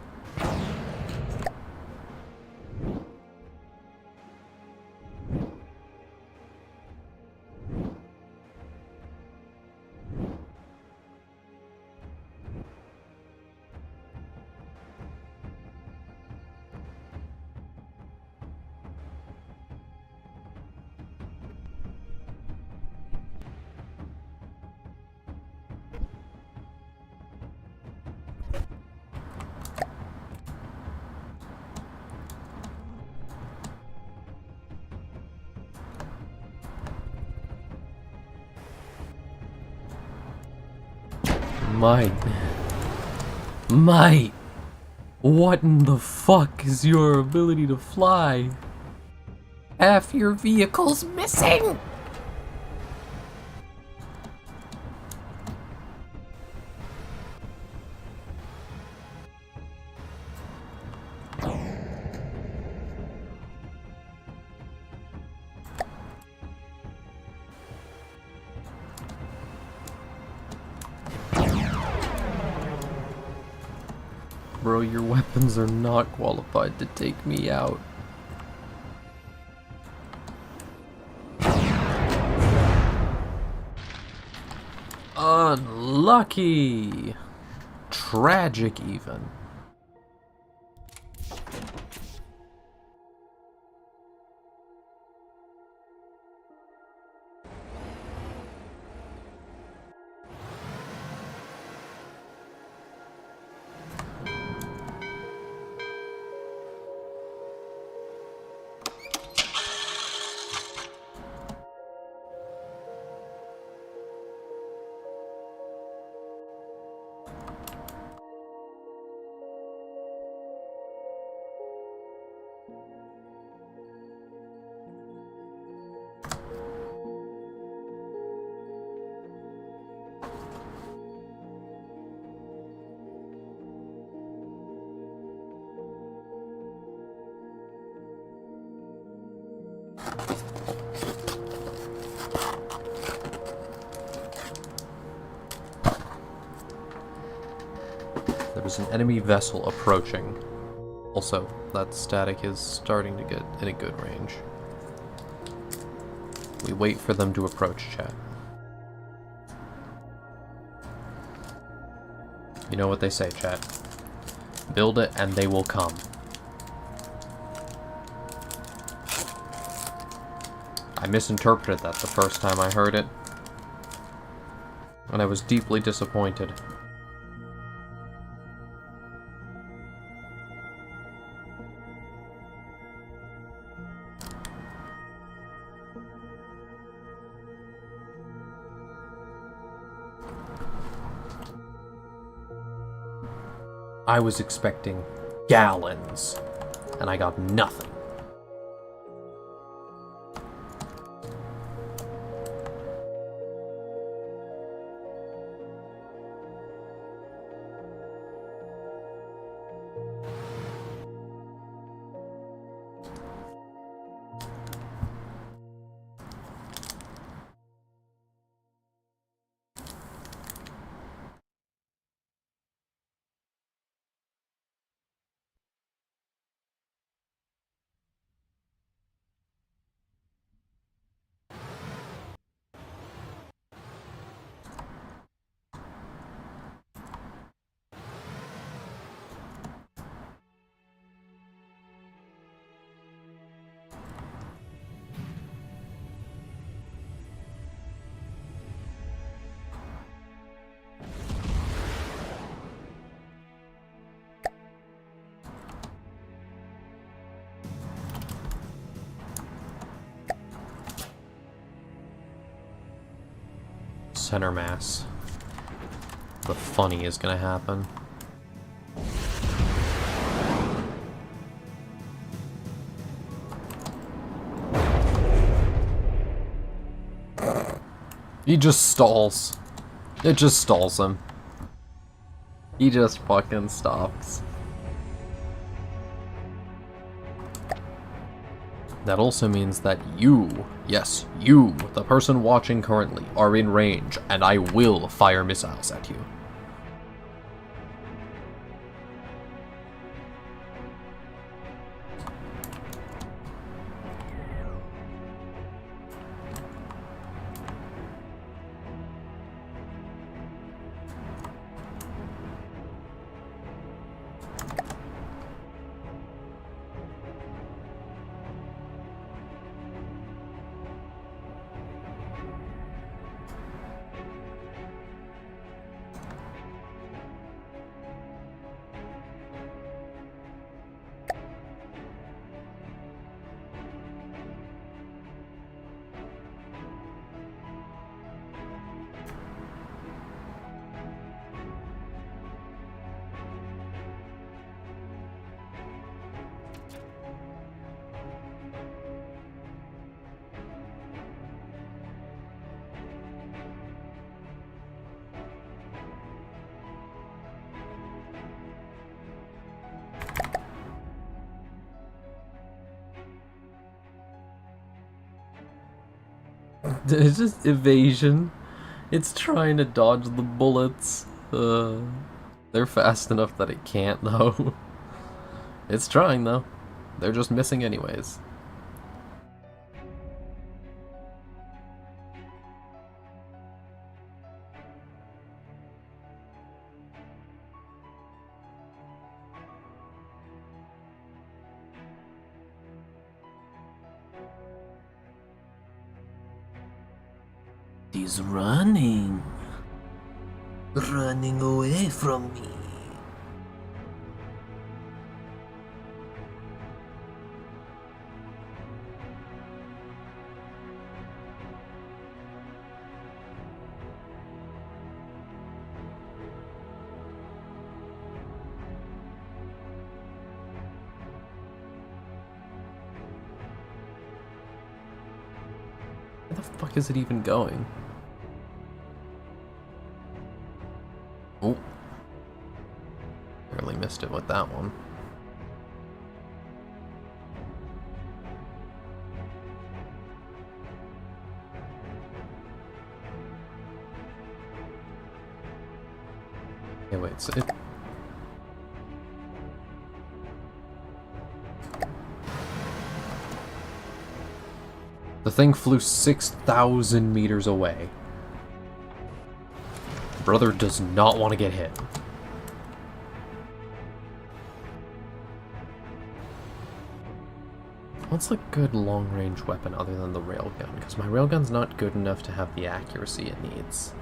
Mate, what in the fuck is your ability to fly? Half your vehicle's missing! Bro, your weapons are not qualified to take me out. Unlucky! Tragic, even. There was an enemy vessel approaching. Also, that static is starting to get in a good range. We wait for them to approach, chat. You know what they say, chat. Build it and they will come. I misinterpreted that the first time I heard it, and I was deeply disappointed. I was expecting gallons, and I got nothing. Center mass. The funny is gonna happen. He just stalls. It just stalls him. He just fucking stops. That also means that you, yes, you, the person watching currently, are in range, and I will fire missiles at you. It's just evasion. It's trying to dodge the bullets. They're fast enough that it can't, though. It's trying, though. They're just missing anyways. He's running. Running away from me. Where the fuck is it even going? Oh. Barely missed it with that one. Okay, wait, so it... The thing flew 6,000 meters away. Brother does not want to get hit. What's a good long-range weapon other than the railgun? Because my railgun's not good enough to have the accuracy it needs.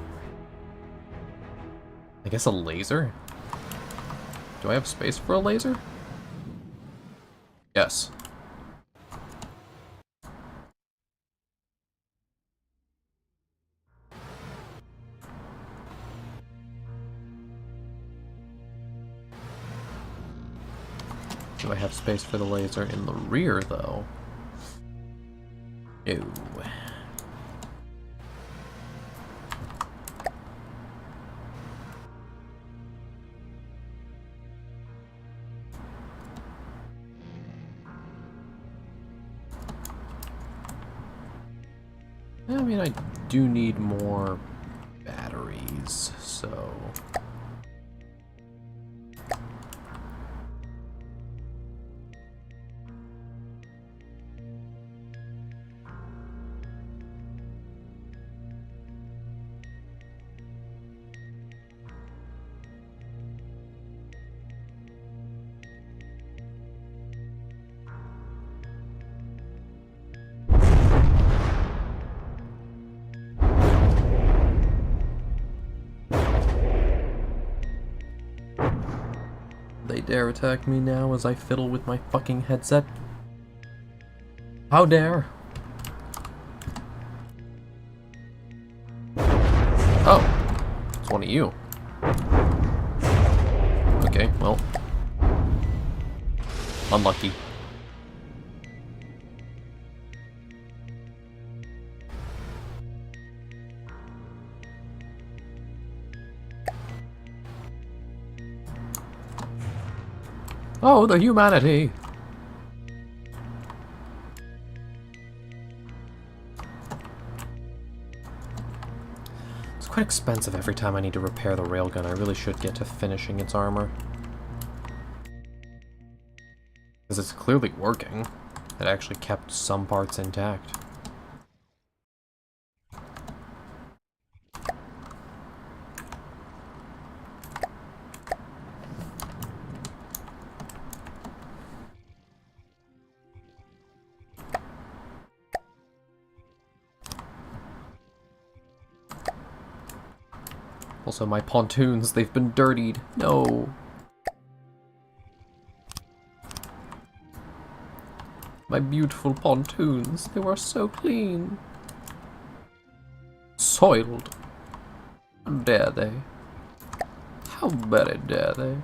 I guess a laser? Do I have space for a laser? Yes. Do I have space for the laser in the rear, though? No. I mean, I do need more batteries, so... They dare attack me now as I fiddle with my fucking headset? How dare? Oh, it's one of you. Okay, well. Unlucky. Oh, the humanity! It's quite expensive every time I need to repair the railgun. I really should get to finishing its armor. Because it's clearly working. It actually kept some parts intact. Also, my pontoons, they've been dirtied. No. My beautiful pontoons, they were so clean. Soiled. How dare they? How very dare they?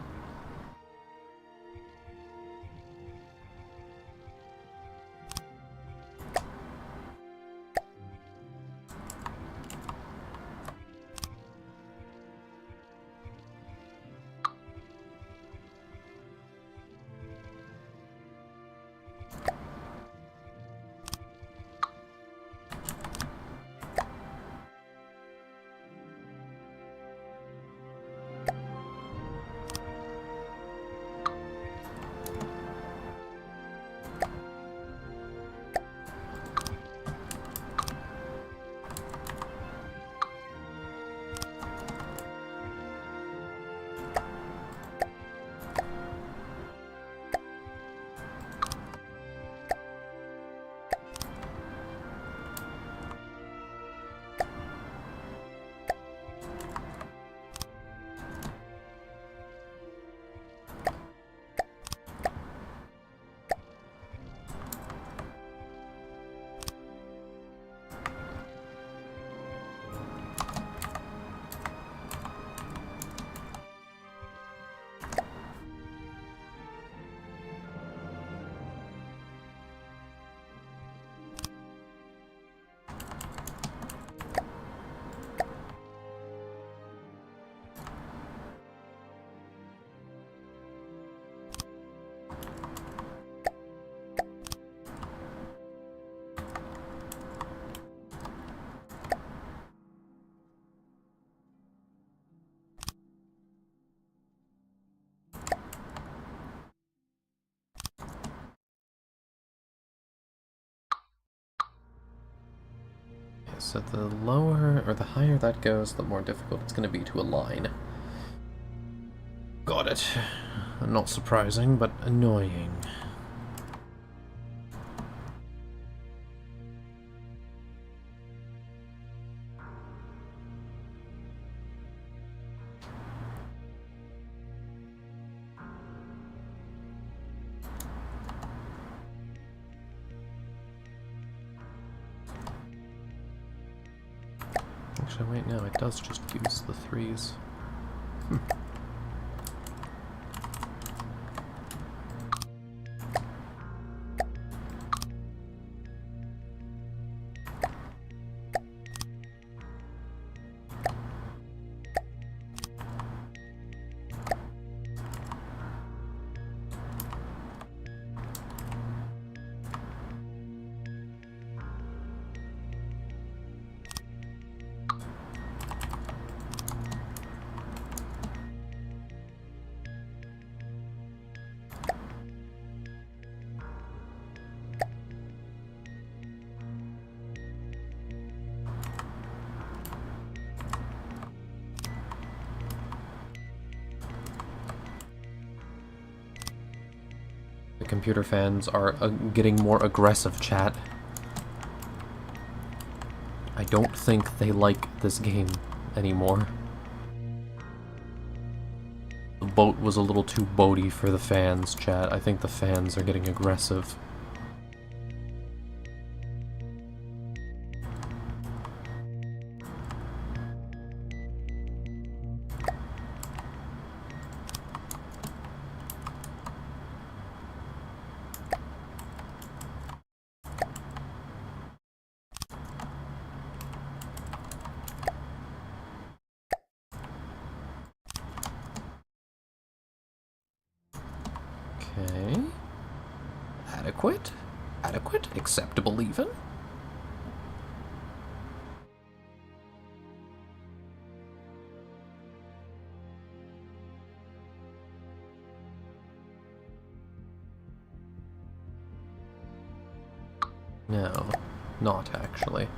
So the lower, or the higher that goes, the more difficult it's going to be to align. Got it. Not surprising, but annoying. Actually, wait, no, it does just use the 3s. The computer fans are getting more aggressive, chat. I don't think they like this game anymore. The boat was a little too boaty for the fans, chat. I think the fans are getting aggressive. Okay. Adequate? Adequate? Acceptable even? No, not actually.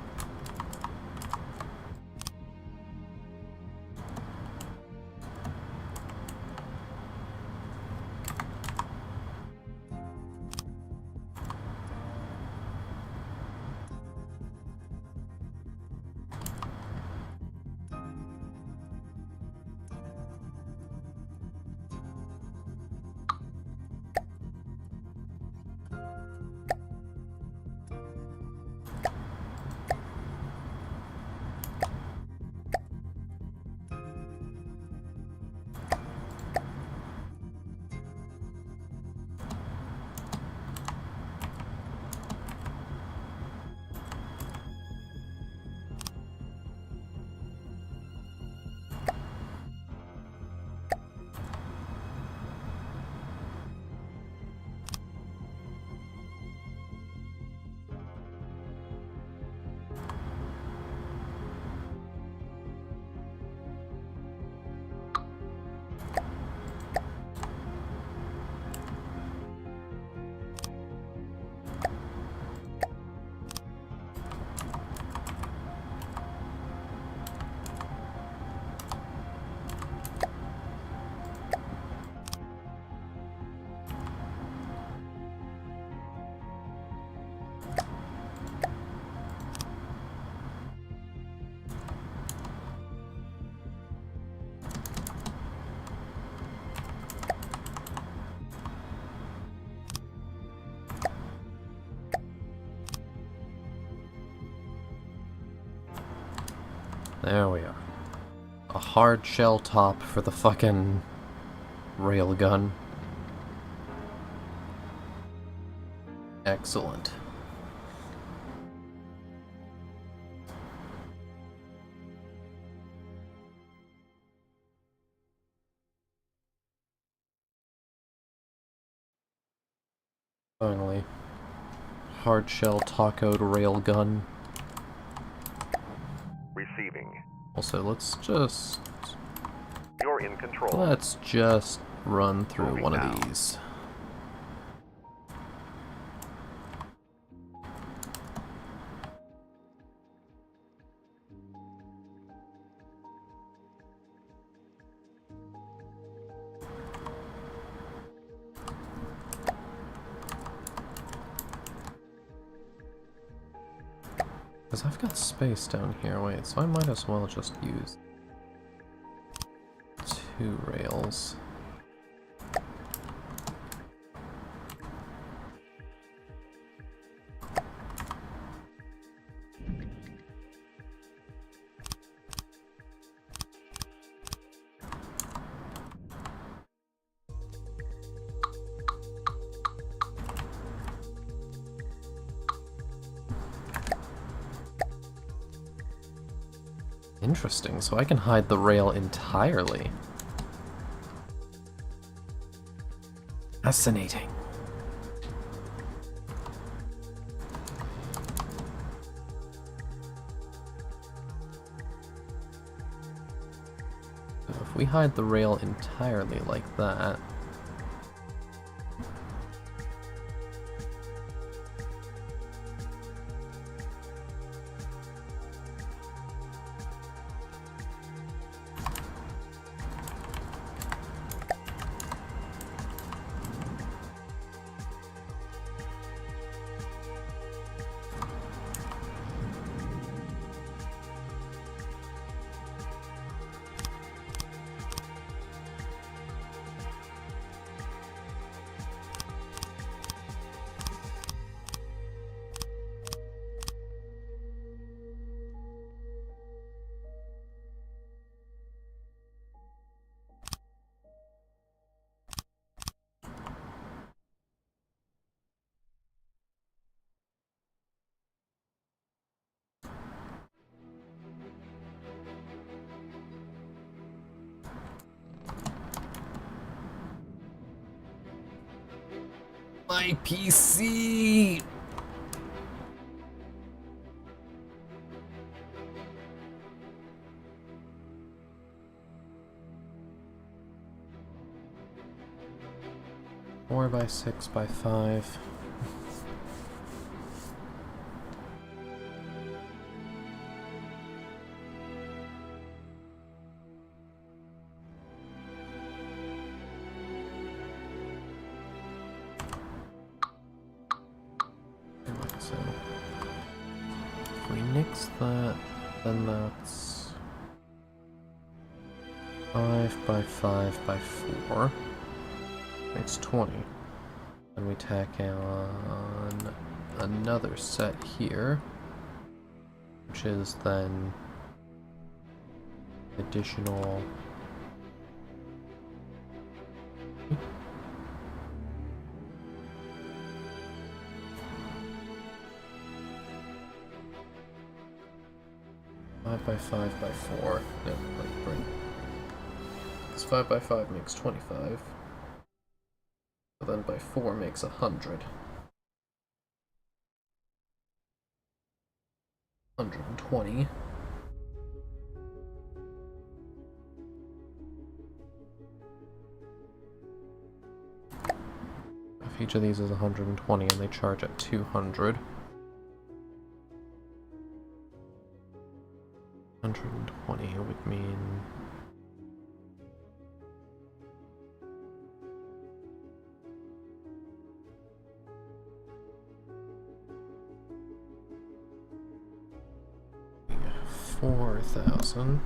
There we are. A hard shell top for the fucking railgun. Excellent. Finally. Hard shell tacoed railgun. Receiving. Also, let's just You're in control. run through Moving one now. of these. Because I've got space down here, wait, so I might as well just use 2 rails. Interesting, so I can hide the rail entirely. Fascinating. So if we hide the rail entirely like that, my PC! Four by 6 by 5. So if we nix that, then that's 5 by 5 by 4. Makes 20. And we tack on another set here, which is then additional 5 by 5 by 4. No, like right. Because 5 by 5 makes 25. So then by 4 makes 100. 120. If each of these is 120 and they charge at 200. 120 would mean $4,000.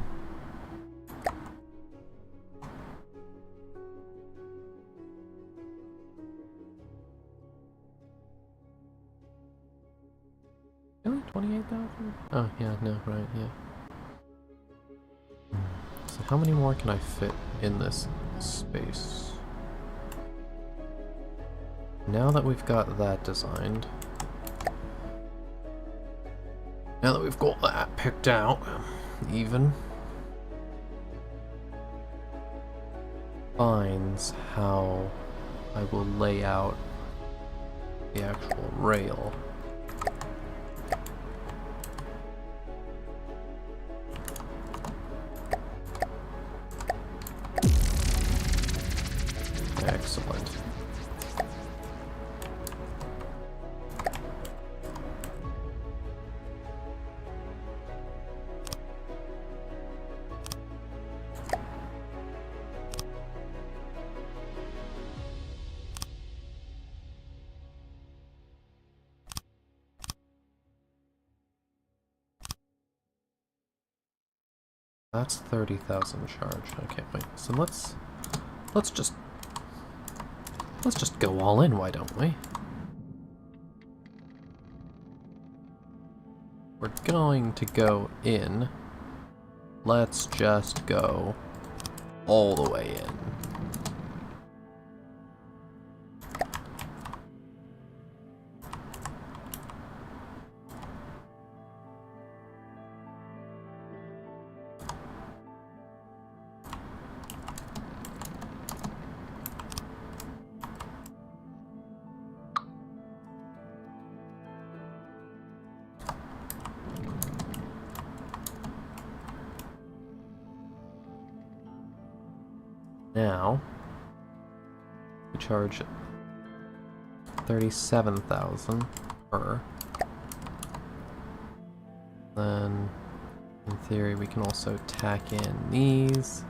Really? 28,000? Oh yeah, no, right, yeah. So how many more can I fit in this space? Now that we've got that designed, now that we've got that picked out, even, finds how I will lay out the actual rail. Excellent. That's 30,000 charge. Okay, wait. So let's just go all in, why don't we? We're going to go in. Let's just go all the way in. Now, we charge 37,000 per. Then, in theory, we can also tack in these.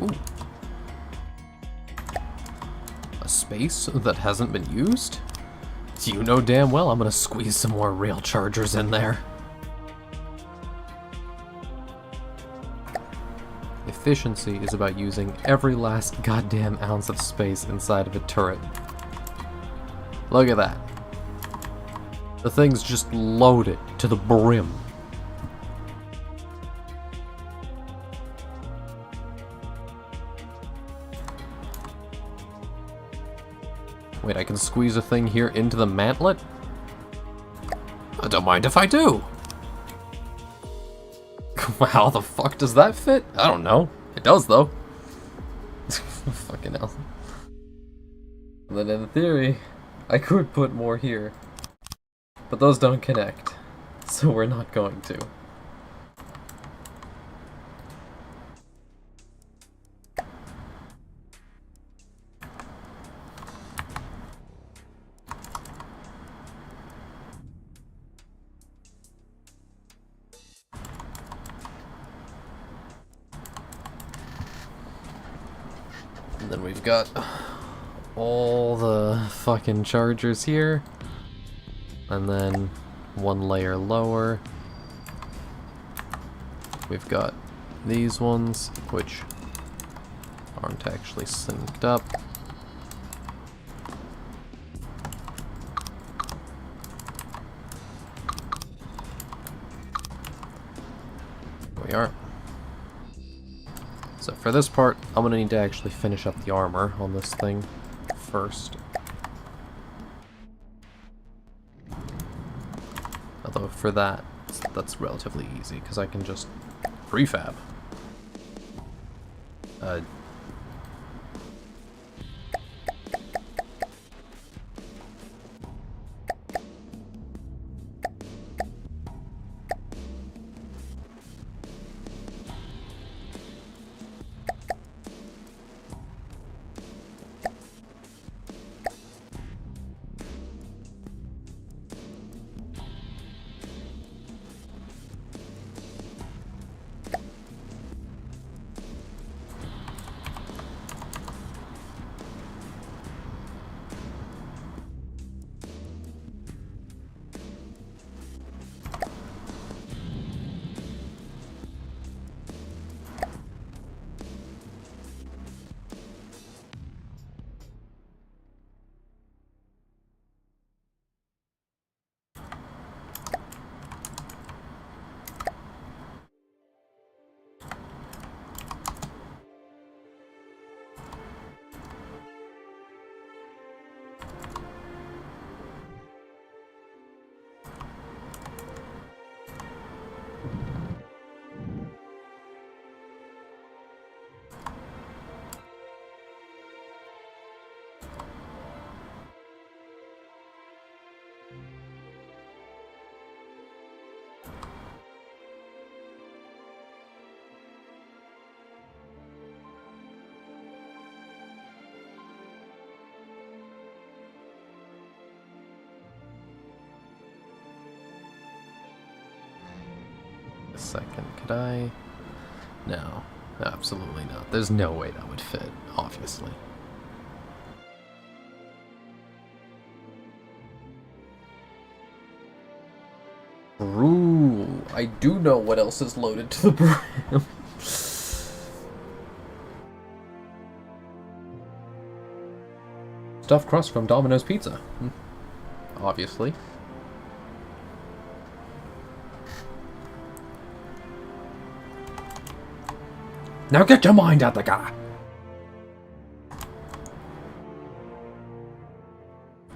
Ooh. A space that hasn't been used? You know damn well I'm gonna squeeze some more rail chargers in there. Efficiency is about using every last goddamn ounce of space inside of a turret. Look at that. The thing's just loaded to the brim. Wait, I can squeeze a thing here into the mantlet? I don't mind if I do. How the fuck does that fit? I don't know. It does, though. Fucking hell. And then in theory, I could put more here. But those don't connect. So we're not going to. And then we've got all the fucking chargers here. And then one layer lower, we've got these ones, which aren't actually synced up. There we are. So for this part, I'm gonna need to actually finish up the armor on this thing first. Although for that, that's relatively easy, because I can just prefab. A second, could I? No, absolutely not. There's no way that would fit, obviously. Ooh, I do know what else is loaded to the brim. Stuffed crust from Domino's Pizza. Obviously. Now get your mind out the gutter!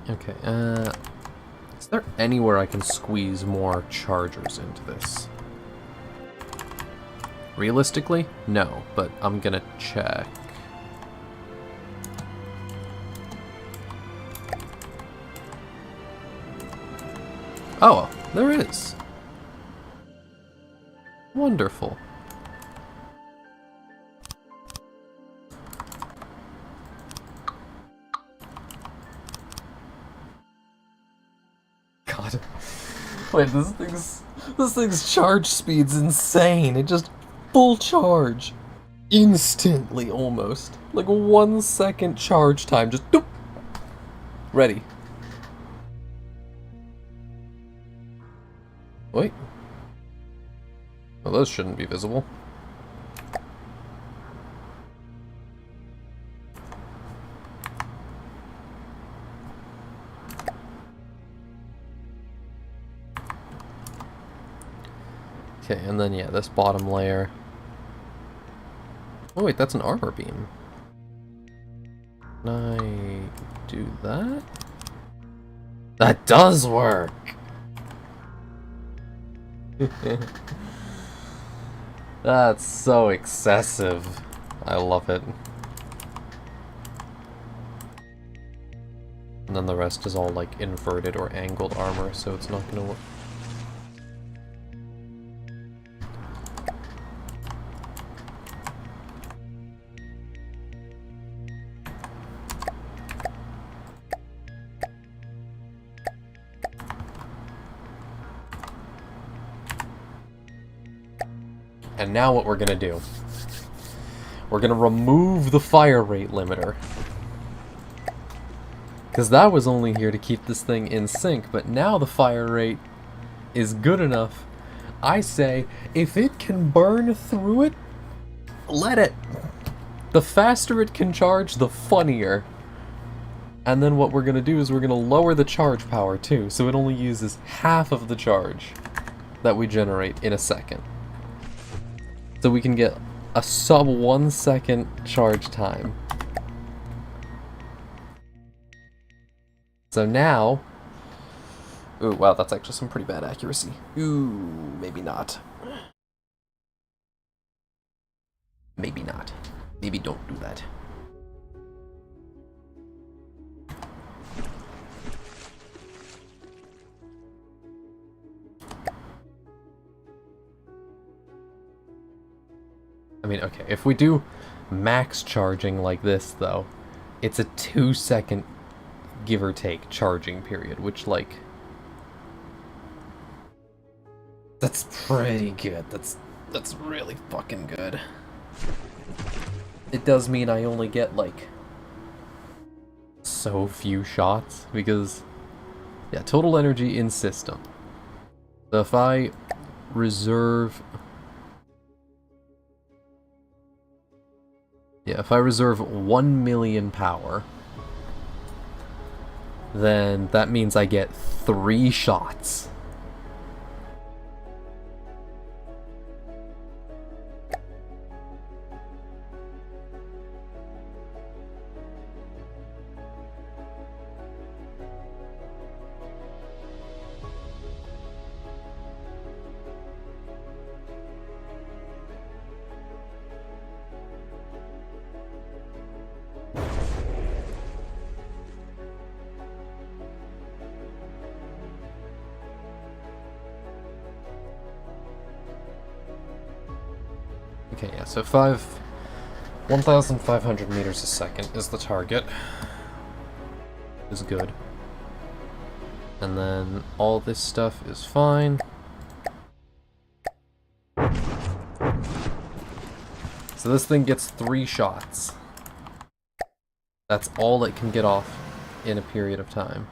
Okay, is there anywhere I can squeeze more chargers into this? Realistically, no, but I'm gonna check. Oh, there is. Wonderful. God. Wait, this thing's charge speed's insane. It just full charge. Instantly, almost. Like 1 second charge time, just doop. Ready. Wait. Well, those shouldn't be visible. Okay, and then yeah, this bottom layer. Oh wait, that's an armor beam. Can I do that? That does work! That's so excessive. I love it. And then the rest is all like inverted or angled armor, so it's not gonna work. And now what we're gonna do, we're gonna remove the fire rate limiter. Because that was only here to keep this thing in sync, but now the fire rate is good enough. I say, if it can burn through it, let it. The faster it can charge, the funnier. And then what we're gonna do is we're gonna lower the charge power too, so it only uses half of the charge that we generate in a second. So we can get a sub 1 second charge time. So now, Ooh, wow, that's actually some pretty bad accuracy. Ooh, maybe not. Maybe not. Maybe don't do that. I mean, okay, if we do max charging like this, though, it's a 2-second give or take charging period, which, like, that's pretty good. That's really fucking good. It does mean I only get, like, so few shots, because, yeah, total energy in system. So if I reserve... Yeah, if I reserve 1 million power, then that means I get 3 shots. Okay, yeah, so 1,500 meters a second is the target. Is good. And then all this stuff is fine. So this thing gets 3 shots. That's all it can get off in a period of time.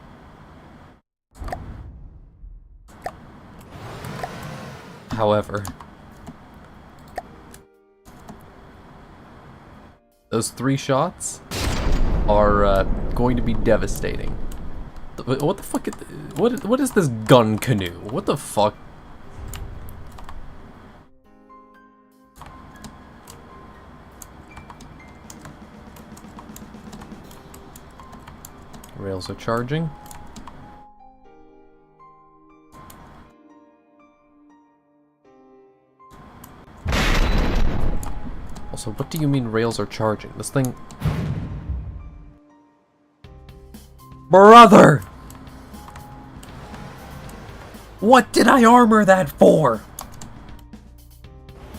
However, those 3 shots are going to be devastating. What the fuck? What is this gun canoe? What the fuck? Rails are charging. Also, what do you mean rails are charging? This thing... Brother! What did I armor that for?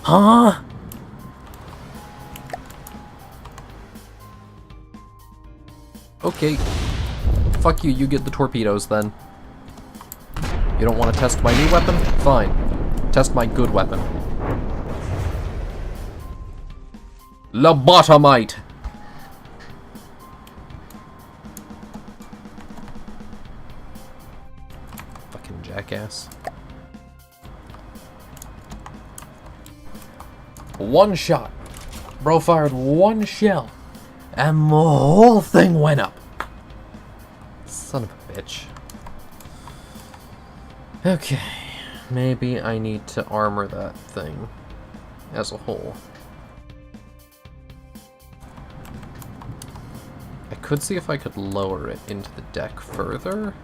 Huh? Okay. Fuck you, you get the torpedoes then. You don't want to test my new weapon? Fine. Test my good weapon. Lobotomite! Fucking jackass. One shot. Bro fired 1 shell. And the whole thing went up. Son of a bitch. Okay. Maybe I need to armor that thing as a whole. I could see if I could lower it into the deck further.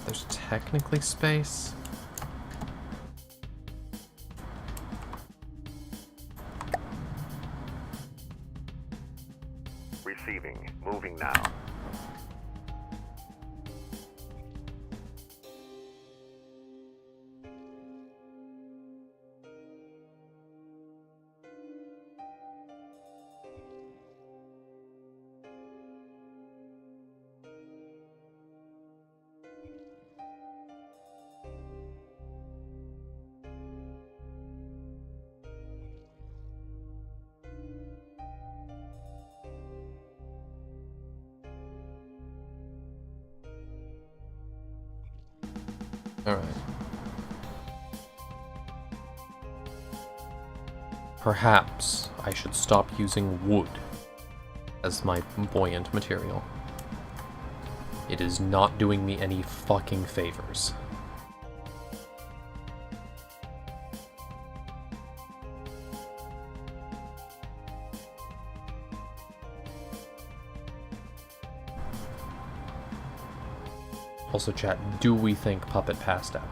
There's technically space. Receiving. Moving now. Alright. Perhaps I should stop using wood as my buoyant material. It is not doing me any fucking favors. Also, chat, do we think Puppet passed out?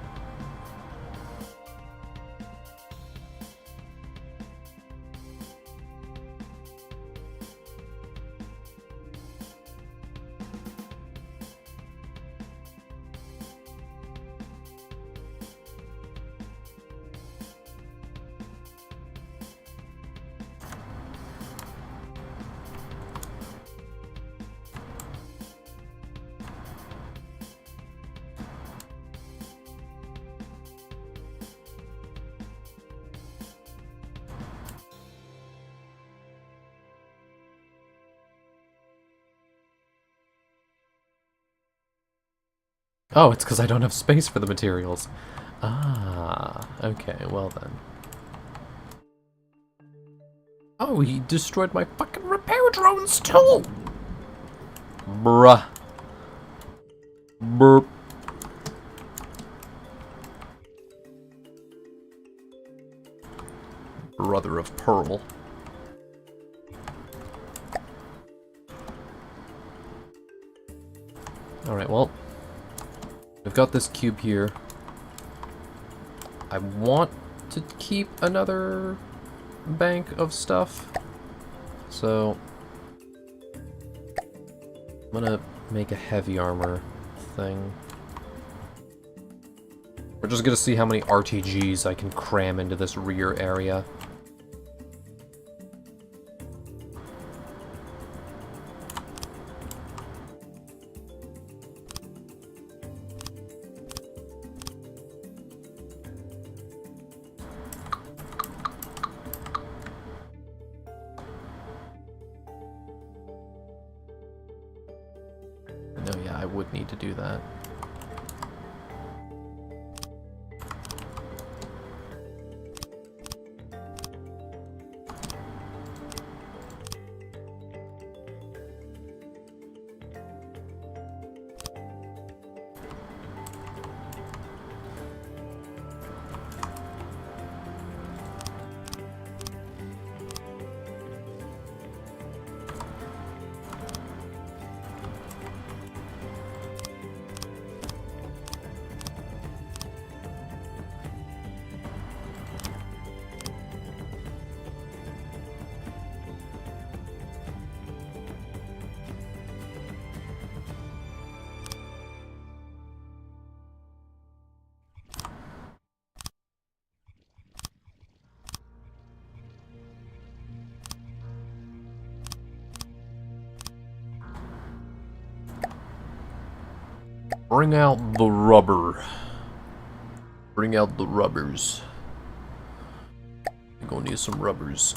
Oh, it's because I don't have space for the materials. Ah, okay, well then. Oh, he destroyed my fucking repair drones too! Bruh. Burp. Brother of Pearl. Alright, well. We've got this cube here. I want to keep another bank of stuff. So I'm gonna make a heavy armor thing. We're just gonna see how many RTGs I can cram into this rear area. No, yeah, I would need to do that. Bring out the rubber. Bring out the rubbers. We're gonna need some rubbers.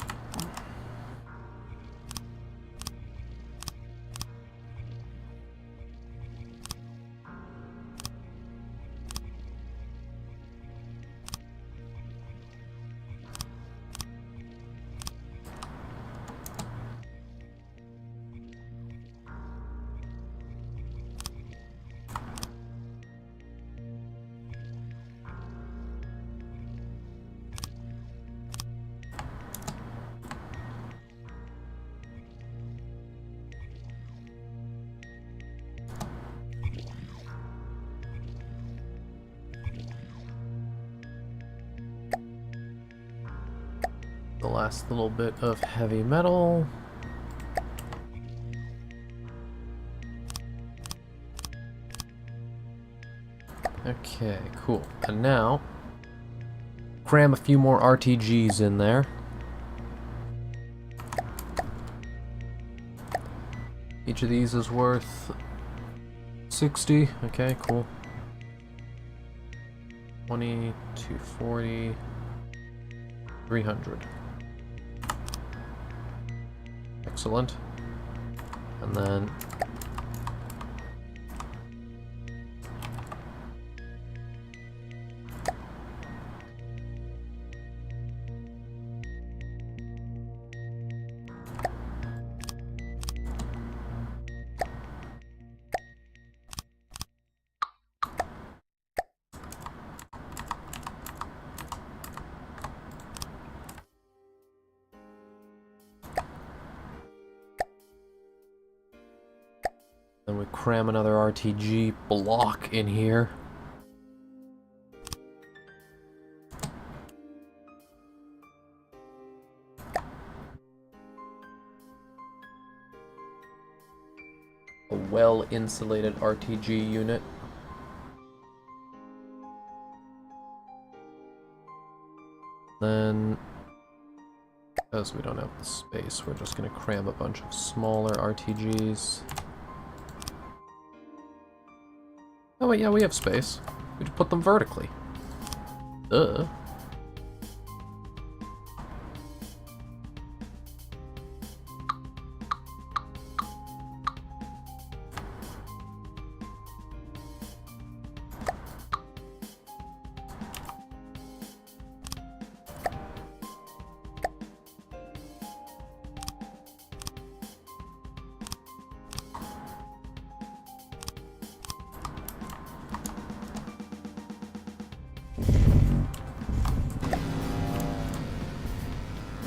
The last little bit of heavy metal. Okay, cool. And now, cram a few more RTGs in there. Each of these is worth 60. Okay, cool. 20, 240, 300. Excellent. And then Then we cram another RTG block in here. A well-insulated RTG unit. Then, because we don't have the space, we're just going to cram a bunch of smaller RTGs. Oh wait, yeah, we have space. We just put them vertically. Duh.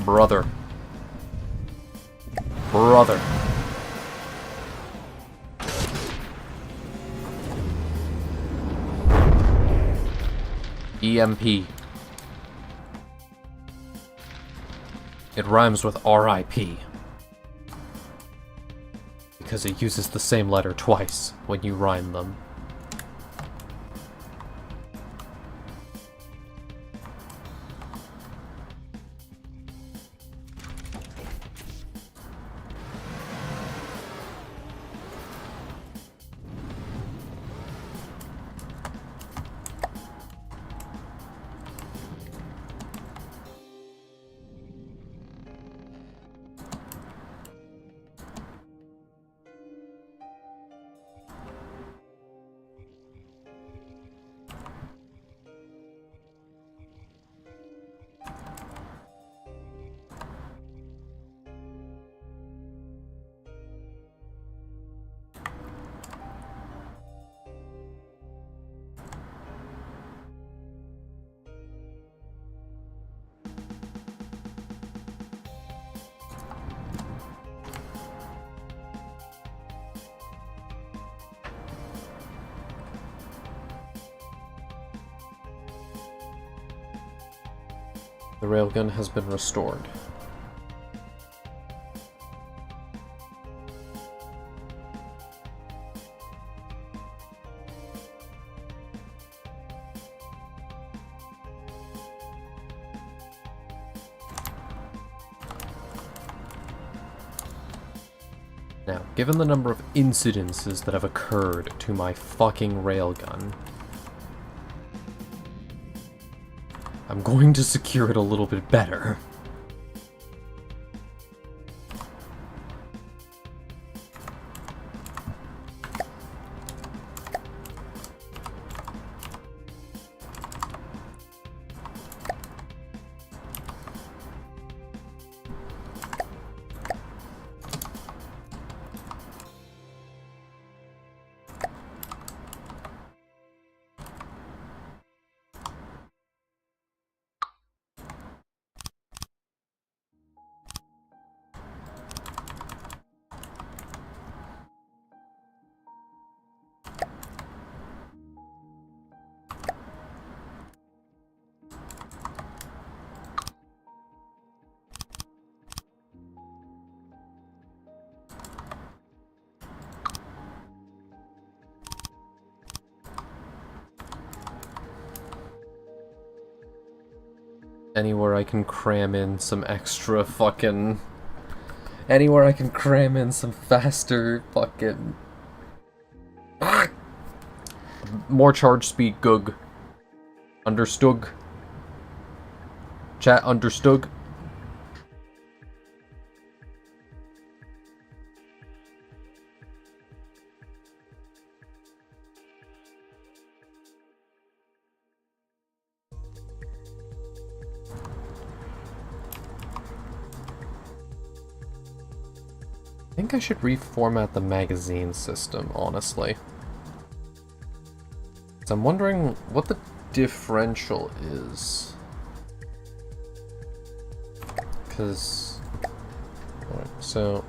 Brother. Brother. EMP. It rhymes with RIP. Because it uses the same letter twice when you rhyme them. The railgun has been restored. Now, given the number of incidences that have occurred to my fucking railgun, I'm going to secure it a little bit better. Anywhere I can cram in some extra fucking... Anywhere I can cram in some faster fucking... More charge speed, Gug. Understood? Chat, understood? I think I should reformat the magazine system, honestly. So I'm wondering what the differential is. Because... Alright, so...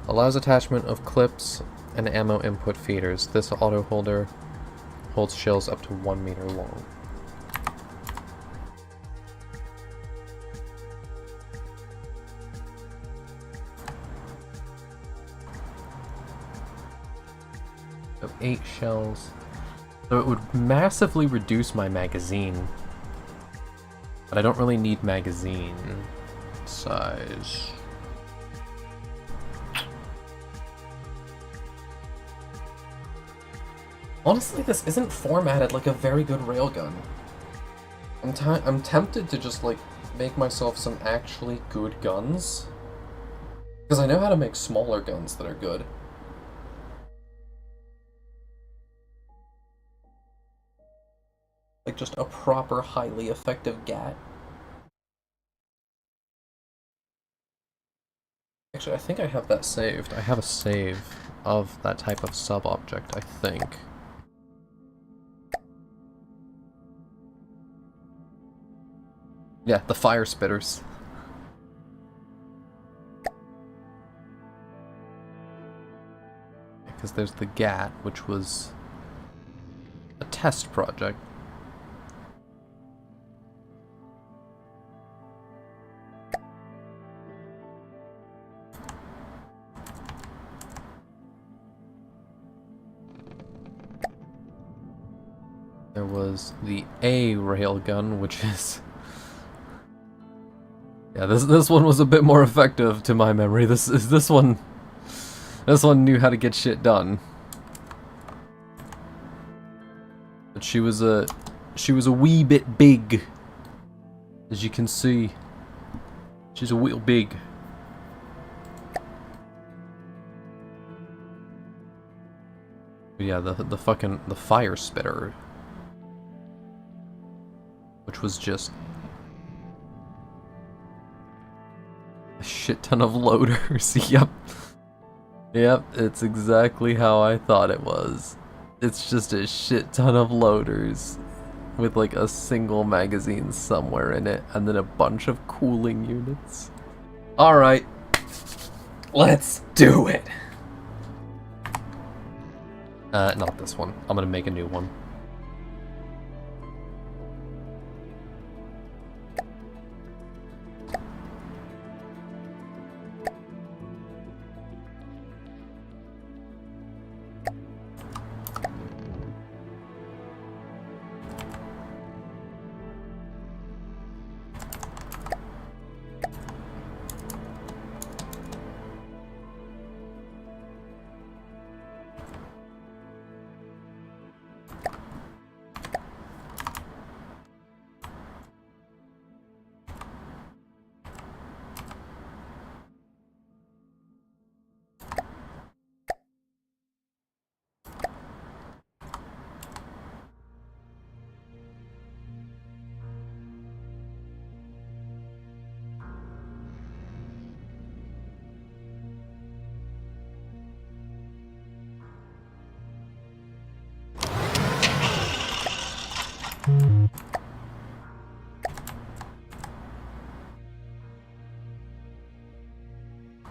Allows attachment of clips and ammo input feeders. This auto holder holds shells up to 1 meter long. So 8 shells. So it would massively reduce my magazine. But I don't really need magazine size. Honestly, this isn't formatted like a very good railgun. I'm tempted to just, like, make myself some actually good guns. Because I know how to make smaller guns that are good. Like, just a proper, highly effective gat. Actually, I think I have that saved. I have a save of that type of sub-object, I think. Yeah, the fire spitters. Because there's the GAT, which was a test project. There was the A railgun, which is... Yeah, this one was a bit more effective to my memory. This one knew how to get shit done. But she was a wee bit big, as you can see. She's a wee big. But yeah, the fire spitter, which was just a shit ton of loaders. Yep, it's exactly how I thought it was. It's just a shit ton of loaders with like a single magazine somewhere in it, and then a bunch of cooling units. Alright, let's do it! Not this one. I'm gonna make a new one.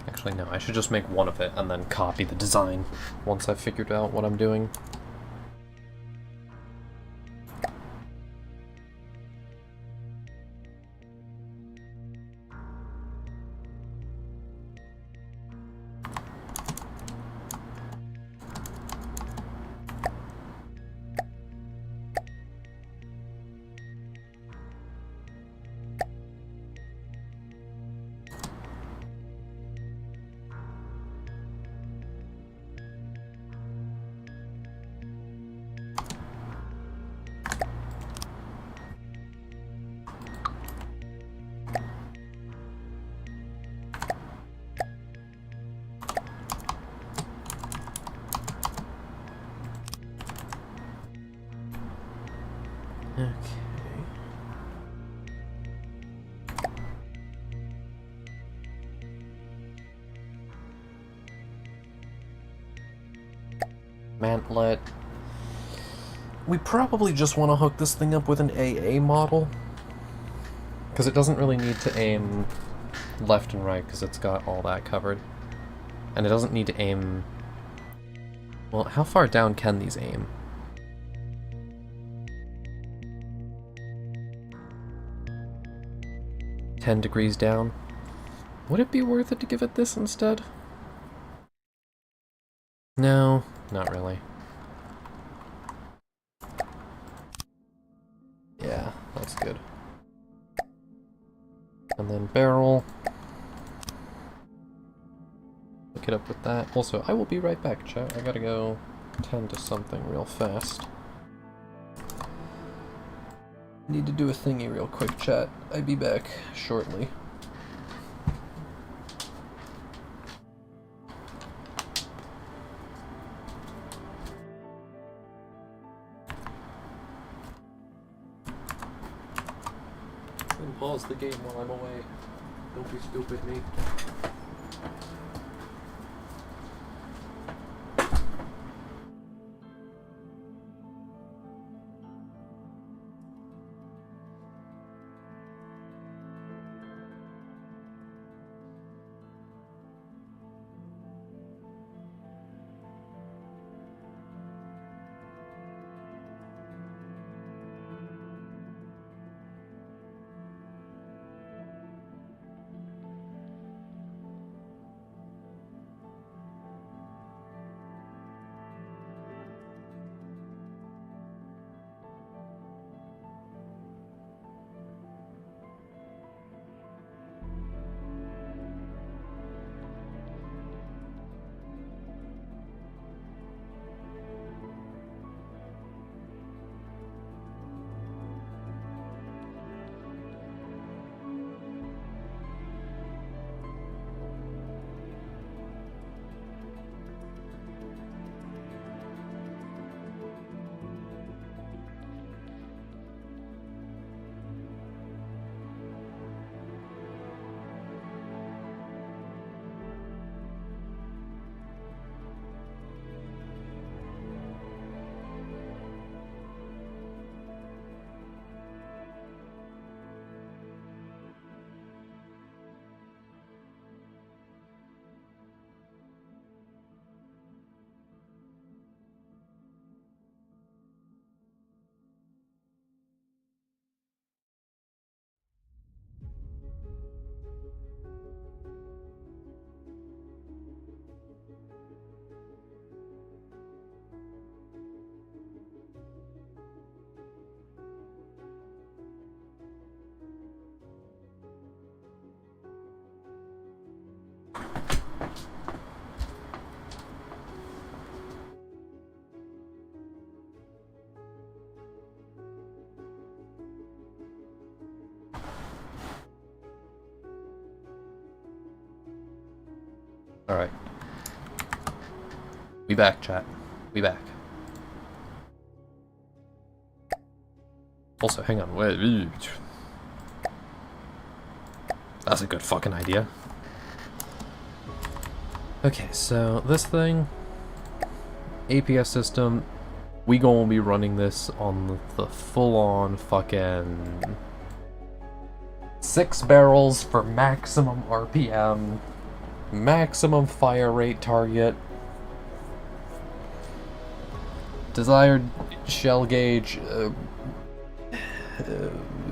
Actually, no, I should just make one of it and then copy the design once I've figured out what I'm doing. Okay. Mantlet. We probably just want to hook this thing up with an AA model, because it doesn't really need to aim left and right because it's got all that covered. And it doesn't need to aim... Well, how far down can these aim? $10 down? Would it be worth it to give it this instead? No, not really. Yeah, that's good. And then barrel. Look it up with that. Also, I will be right back, chat. I gotta go tend to something real fast. Need to do a thingy real quick, chat. I'll be back shortly. Pause the game while I'm away. Don't be stupid, me. Alright. We back, chat. We back. Also, hang on, wait. That's a good fucking idea. Okay, so this thing, APS system, we gonna be running this on the full-on fucking 6 barrels for maximum RPM, maximum fire rate target, desired shell gauge,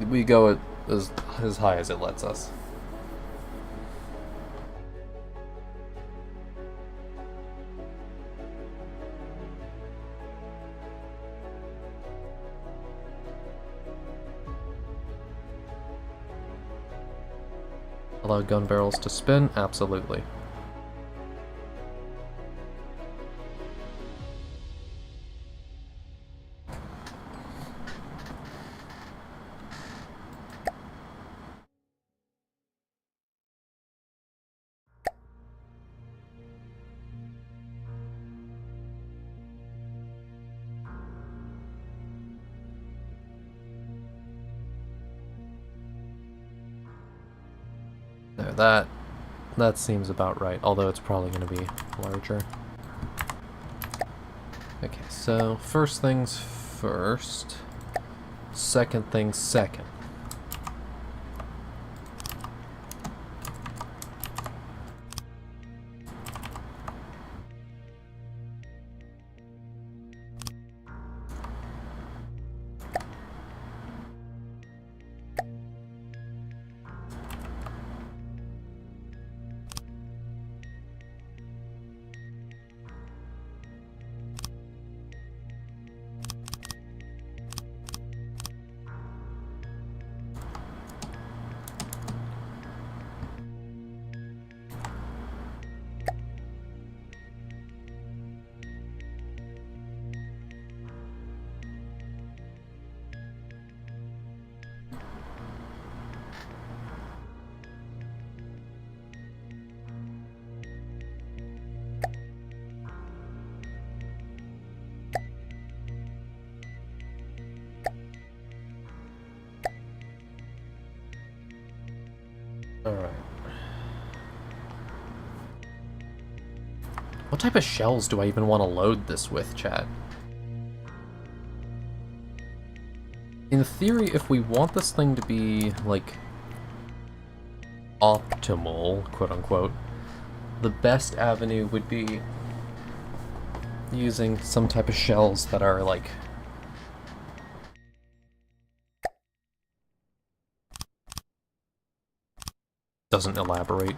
we go at as high as it lets us. Allow gun barrels to spin? Absolutely. There, that seems about right, although it's probably going to be larger. Okay, so first things first, second things second. Alright. What type of shells do I even want to load this with, chat? In theory, if we want this thing to be, like, optimal, quote-unquote, the best avenue would be using some type of shells that are, like, doesn't elaborate.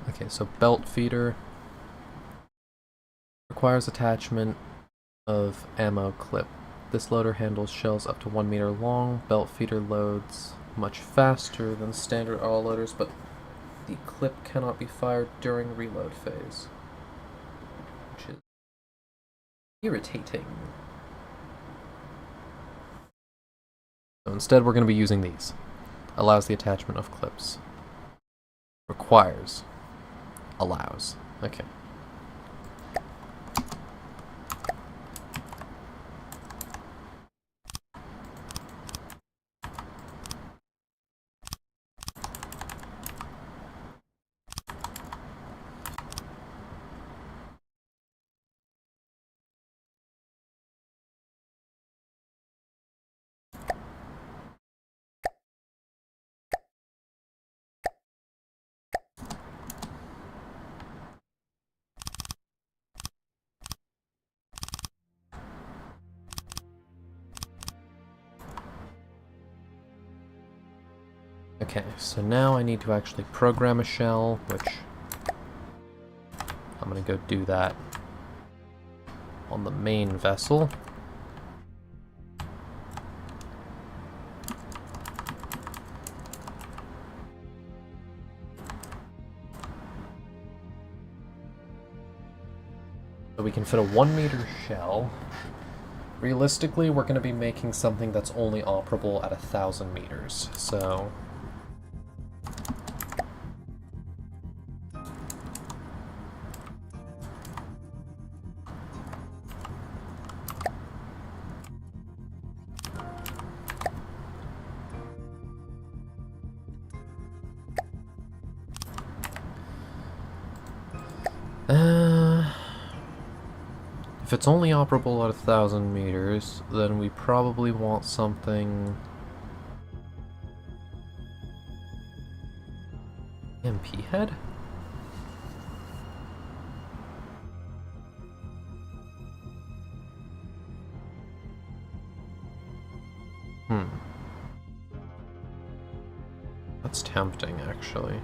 Okay, so belt feeder requires attachment of ammo clip. This loader handles shells up to 1 meter long. Belt feeder loads much faster than standard auto loaders, but the clip cannot be fired during reload phase, which is irritating. So instead we're going to be using these. Allows the attachment of clips. Requires. Allows. Okay. Okay, so now I need to actually program a shell, which I'm gonna go do that on the main vessel. So we can fit a 1 meter shell. Realistically, we're going to be making something that's only operable at 1,000 meters, so... If it's only operable at 1,000 meters, then we probably want something... MP head? That's tempting, actually.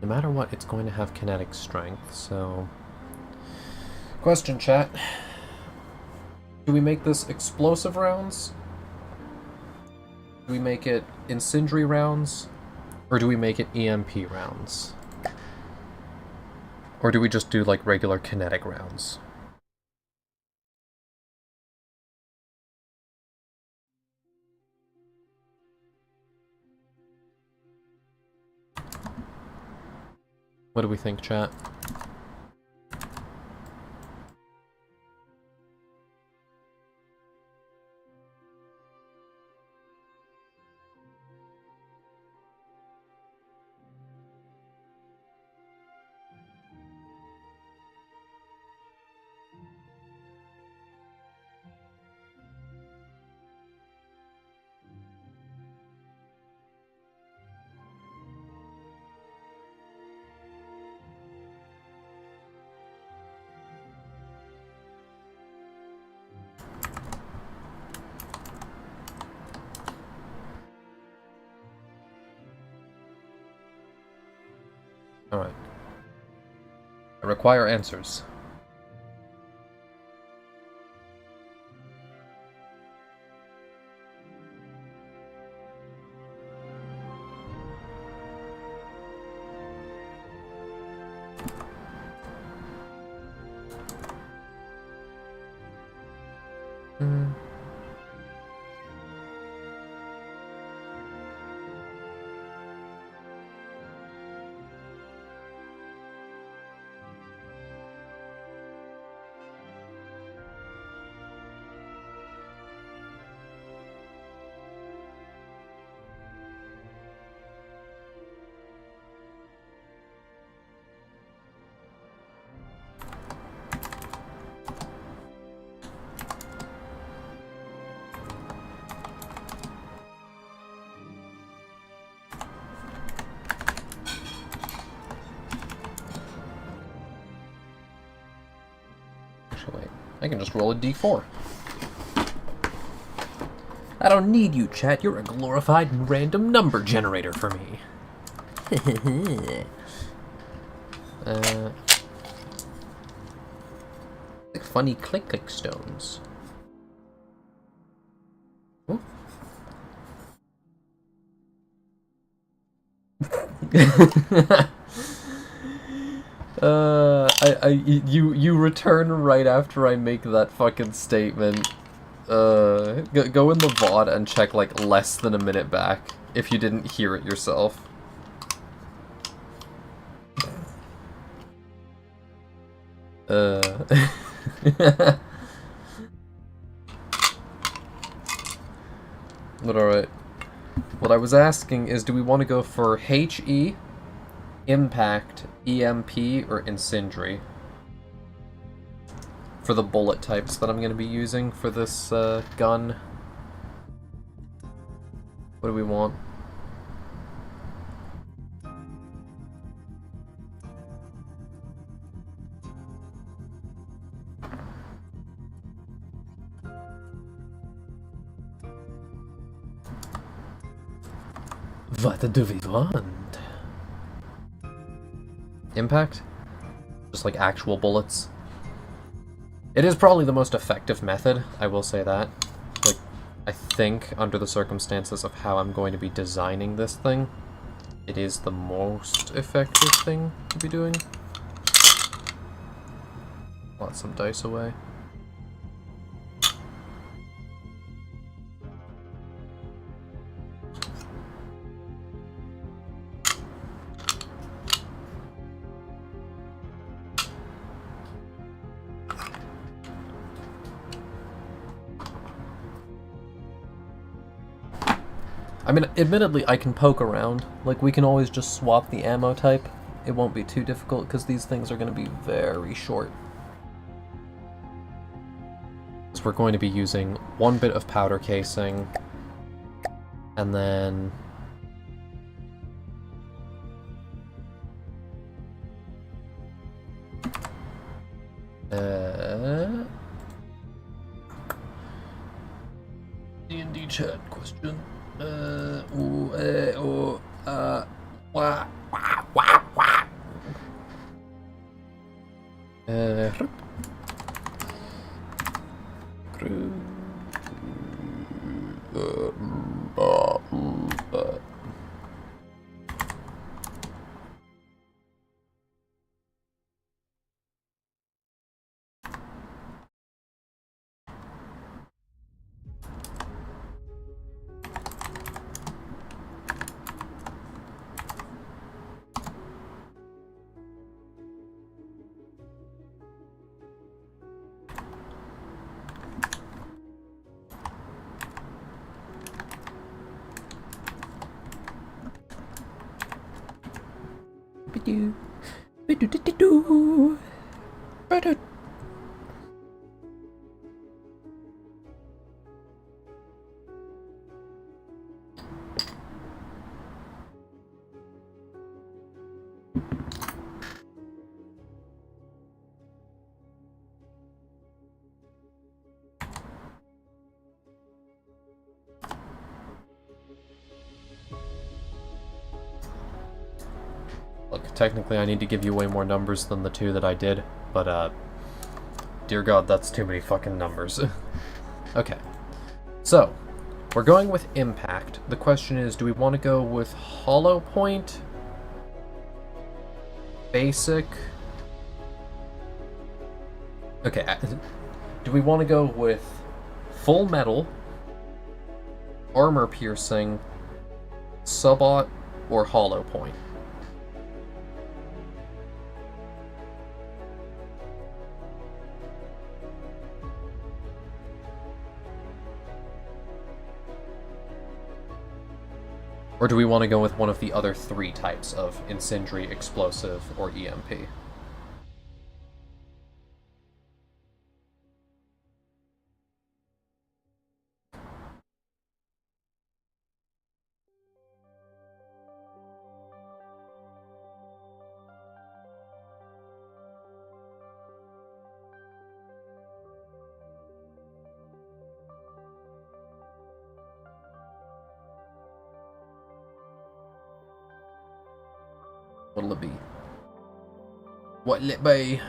No matter what, it's going to have kinetic strength, so... Question, chat. Do we make this explosive rounds? Do we make it incendiary rounds? Or do we make it EMP rounds? Or do we just do, like, regular kinetic rounds? What do we think, chat? I require answers. Wait, I can just roll a d4. I don't need you, chat. You're a glorified random number generator for me. Like funny click stones. Oh. You return right after I make that fucking statement. Go in the VOD and check like less than a minute back if you didn't hear it yourself. But alright. What I was asking is, do we want to go for HE, Impact, EMP, or Incendiary? For the bullet types that I'm going to be using for this gun. What do we want? What do we want? Impact? Just like actual bullets. It is probably the most effective method, I will say that. Like, I think, under the circumstances of how I'm going to be designing this thing, it is the most effective thing to be doing. Lot some dice away. I mean, admittedly, I can poke around. Like, we can always just swap the ammo type. It won't be too difficult, because these things are going to be very short. So we're going to be using one bit of powder casing, and then... D&D chat question. Wah, wah, wah, wah. technically I need to give you way more numbers than the 2 that I did, but, dear God, that's too many fucking numbers. Okay. So, we're going with impact. The question is, do we want to go with hollow point? Basic? Okay, do we want to go with full metal, armor piercing, subot, or hollow point? Or do we want to go with one of the other 3 types of incendiary, explosive, or EMP? What'll it be? What'll it be?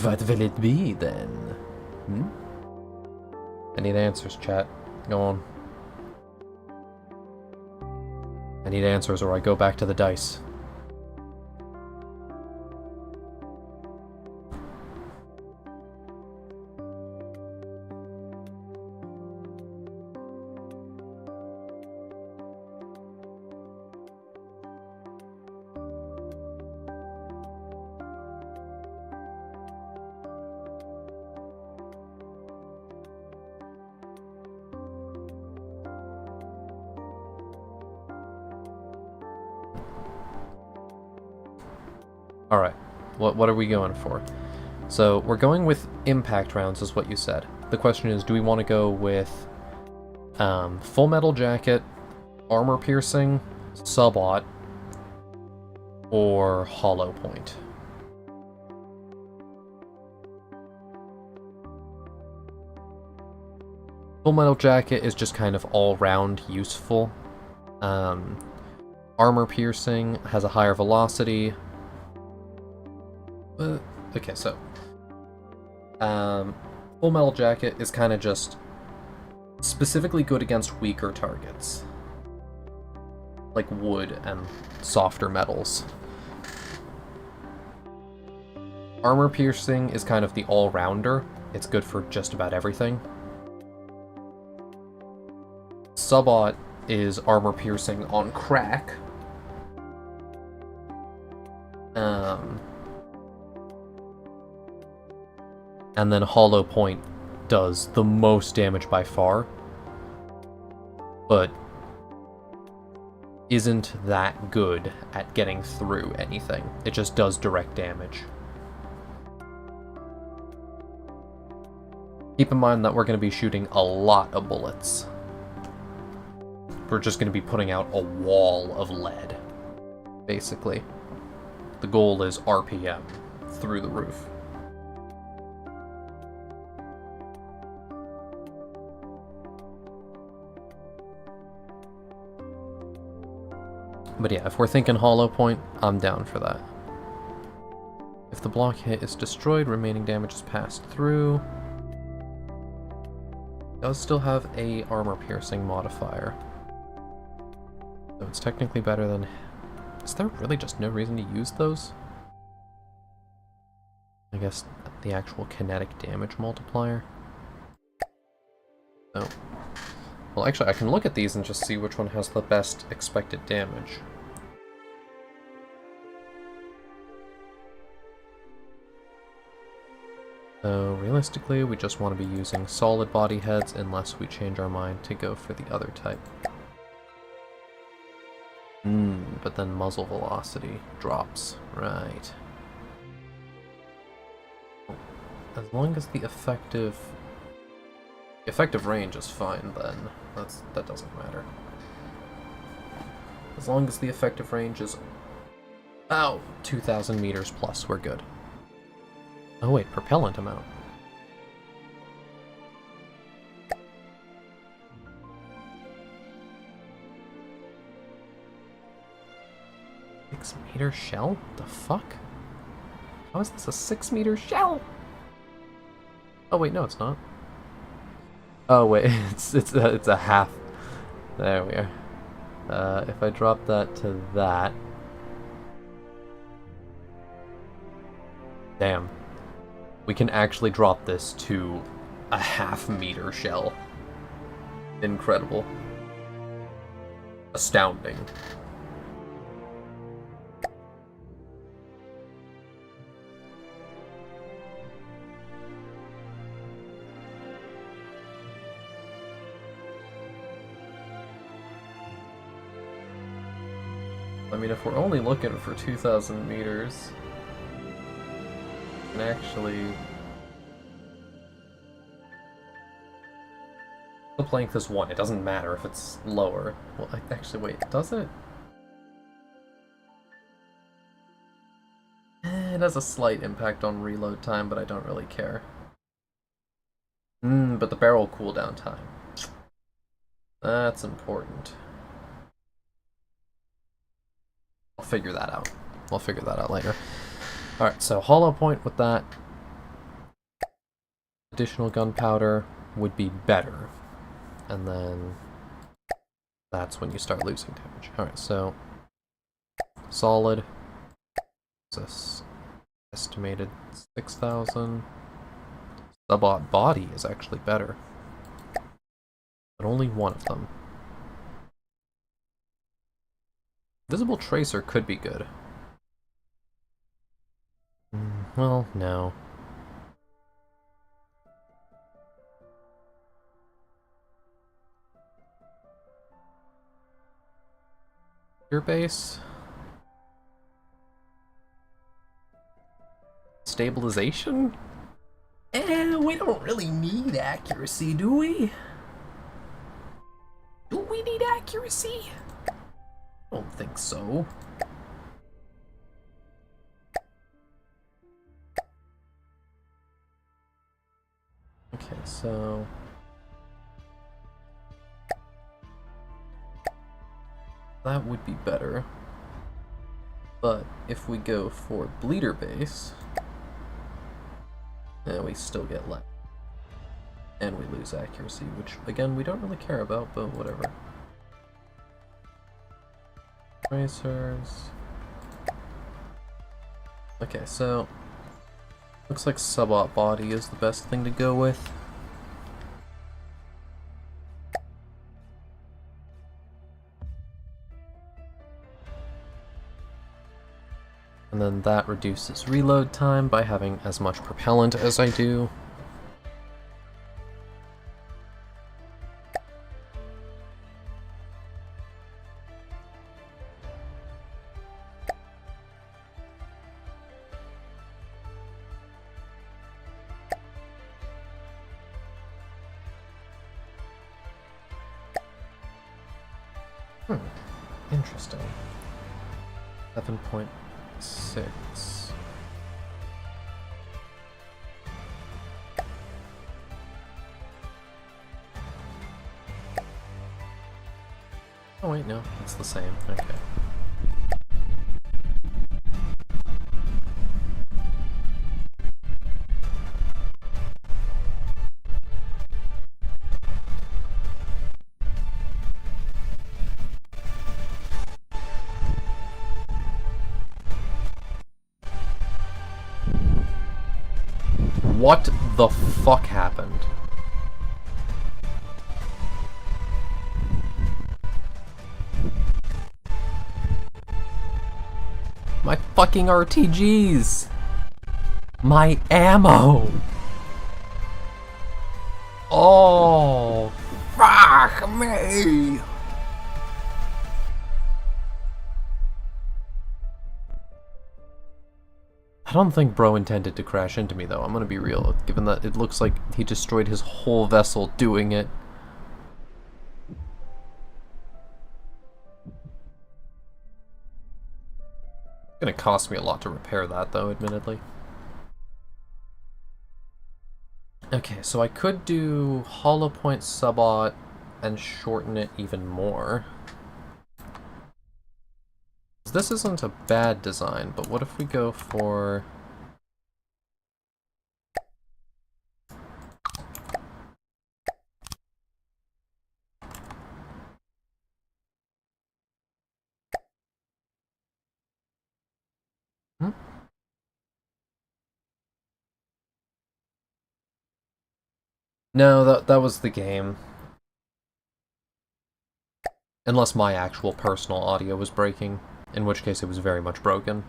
What will it be, then? Hmm? I need answers, chat. Go on. I need answers or I go back to the dice. Alright, what are we going for? So, we're going with impact rounds, is what you said. The question is, do we want to go with full metal jacket, armor piercing, subot, or hollow point? Full metal jacket is just kind of all-round useful. Armor piercing has a higher velocity. Okay, so full metal jacket is kind of just specifically good against weaker targets, like wood and softer metals. Armor piercing is kind of the all-rounder. It's good for just about everything. Subot is armor piercing on crack. And then hollow point does the most damage by far, but isn't that good at getting through anything. It just does direct damage. Keep in mind that we're going to be shooting a lot of bullets. We're just going to be putting out a wall of lead, basically. The goal is RPM through the roof. But yeah, if we're thinking hollow point, I'm down for that. If the block hit is destroyed, remaining damage is passed through. It does still have a armor piercing modifier. So it's technically better than... Is there really just no reason to use those? I guess the actual kinetic damage multiplier. No. Well, actually, I can look at these and just see which one has the best expected damage. So, realistically, we just want to be using solid body heads unless we change our mind to go for the other type. but then muzzle velocity drops. Right. As long as the effective range is fine, then that doesn't matter. As long as the effective range is 2,000 meters plus, we're good. Oh wait, propellant amount. Meter shell? The fuck? How is this a 6-meter shell? Oh wait, no, it's not. Oh wait, it's a half. There we are. If I drop that to that, damn, we can actually drop this to a 0.5-meter shell. Incredible. Astounding. I mean, if we're only looking for 2,000 meters, we can actually... The length is 1. It doesn't matter if it's lower. Well, actually, wait, does it? It has a slight impact on reload time, but I don't really care. But the barrel cooldown time. That's important. I'll figure that out. We'll figure that out later. Alright, so hollow point with that. Additional gunpowder would be better. And then that's when you start losing damage. Alright, so solid. This estimated 6,000. The body is actually better. But only one of them. Visible tracer could be good. Well, no. Your base? Stabilization? We don't really need accuracy, do we? Do we need accuracy? I don't think so. Okay, so... that would be better. But if we go for bleeder base, then we still get less. And we lose accuracy, which again we don't really care about, but whatever. Tracers. Okay, so looks like sub-op body is the best thing to go with. And then that reduces reload time by having as much propellant as I do. Interesting. 7.6. Oh wait, no, it's the same. Okay. What the fuck happened? My fucking RTGs! My ammo! Oh, fuck me! don't think bro intended to crash into me, though. I'm gonna be real, given that it looks like he destroyed his whole vessel doing it. It's gonna cost me a lot to repair that, though, admittedly. Okay, so I could do hollow point subot and shorten it even more. This isn't a bad design, but what if we go for... Hmm? No, that was the game. Unless my actual personal audio was breaking, in which case it was very much broken.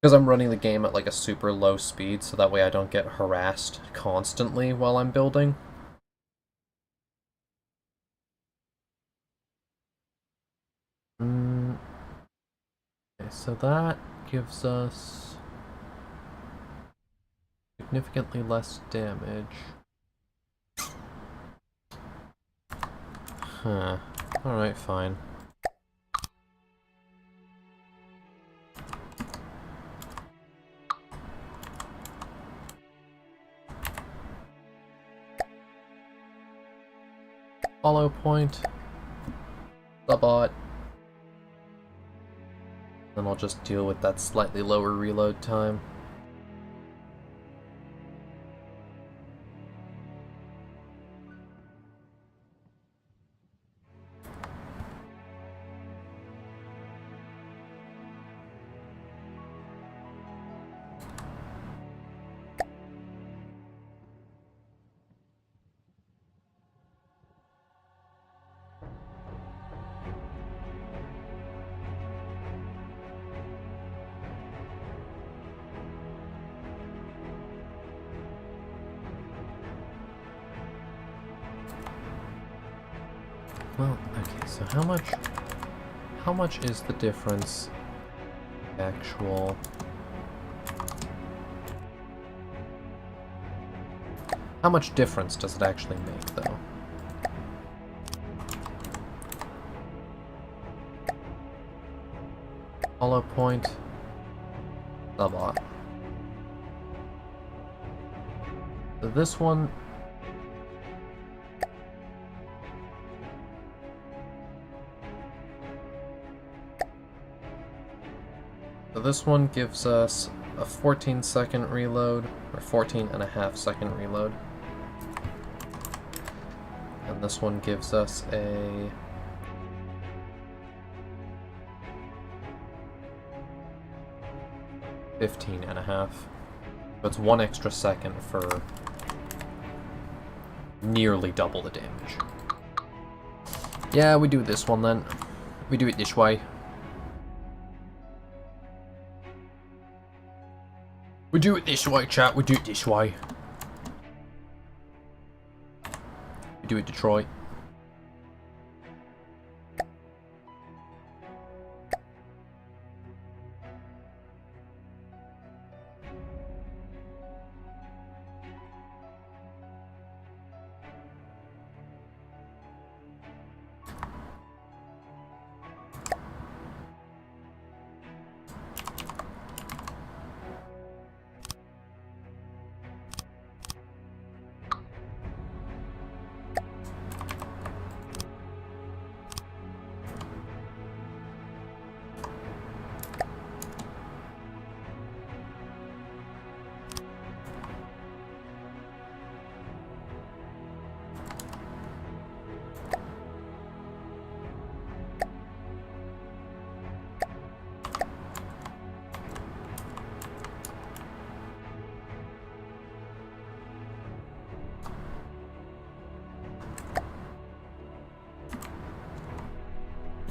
Because I'm running the game at like a super low speed, so that way I don't get harassed constantly while I'm building. Okay, so that gives us significantly less damage. Huh. Alright, fine. Hollow point. Subot. Then I'll just deal with that slightly lower reload time. Well, okay, so how much is the difference actual? How much difference does it actually make, though? Hollow point, subot. So this one... So this one gives us a 14-second reload, or 14.5-second reload. And this one gives us a... $15.5. So it's 1 extra second for nearly double the damage. Yeah, we do this one then. We do it this way. We do it this way, chat. We do it this way. We do it Detroit.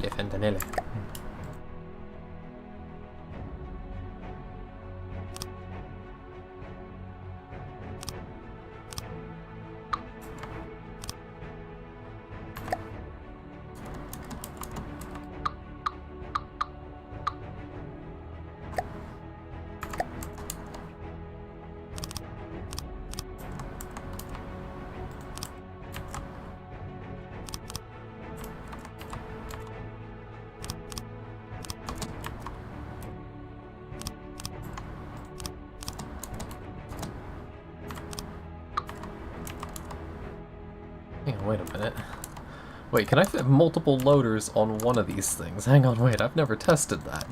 Le fentanile. wait a minute. Wait, can I fit multiple loaders on one of these things? Hang on, wait, I've never tested that.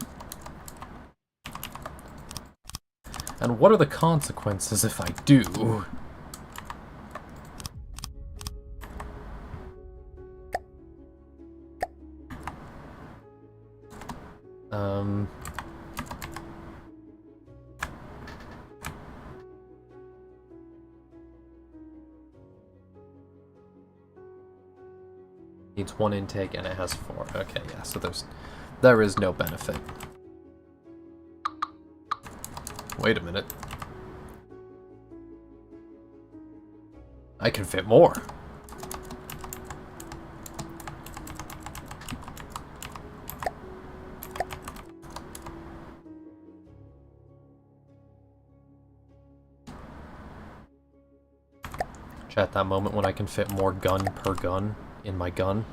And what are the consequences if I do? Needs 1 intake and it has 4. Okay, yeah, so there is no benefit. Wait a minute. I can fit more. Chat, that moment when I can fit more gun per gun in my gun.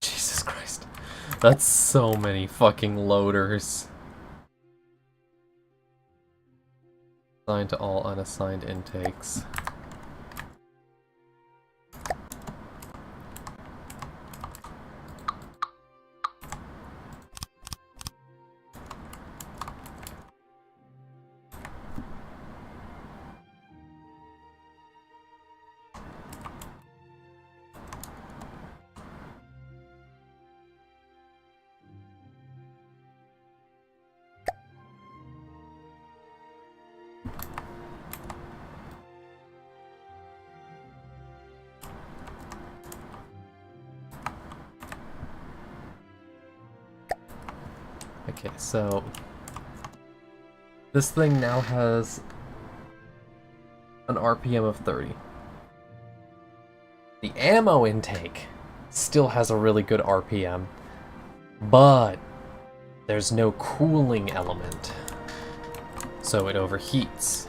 Jesus Christ. That's so many fucking loaders. Assigned to all unassigned intakes. Okay, so this thing now has an RPM of 30. The ammo intake still has a really good RPM, but there's no cooling element, so it overheats.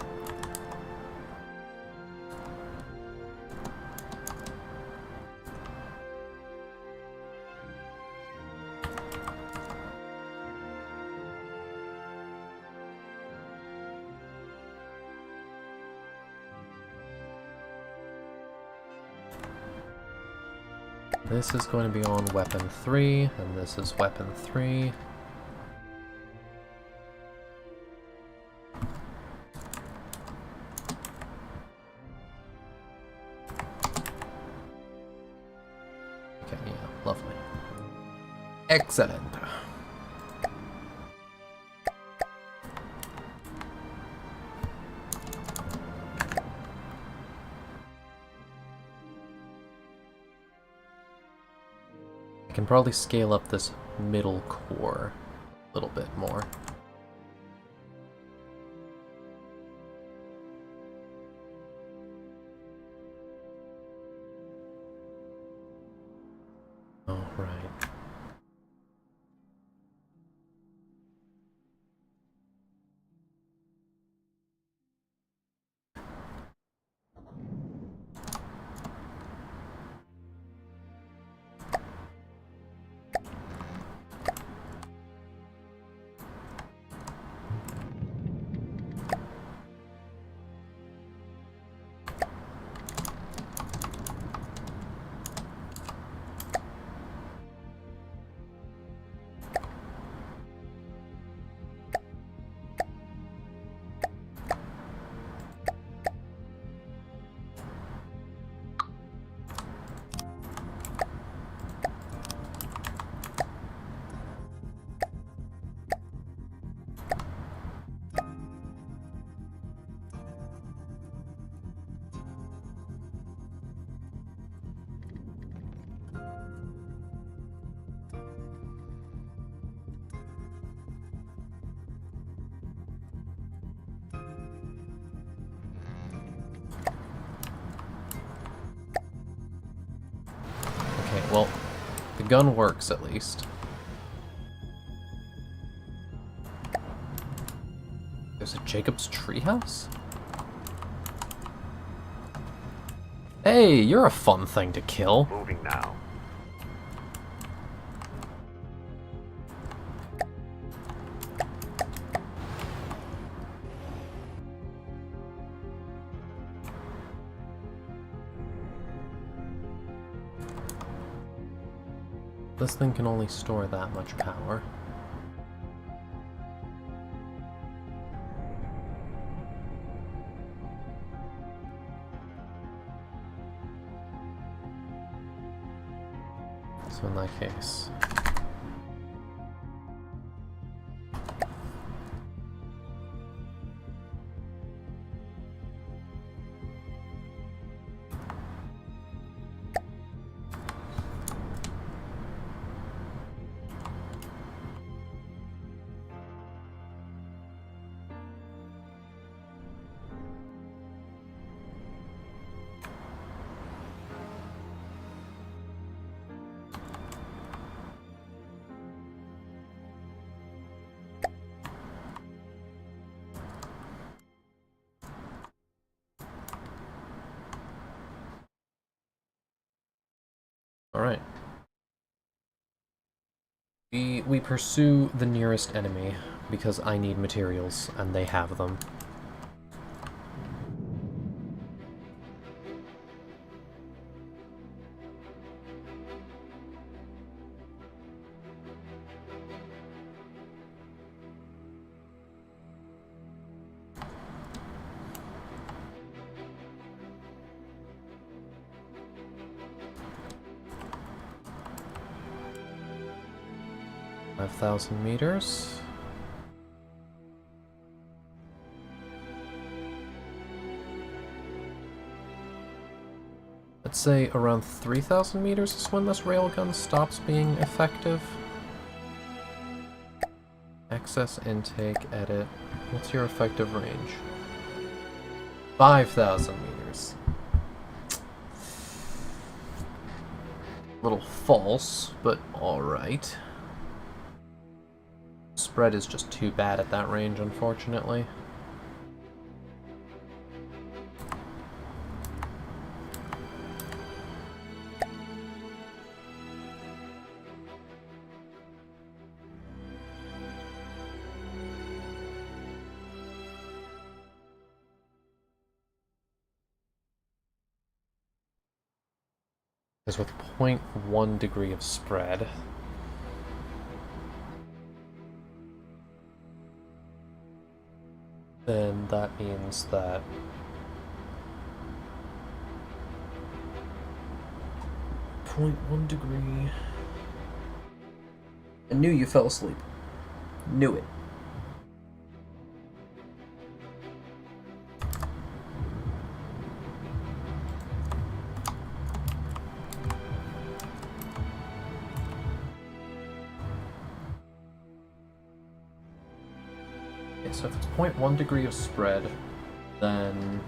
This is going to be on weapon 3, and this is weapon 3. Okay, yeah, lovely. Excellent. I can probably scale up this middle core a little bit more. Oh, right. gun works, at least. There's a Jacob's treehouse? Hey, you're a fun thing to kill. Moving now. This thing can only store that much power. So in that case... Alright. We pursue the nearest enemy, because I need materials, and they have them. $5,000 meters. Let's say around 3,000 meters is when this railgun stops being effective. Access, intake, edit. What's your effective range? 5,000 meters. Little false, but alright. Spread is just too bad at that range, unfortunately. Because with 0.1 degree of spread, then that means that 0.1 degree. I knew you fell asleep. Knew it. So if it's 0.1 degree of spread, then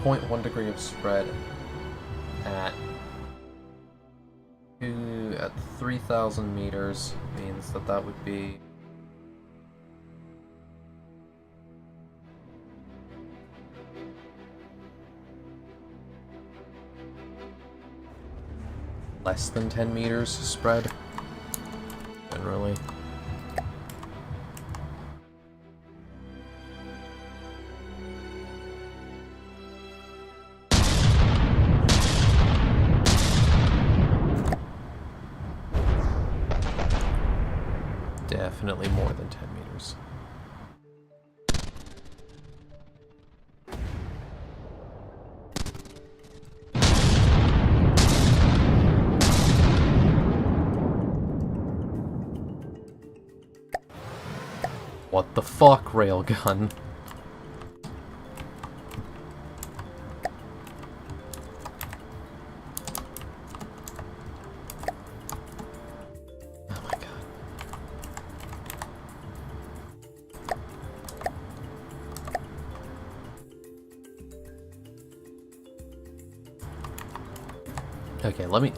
.1 degree of spread at 3,000 meters means that that would be less than 10 meters spread, generally. Definitely more than 10 meters. What the fuck, railgun? Oh my god. Okay, let me...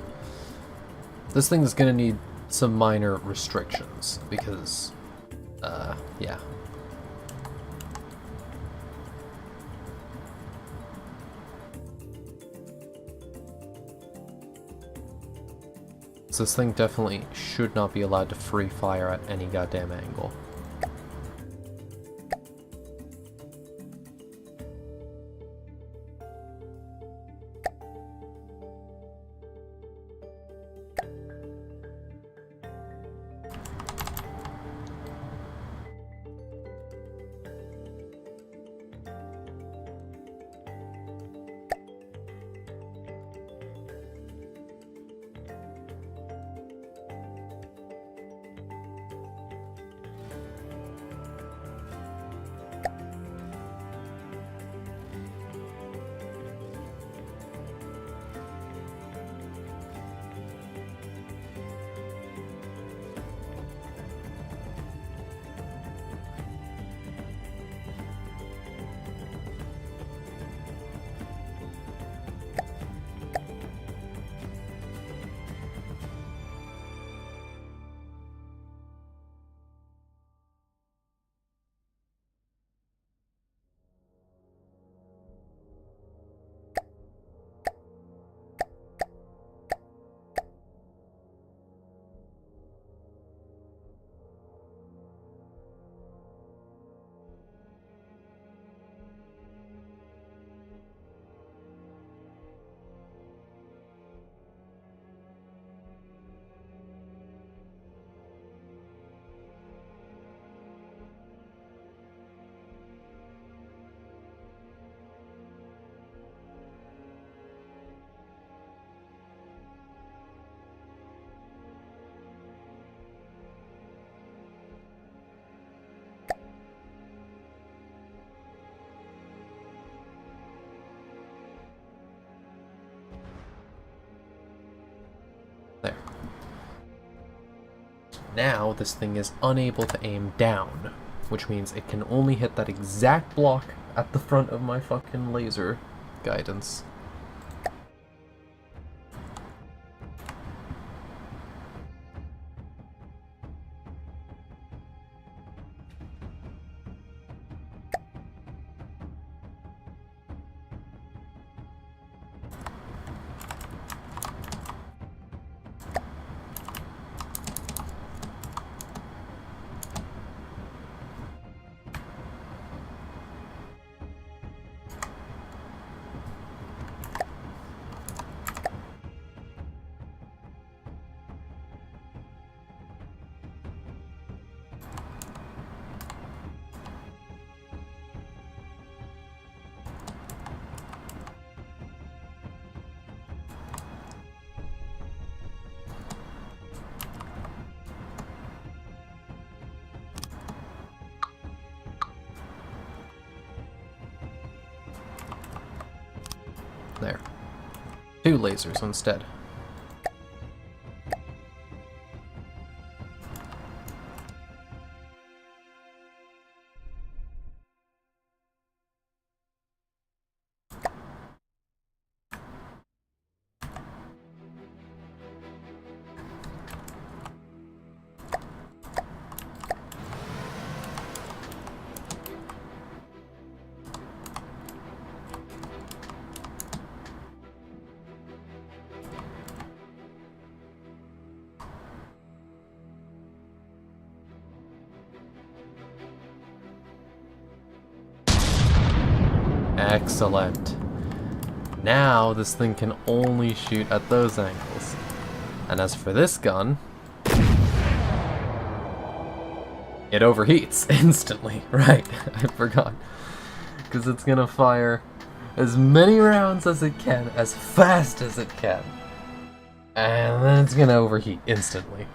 This thing is gonna need some minor restrictions, because... yeah. So this thing definitely should not be allowed to free fire at any goddamn angle. There. Now this thing is unable to aim down, which means it can only hit that exact block at the front of my fucking laser guidance. There. 2 lasers instead. Excellent. Now this thing can only shoot at those angles. And as for this gun, it overheats instantly. Right, I forgot. Because it's gonna fire as many rounds as it can, as fast as it can. And then it's gonna overheat instantly.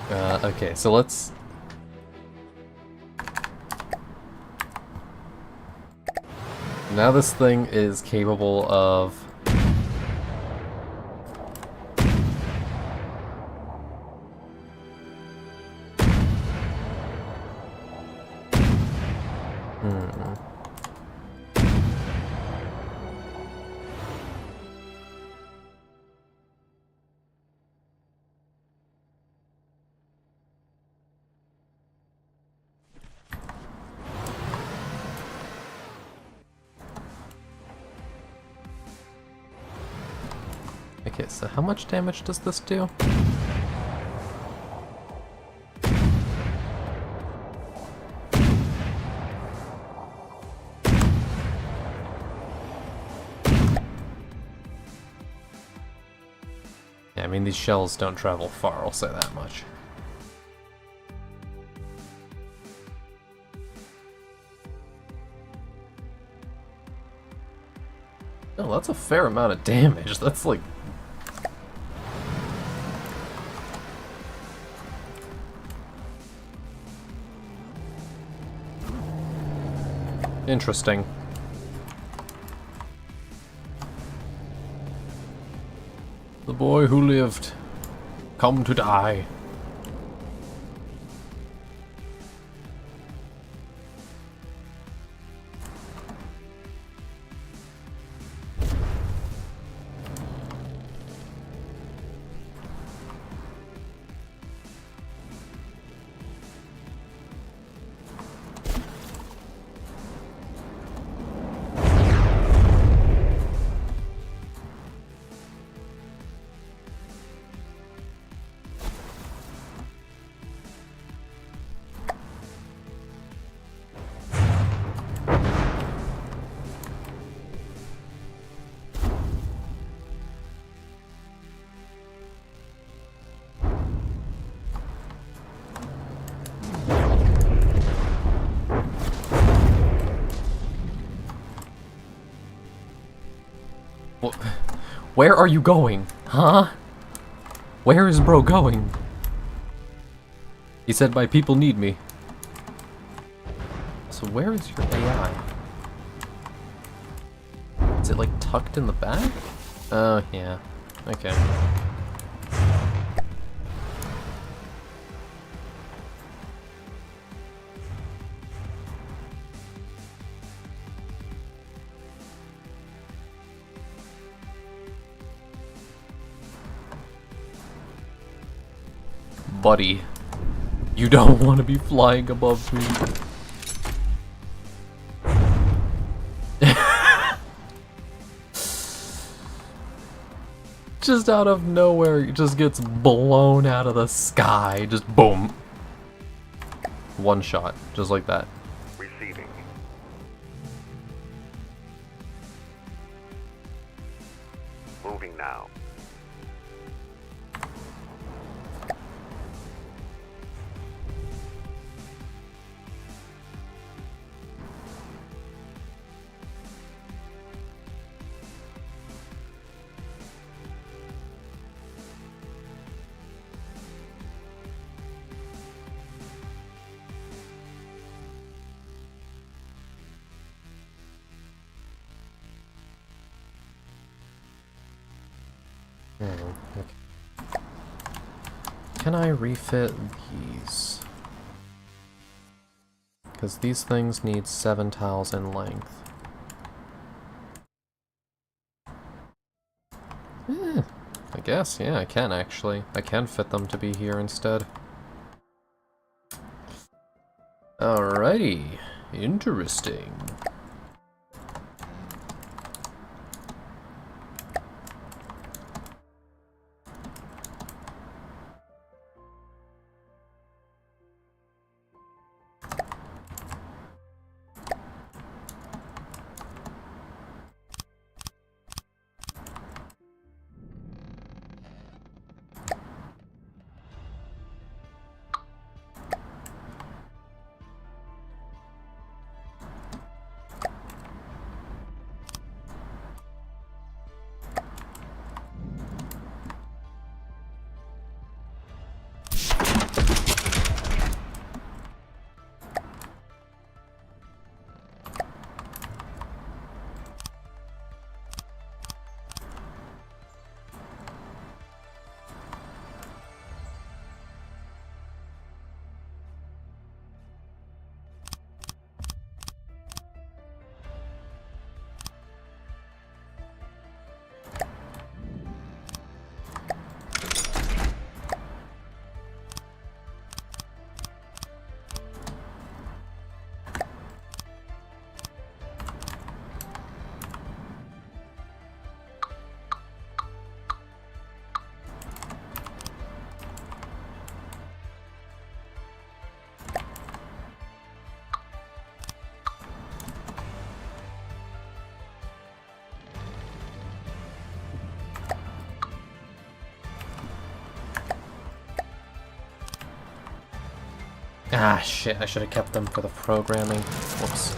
Okay, so let's... Now this thing is capable of... Okay, so how much damage does this do? Yeah, I mean, these shells don't travel far, I'll say that much. Oh, that's a fair amount of damage. That's like... interesting. The boy who lived, come to die. Where are you going? Huh? Where is bro going? He said my people need me. So where is your AI? Is it like tucked in the back? Oh, yeah. Okay. Buddy, you don't want to be flying above me. Just out of nowhere, it just gets blown out of the sky. Just boom. One shot, just like that. Receiving. Moving now. Okay. Can I refit these? Because these things need 7 tiles in length. I guess, yeah, I can actually. I can fit them to be here instead. Alrighty. Interesting. Ah, shit, I should have kept them for the programming. Whoops.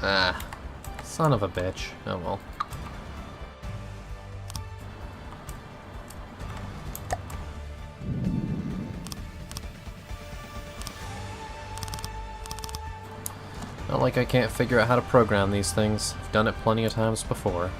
Ah, son of a bitch. Oh well. Not like I can't figure out how to program these things. I've done it plenty of times before.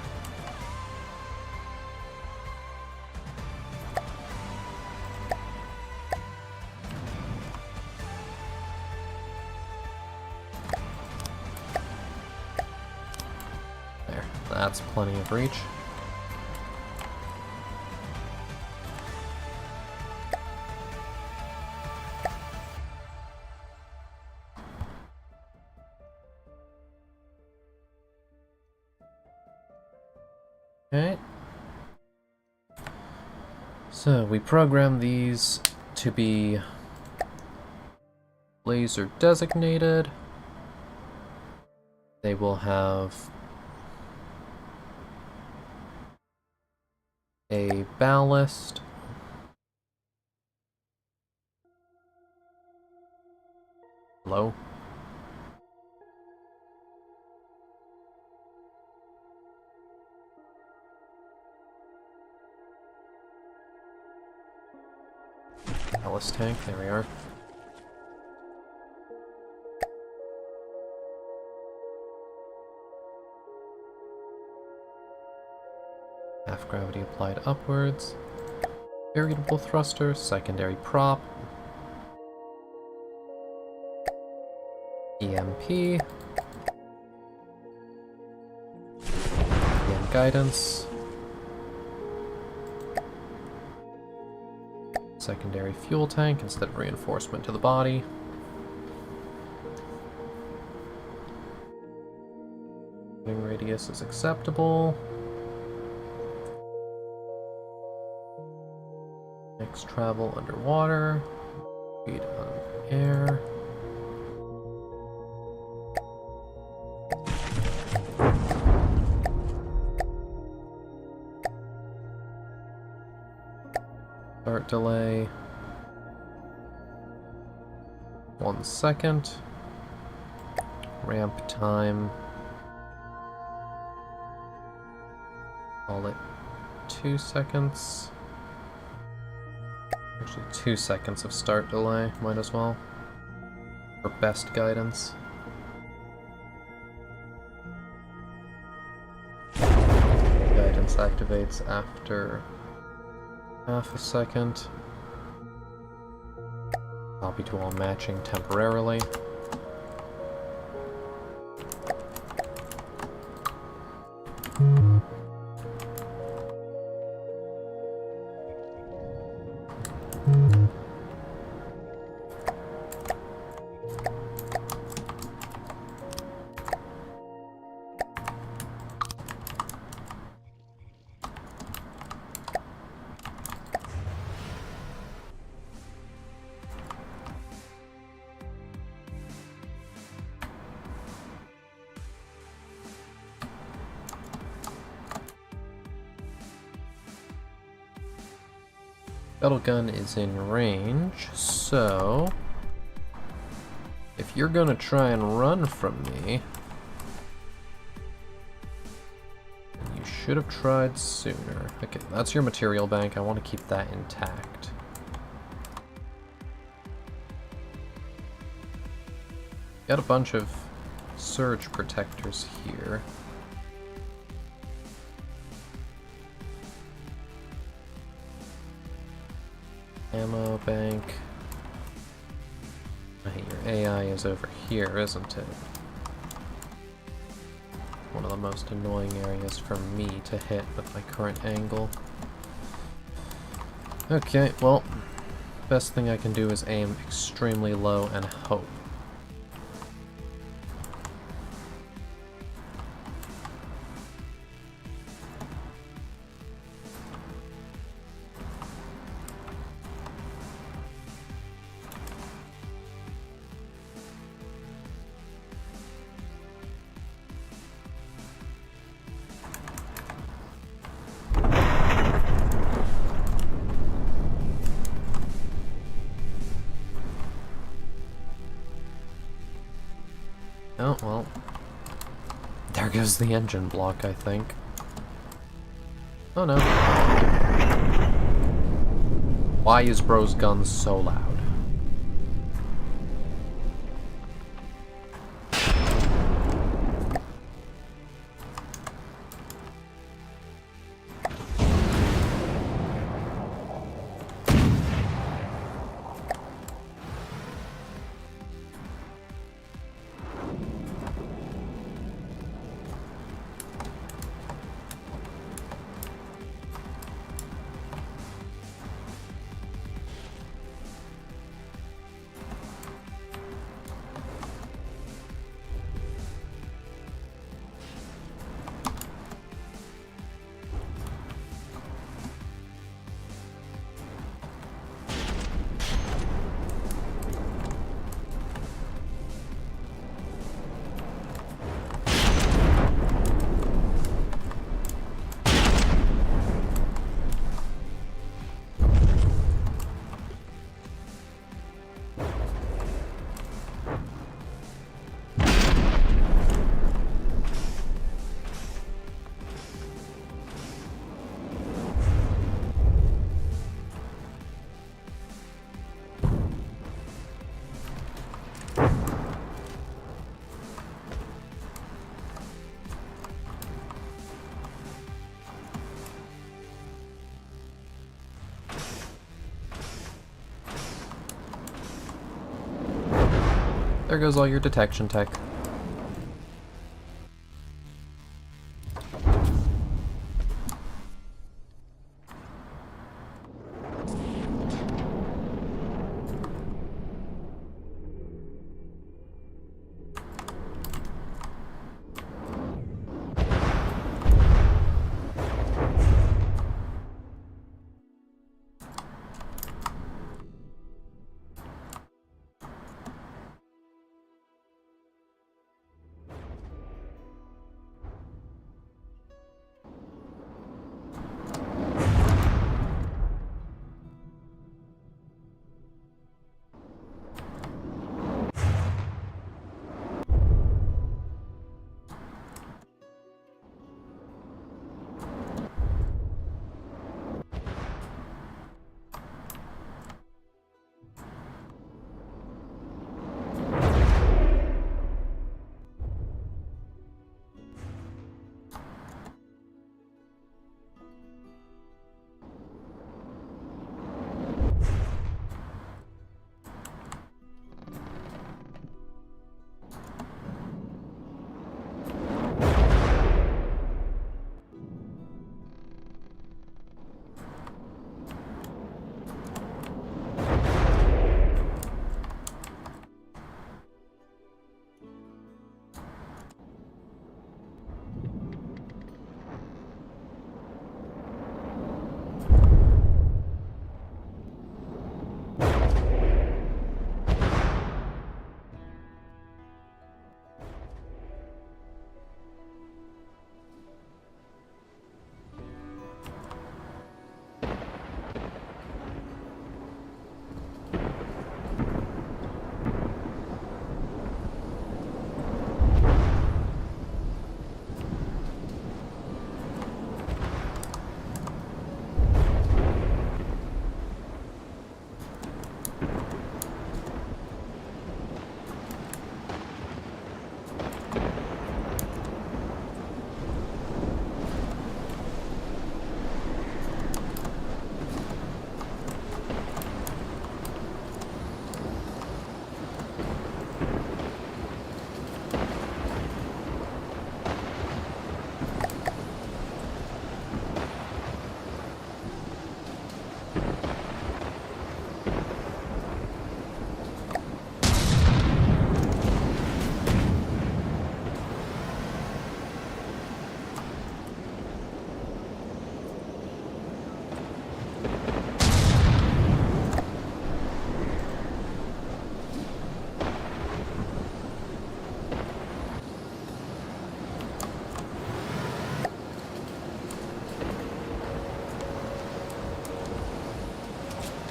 There, that's plenty of reach. Okay. So we program these to be laser designated. They will have a ballast. Hello? Ballast tank, there we are. Half gravity applied upwards. Variable thruster, secondary prop. EMP. EM guidance. Secondary fuel tank instead of reinforcement to the body. Running radius is acceptable. Next travel underwater. Speed on air. Start delay. 1 second. Ramp time. Call it 2 seconds. Actually, 2 seconds of start delay, might as well. For best guidance. Guidance activates after half a second. Copy to all matching temporarily. Shuttle gun is in range, so if you're gonna try and run from me, you should have tried sooner. Okay, that's your material bank. I want to keep that intact. Got a bunch of surge protectors here. Ammo bank. Your AI is over here, isn't it? One of the most annoying areas for me to hit with my current angle. Okay, well, best thing I can do is aim extremely low and hope. Oh, well. There goes the engine block, I think. Oh no. Why is bro's gun so loud? There goes all your detection tech.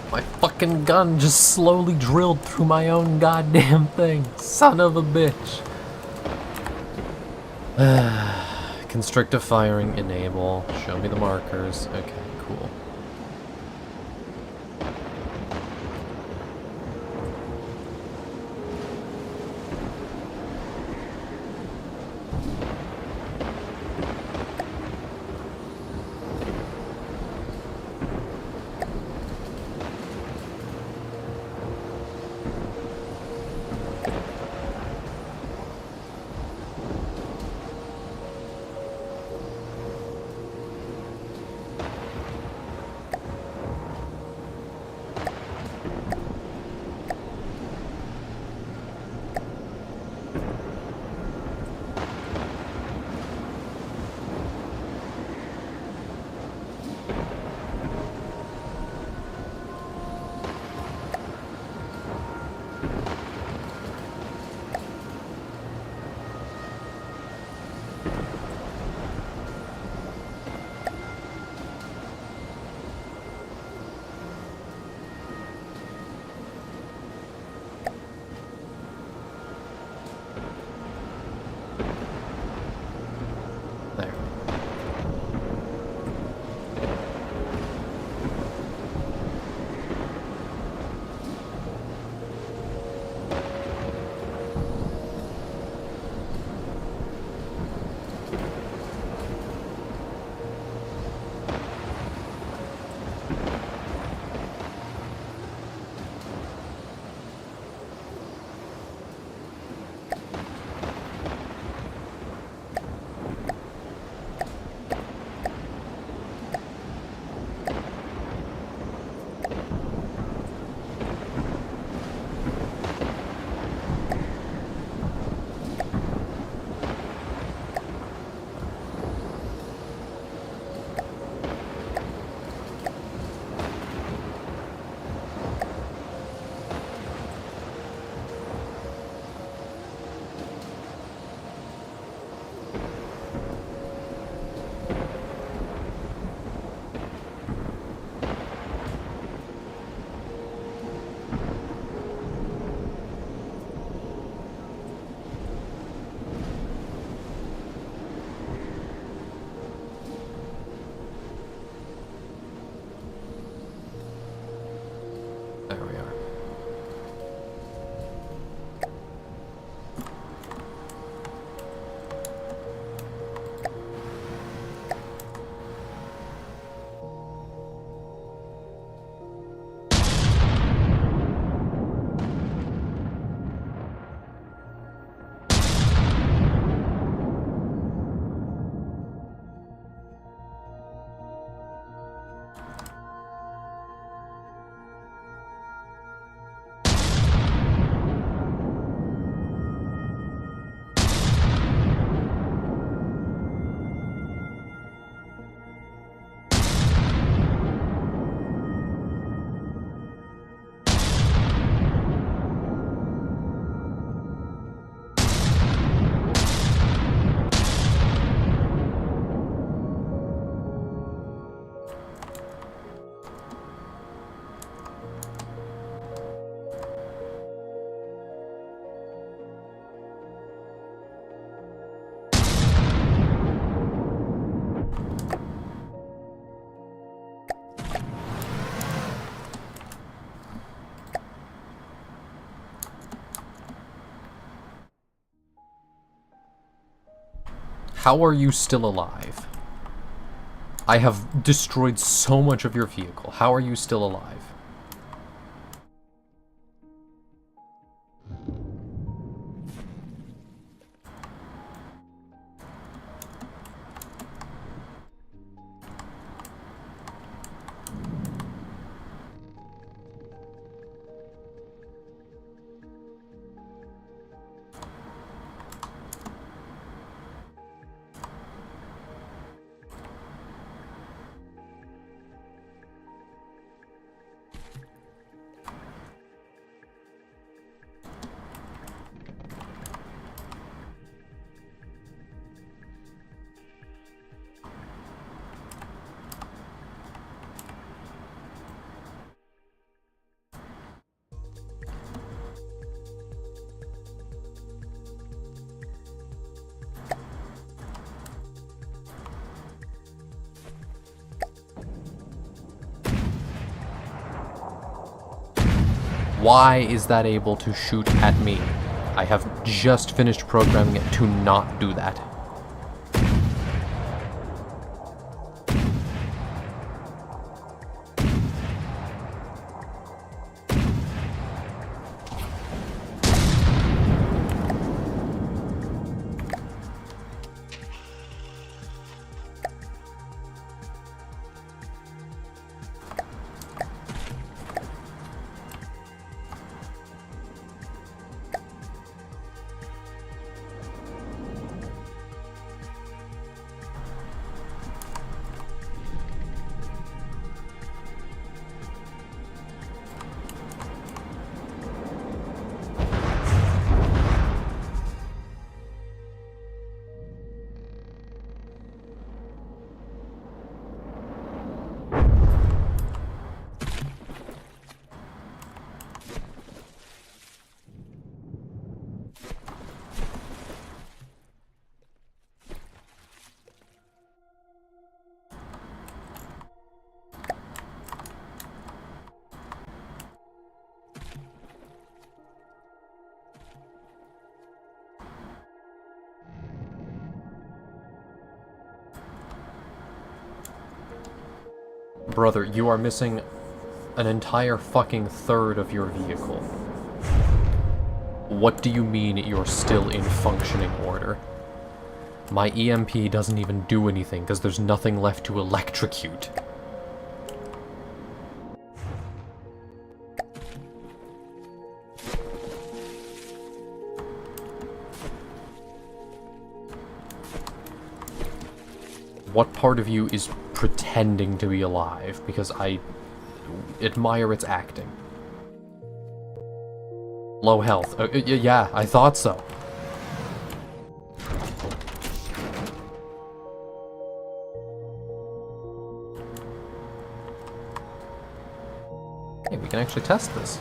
My fucking gun just slowly drilled through my own goddamn thing. Son of a bitch. Constrictive firing, enable. Show me the markers. Okay, cool. There. There we are. How are you still alive? I have destroyed so much of your vehicle. How are you still alive? Why is that able to shoot at me? I have just finished programming it to not do that. Brother, you are missing an entire fucking third of your vehicle. What do you mean you're still in functioning order? My EMP doesn't even do anything because there's nothing left to electrocute. What part of you is pretending to be alive? Because I admire its acting. Low health. Yeah, I thought so. Hey, we can actually test this.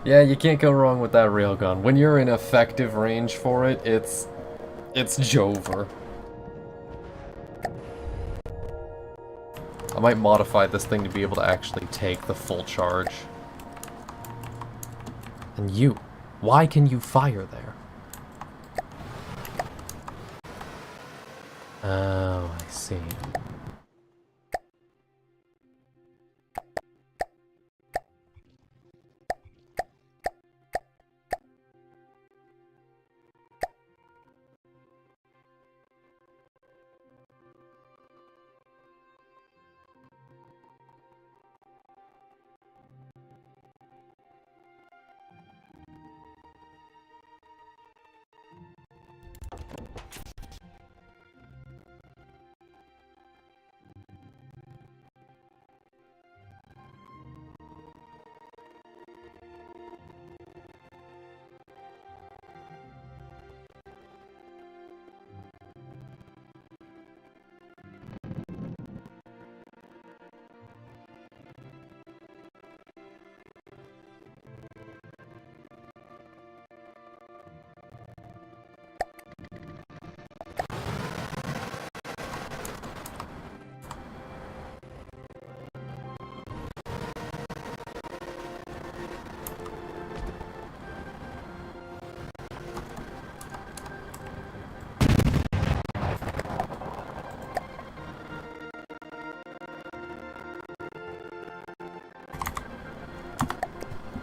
Yeah, you can't go wrong with that railgun. When you're in effective range for it, it's Jover. I might modify this thing to be able to actually take the full charge. And you, why can you fire there? Oh, I see.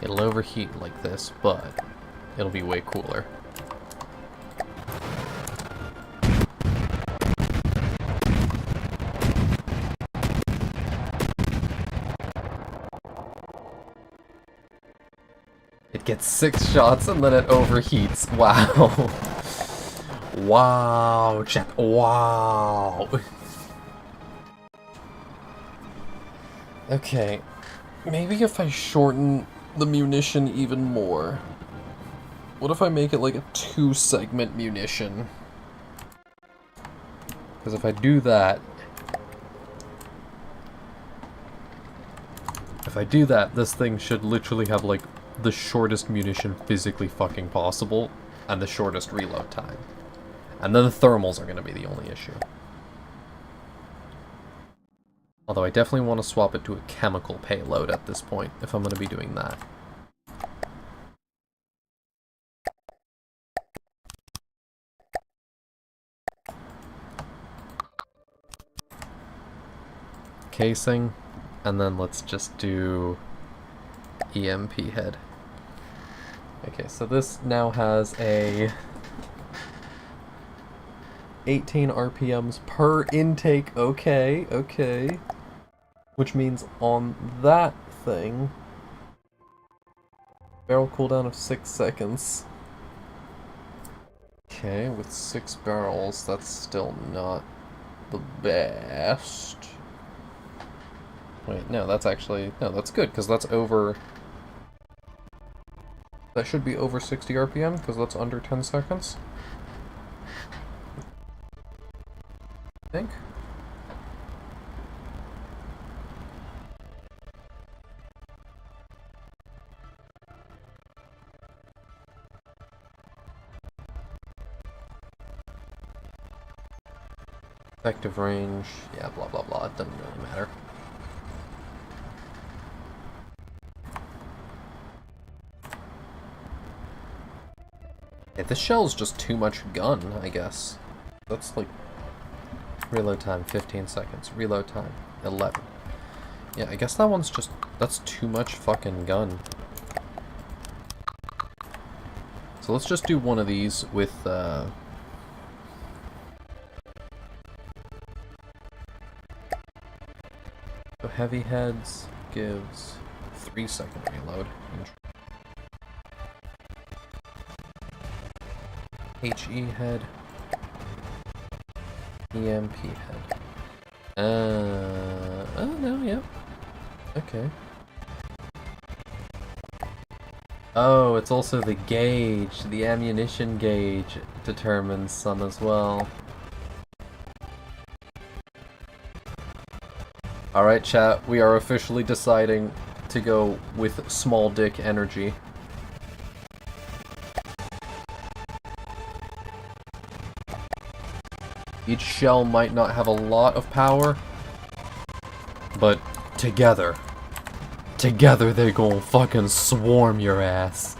It'll overheat like this, but it'll be way cooler. It gets 6 shots and then it overheats. Wow. Wow, chat. Wow. Okay. Maybe if I shorten the munition even more. What if I make it like a 2-segment munition? Because if I do that... this thing should literally have like the shortest munition physically fucking possible, and the shortest reload time. And then the thermals are going to be the only issue. Although I definitely want to swap it to a chemical payload at this point, if I'm going to be doing that. Casing, and then let's just do EMP head. Okay, so this now has a 18 RPMs per intake. Okay, okay. Which means on that thing, barrel cooldown of 6 seconds. Okay, with 6 barrels, that's still not the best. Wait, no, that's actually... No, that's good, because that's over... That should be over 60 RPM, because that's under 10 seconds. I think. Effective range, yeah, blah blah blah, it doesn't really matter. Yeah, this shell's just too much gun, I guess. That's like... Reload time, 15 seconds. Reload time, 11. Yeah, I guess that one's just... That's too much fucking gun. So let's just do one of these with, So heavy heads gives 3-second reload. HE head. EMP head. Oh no, yeah. Okay. Oh, it's also the gauge. The ammunition gauge determines some as well. Alright, chat, we are officially deciding to go with small dick energy. Each shell might not have a lot of power, but together they gon' fucking swarm your ass.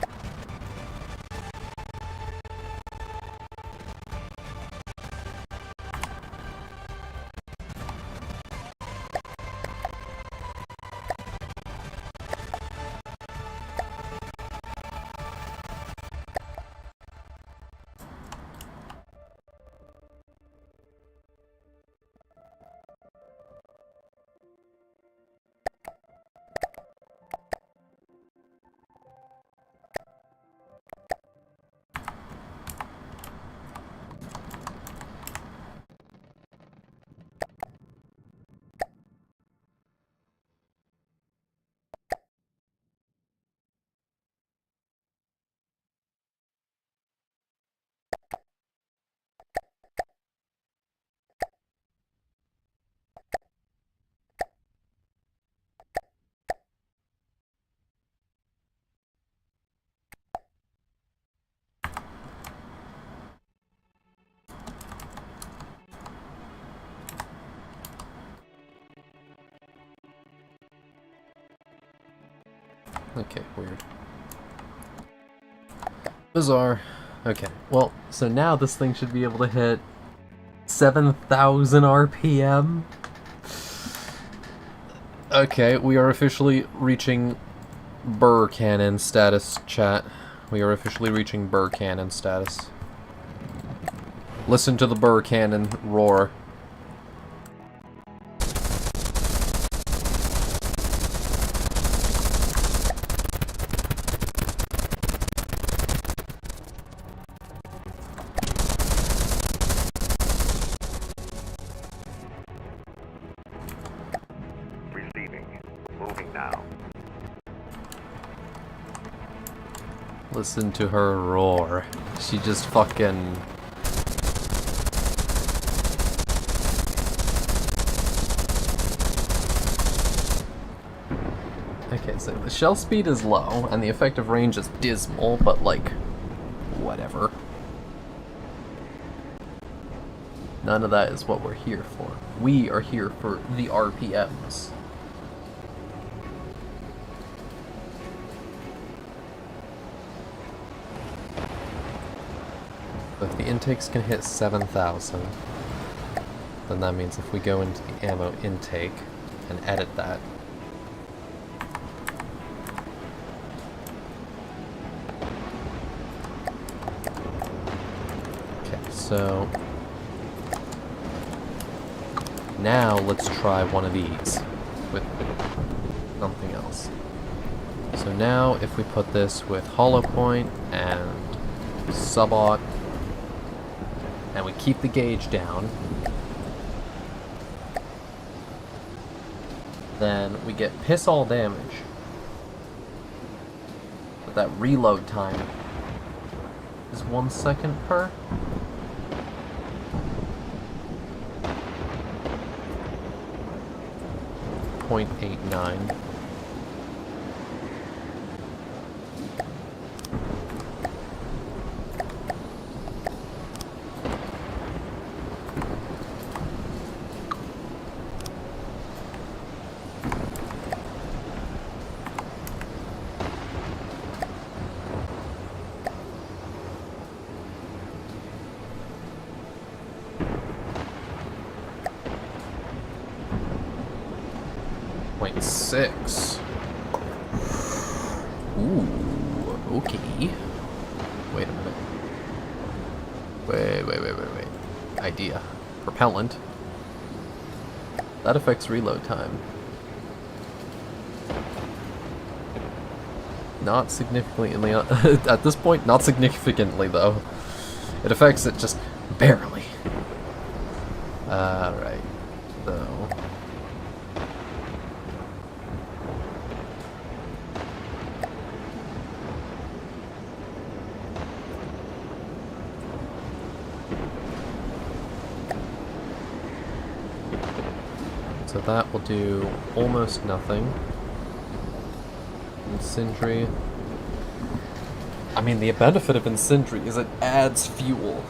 Okay, weird. Bizarre. Okay, well, so now this thing should be able to hit 7,000 RPM. Okay, we are officially reaching burr cannon status, chat. We are officially reaching burr cannon status. Listen to the burr cannon roar. Listen to her roar. She just fucking... Okay, so the shell speed is low, and the effective range is dismal, but like, whatever. None of that is what we're here for. We are here for the RPMs. So if the intakes can hit 7,000, then that means if we go into the ammo intake and edit that, so now let's try one of these with something else. So now if we put this with hollow point and subaught and we keep the gauge down, then we get piss all damage. But that reload time is 1 second per. 0.89. .6. Ooh, okay. Wait a minute. Wait. Idea. Propellant. That affects reload time. Not significantly, at this point, not significantly though. It affects it just barely. Alright, so... So that will do almost nothing. Incendiary. I mean, the benefit of Incendiary is it adds fuel.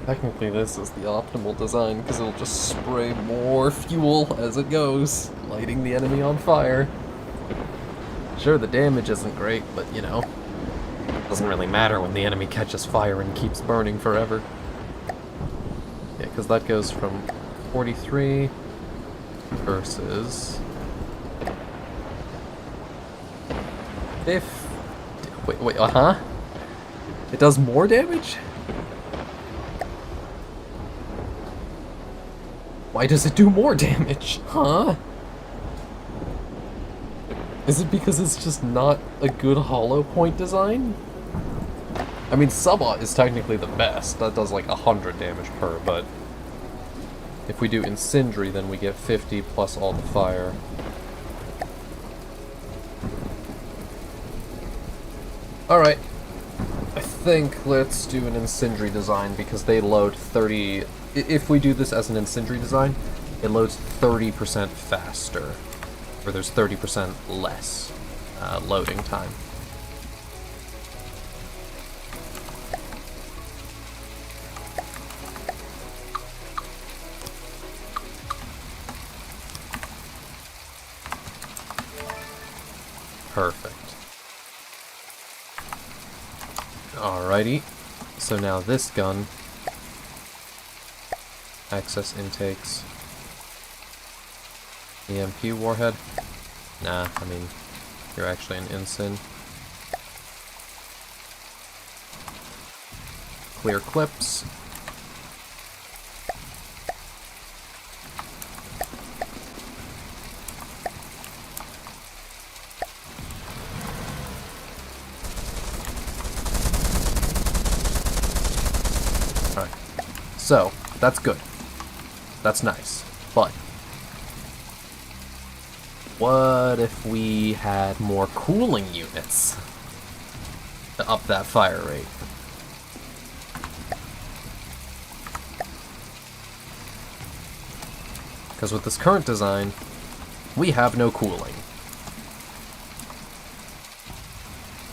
Technically this is the optimal design, because it'll just spray more fuel as it goes, lighting the enemy on fire. Sure, the damage isn't great, but you know, doesn't really matter when the enemy catches fire and keeps burning forever. Yeah, because that goes from 43 versus... Wait, uh-huh? It does more damage? Why does it do more damage? Huh? Is it because it's just not a good hollow point design? I mean, Subaught is technically the best. That does like 100 damage per, but if we do Incendiary, then we get 50 plus all the fire. Alright. I think let's do an Incendiary design because they load 30... If we do this as an Incendiary design, it loads 30% faster. Or there's 30% less loading time. Perfect. Alrighty. So now this gun. Access intakes. EMP warhead. Nah, I mean, you're actually an ensign. Clear clips. Alright. So, that's good. That's nice. But what if we had more cooling units to up that fire rate? Because with this current design, we have no cooling.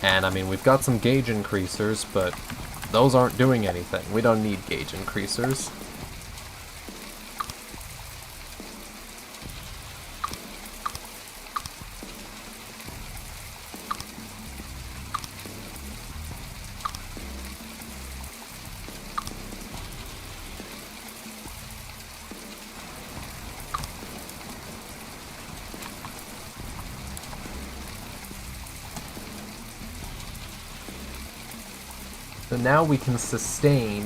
And I mean, we've got some gauge increasers, but those aren't doing anything. We don't need gauge increasers. So now we can sustain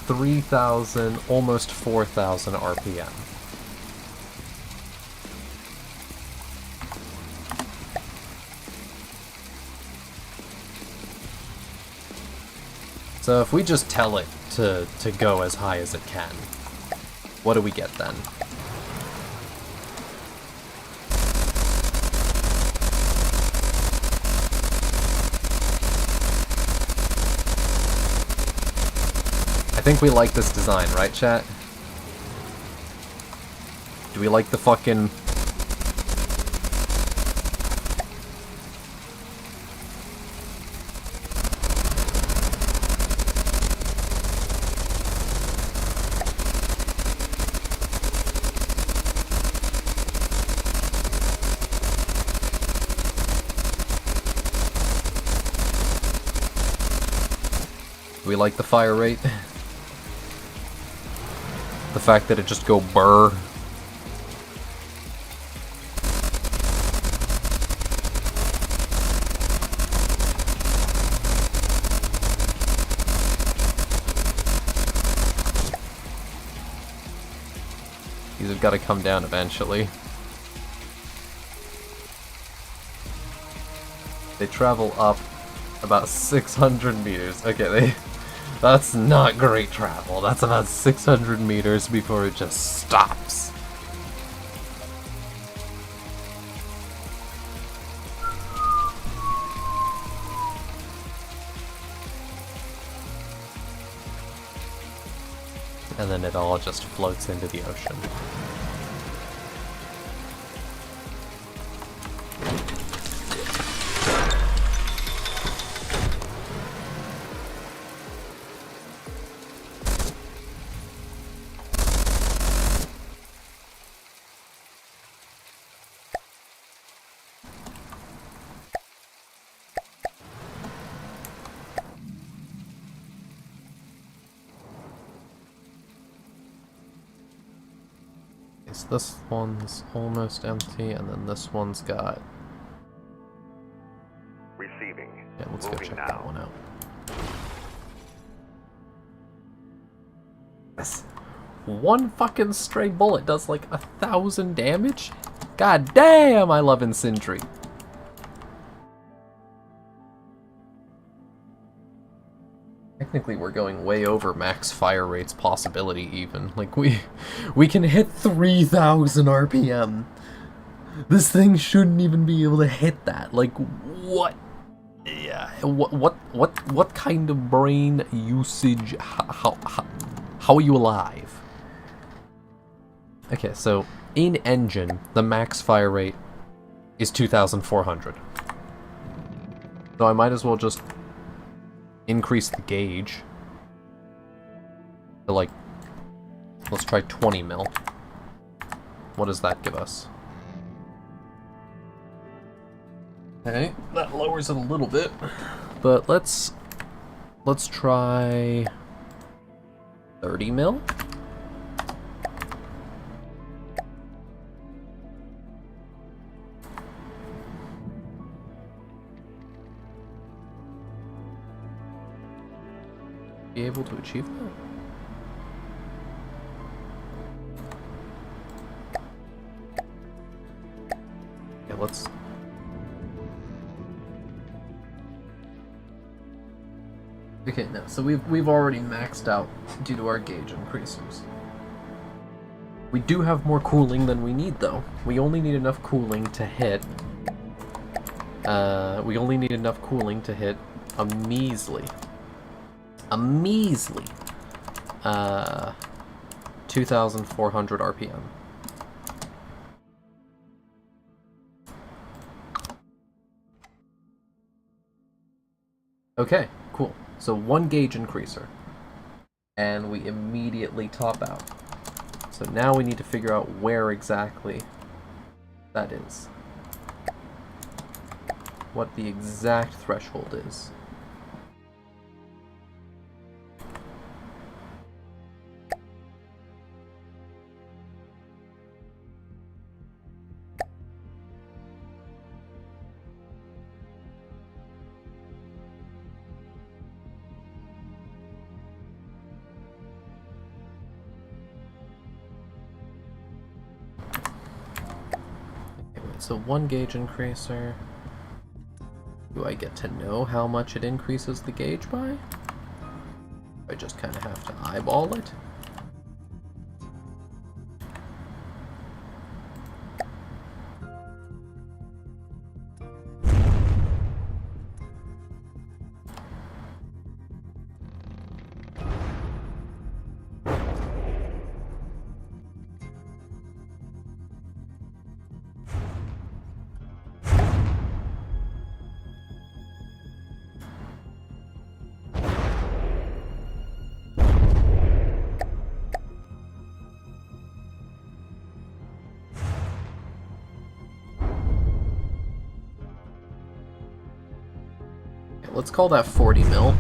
3,000, almost 4,000 RPM. So if we just tell it to go as high as it can, what do we get then? I think we like this design, right, chat? Do we like the fucking... Do we like the fire rate? The fact that it just go burr. These have got to come down eventually. They travel up about 600 meters. Okay, that's not great travel. That's about 600 meters before it just stops. And then it all just floats into the ocean. So this one's almost empty, and then this one's got... Receiving. Yeah, let's go Moving check now. that one out. Yes. One fucking stray bullet does like 1,000 damage? God damn, I love Incendiary. Technically, we're going way over max fire rate's possibility even. Like, we can hit 3,000 RPM. This thing shouldn't even be able to hit that. Like, what? Yeah, what kind of brain usage? How are you alive? Okay, so in engine, the max fire rate is 2,400. So I might as well just increase the gauge to, like, let's try 20 mil. What does that give us? Okay, that lowers it a little bit. But let's try 30 mil. Be able to achieve that? Yeah, let's... Okay, no, so we've already maxed out due to our gauge increasers. We do have more cooling than we need, though. We only need enough cooling to hit... we only need enough cooling to hit a measly... 2,400 RPM. Okay, cool. So 1 gauge increaser. And we immediately top out. So now we need to figure out where exactly that is. What the exact threshold is. So 1 gauge increaser. Do I get to know how much it increases the gauge by? I just kind of have to eyeball it. Let's call that 40 mil.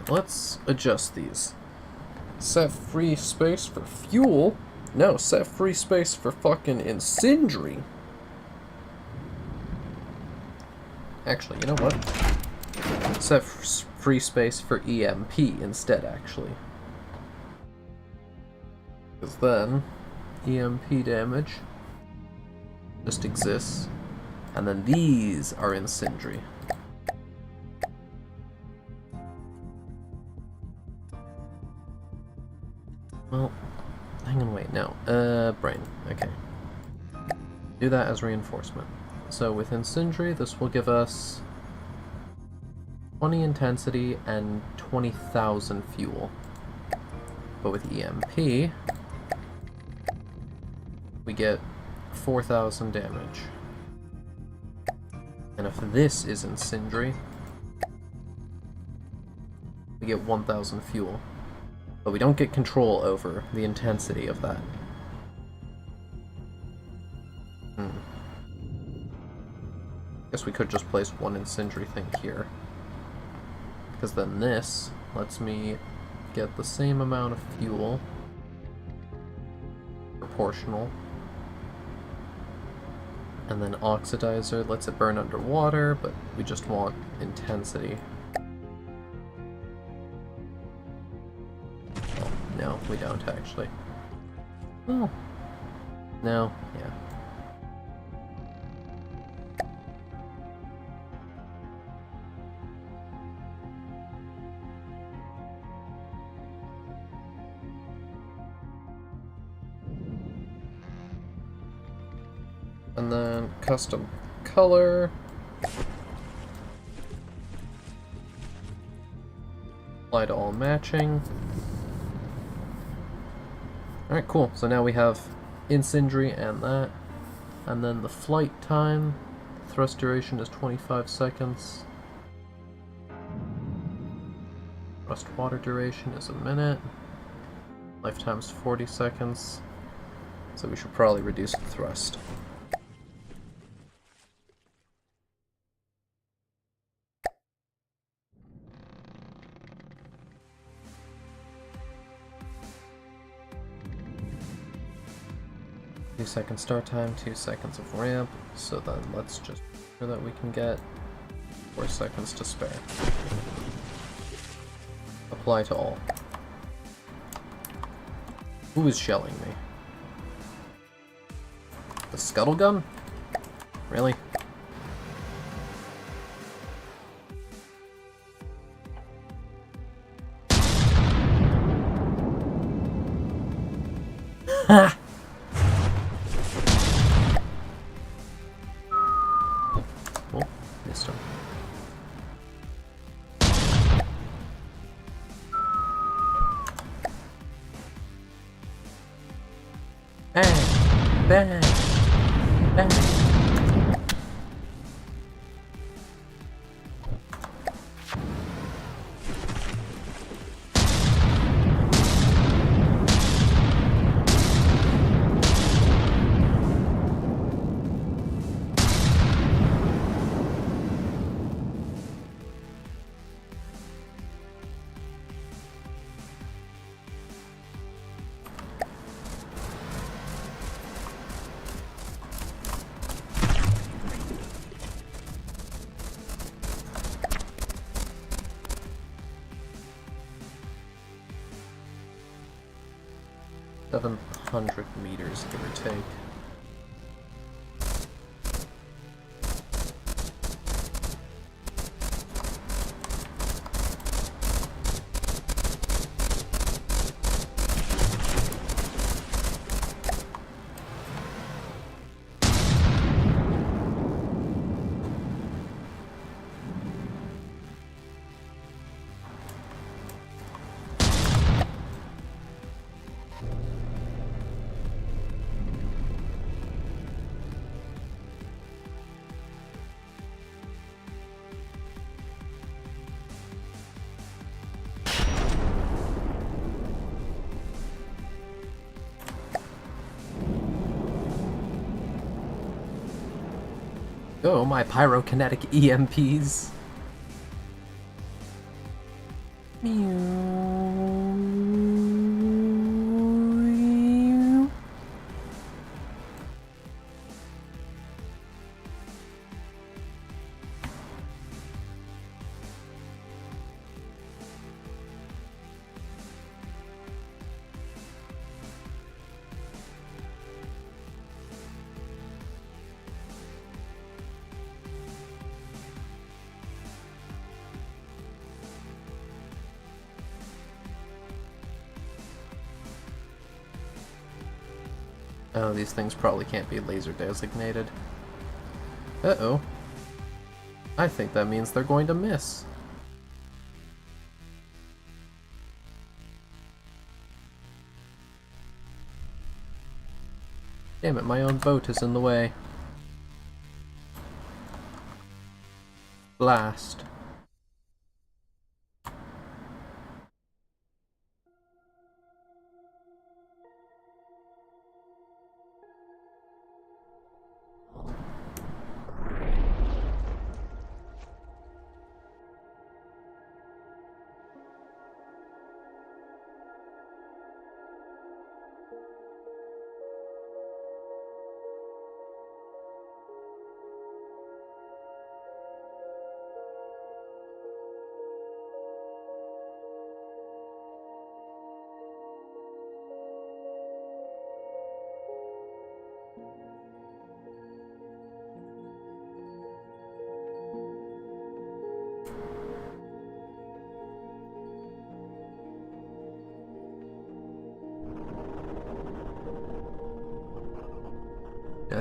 Let's adjust these. Set free space for fuel? No, set free space for fucking incendiary. Actually, you know what? Set free space for EMP instead, actually. Because then, EMP damage just exists. And then these are incendiary. Well, hang on, wait, no. Brain. Okay. Do that as reinforcement. So with incendiary, this will give us 20 intensity and 20,000 fuel. But with EMP, we get 4,000 damage. And if this is incendiary, we get 1,000 fuel. But we don't get control over the intensity of that. Guess we could just place one incendiary thing here. Because then this lets me get the same amount of fuel. Proportional. And then oxidizer lets it burn underwater, but we just want intensity. Oh, no, we don't actually. Oh. No, yeah. And then custom color. Apply to all matching. Alright, cool. So now we have incendiary and that. And then the flight time. Thrust duration is 25 seconds. Thrust water duration is a minute. Lifetime is 40 seconds. So we should probably reduce the thrust. Second start time, 2 seconds of ramp, so then let's just make sure that we can get 4 seconds to spare. Apply to all. Who is shelling me? The scuttle gun? Really? Ha! Oh, missed him. Bang! Bang! Bang! $700 meters, give or take. Oh, my pyrokinetic EMPs. Oh, these things probably can't be laser designated. Uh-oh. I think that means they're going to miss. Damn it, my own boat is in the way. Blast.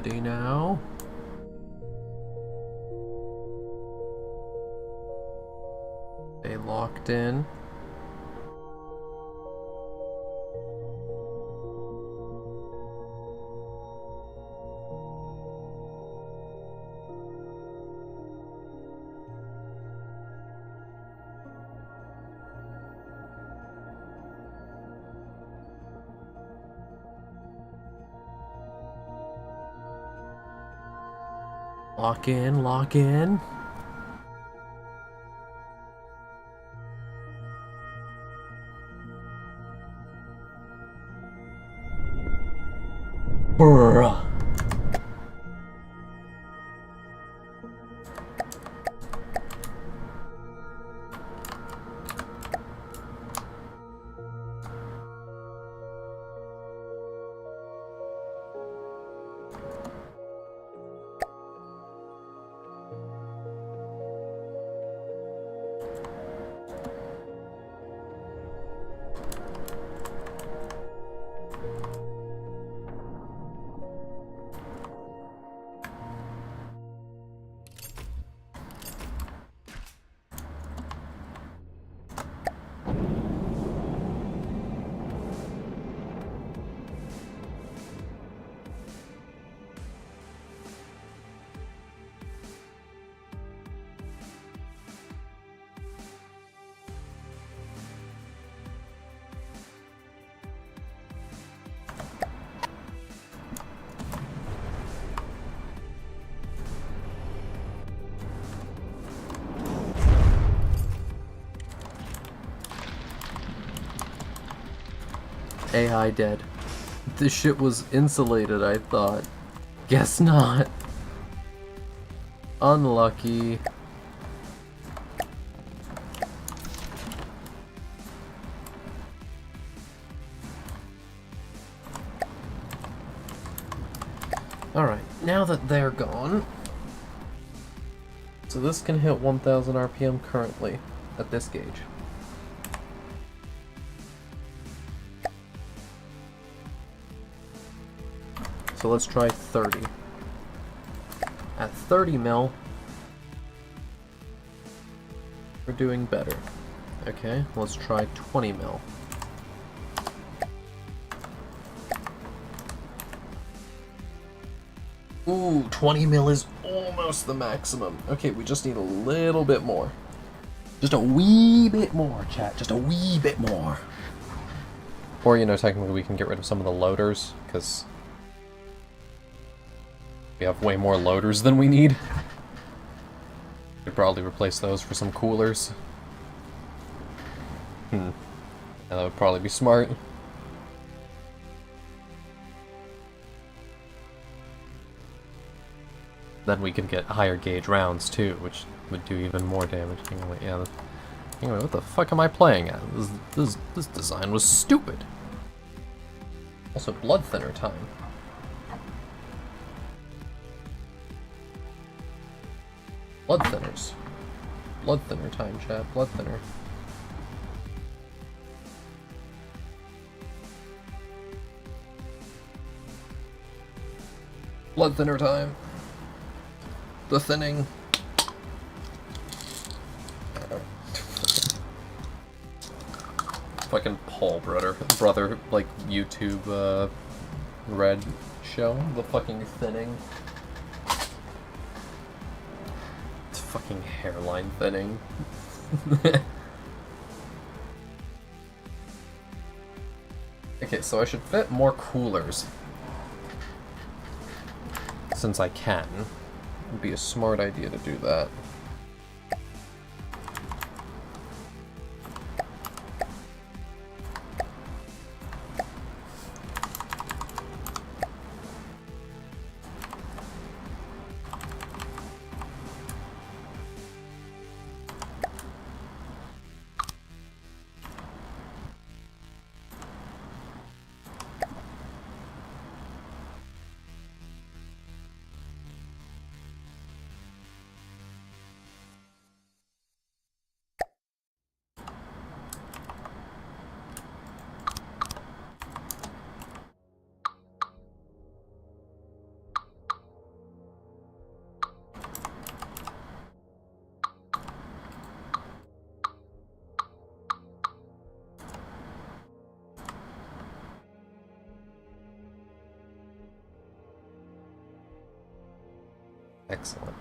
ready now. Stay locked in. Lock in, lock in. Bruh. AI dead. This shit was insulated, I thought. Guess not. Unlucky. Alright, now that they're gone. So this can hit 1000 RPM currently at this gauge. So let's try 30. At 30 mil, we're doing better. Okay, let's try 20 mil. Ooh, 20 mil is almost the maximum. Okay, we just need a little bit more. Just a wee bit more, chat. Just a wee bit more. Or, you know, technically we can get rid of some of the loaders, because we have way more loaders than we need. Could probably replace those for some coolers. Yeah, that would probably be smart. Then we could get higher gauge rounds too, which would do even more damage. Anyway, yeah. Anyway, what the fuck am I playing at? This design was stupid. Also, blood thinner time. Blood thinners. Blood thinner time, chat. Blood thinner. Blood thinner time. The thinning. Fucking Paul brother, like YouTube red show. The fucking thinning. Fucking hairline thinning. Okay, so I should fit more coolers. Since I can. It'd be a smart idea to do that. Excellent.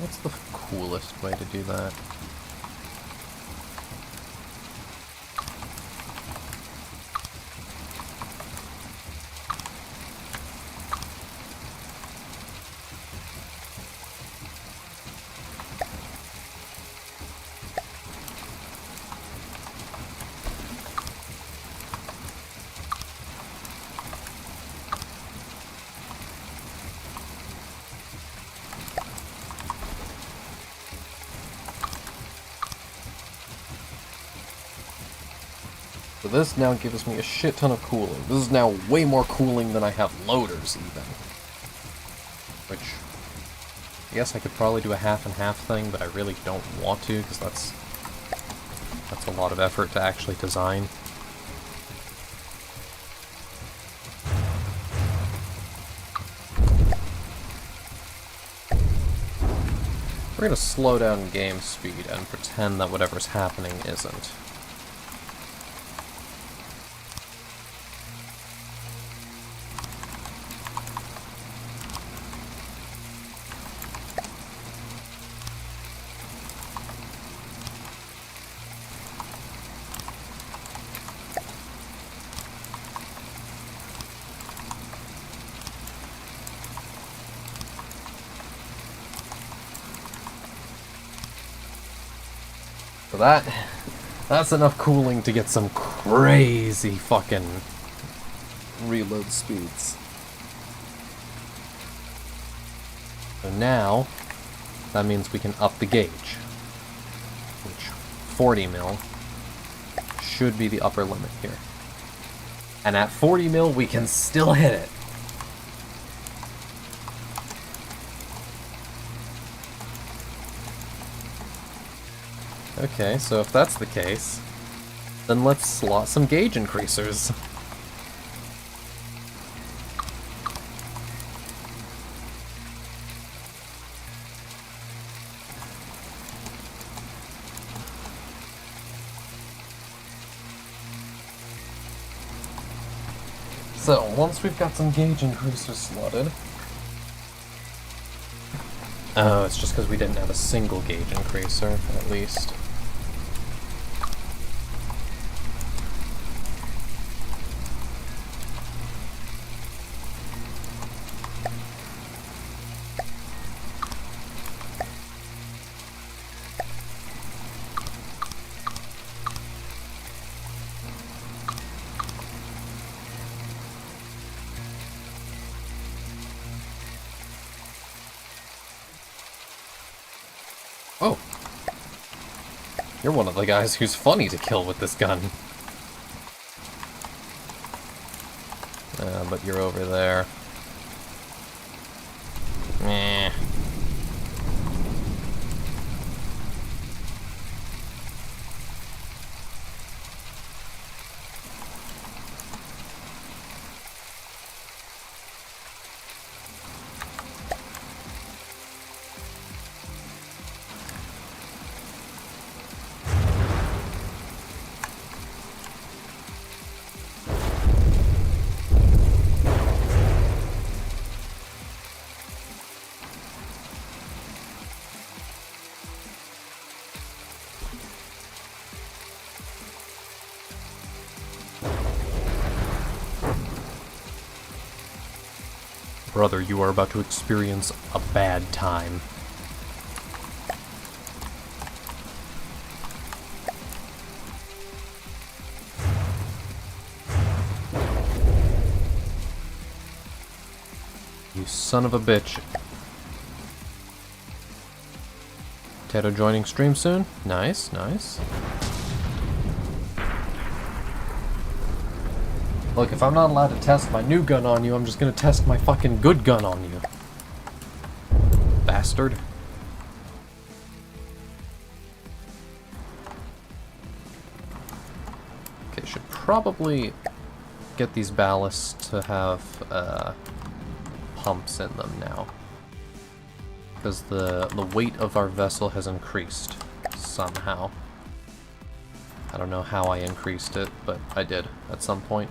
What's the coolest way to do that? So this now gives me a shit ton of cooling. This is now way more cooling than I have loaders, even. Which, I guess I could probably do a half and half thing, but I really don't want to, because that's a lot of effort to actually design. We're gonna slow down game speed and pretend that whatever's happening isn't. So that's enough cooling to get some crazy fucking reload speeds. So now, that means we can up the gauge, which 40 mil should be the upper limit here. And at 40 mil, we can still hit it. Okay, so if that's the case, then let's slot some gauge increasers. So, once we've got some gauge increasers slotted... Oh, it's just because we didn't have a single gauge increaser, at least. Oh. You're one of the guys who's funny to kill with this gun. But you're over there. Meh. Brother, you are about to experience a bad time. You son of a bitch. Tato joining stream soon? Nice, nice. Look, if I'm not allowed to test my new gun on you, I'm just gonna test my fucking good gun on you. Bastard. Okay, should probably get these ballasts to have pumps in them now. Because the weight of our vessel has increased somehow. I don't know how I increased it, but I did at some point.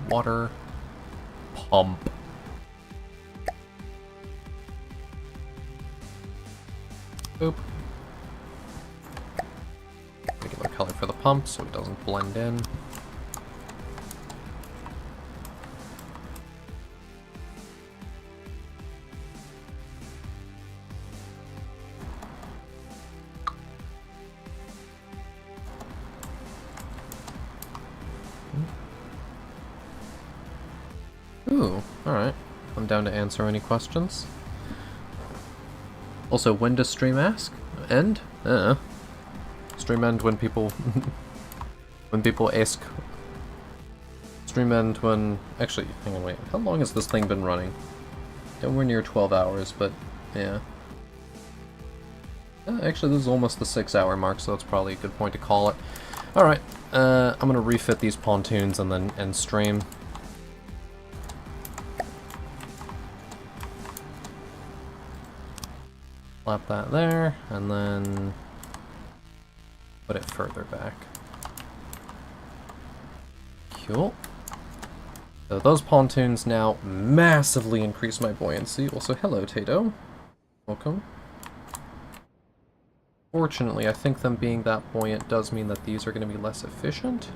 Water pump. Boop. Regular color for the pump so it doesn't blend in. Ooh, alright. I'm down to answer any questions. Also, when does stream end? Stream end when people... when people ask... Stream end when... Actually, hang on, wait. How long has this thing been running? Nowhere near 12 hours, but yeah. Actually, this is almost the 6-hour mark, so that's probably a good point to call it. Alright, I'm gonna refit these pontoons and then end stream. Slap that there, and then put it further back. Cool. So those pontoons now massively increase my buoyancy. Also, hello, Tato. Welcome. Fortunately, I think them being that buoyant does mean that these are going to be less efficient.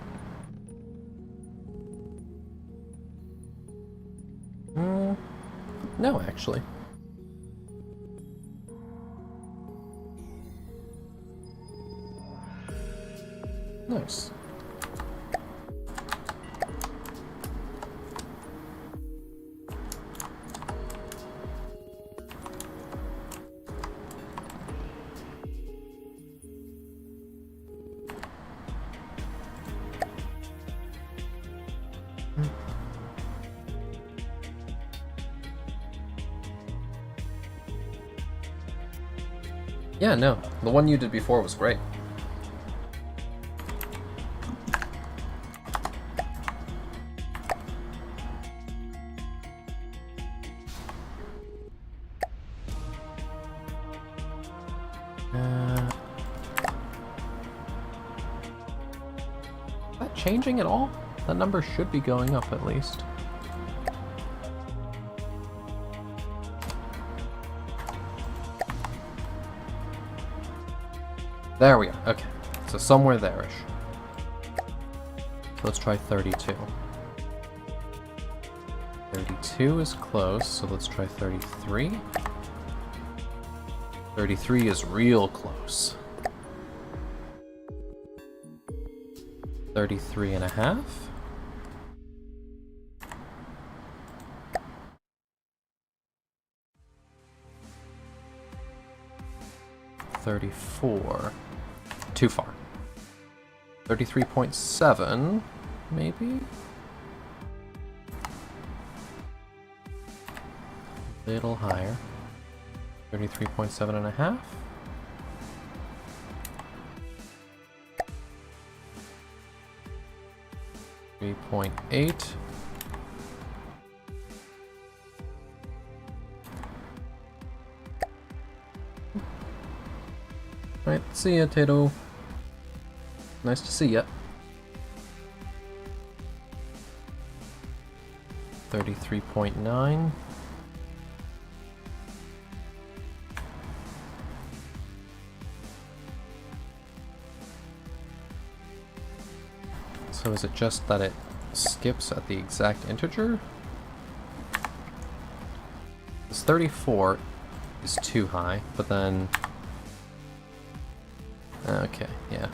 No, actually. Nice. Yeah, no. The one you did before was great. Is that changing at all? That number should be going up at least. There we are. Okay. So somewhere there-ish. So let's try 32. 32 is close, so let's try 33. 33 is real close. 33 and a half. 34. Too far. 33.7, maybe? A little higher. 33.7 and a half. 3.8. Right, see ya, Tato. Nice to see ya. 33.9. So is it just that it skips at the exact integer? This 34 is too high, but then... Okay, yeah.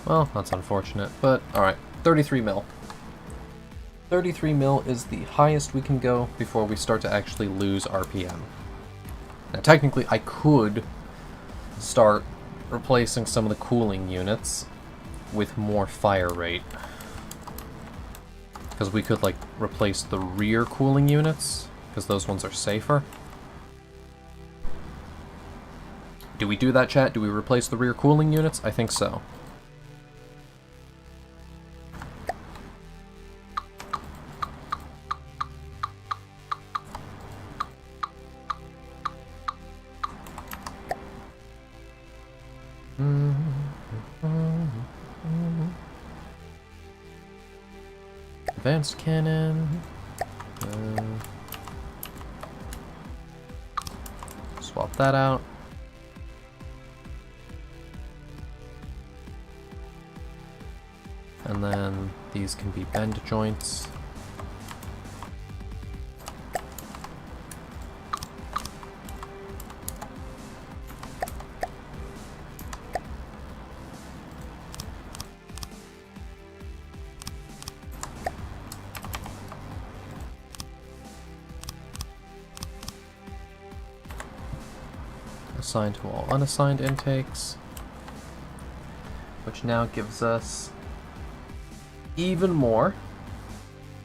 Well, that's unfortunate, but alright. 33 mil. 33 mil is the highest we can go before we start to actually lose RPM. Now technically I could start replacing some of the cooling units with more fire rate. Because we could like replace the rear cooling units, because those ones are safer. Do we do that, chat? Do we replace the rear cooling units? I think so. Advanced cannon. Swap that out. And then these can be bend joints. Assigned to all unassigned intakes, which now gives us even more.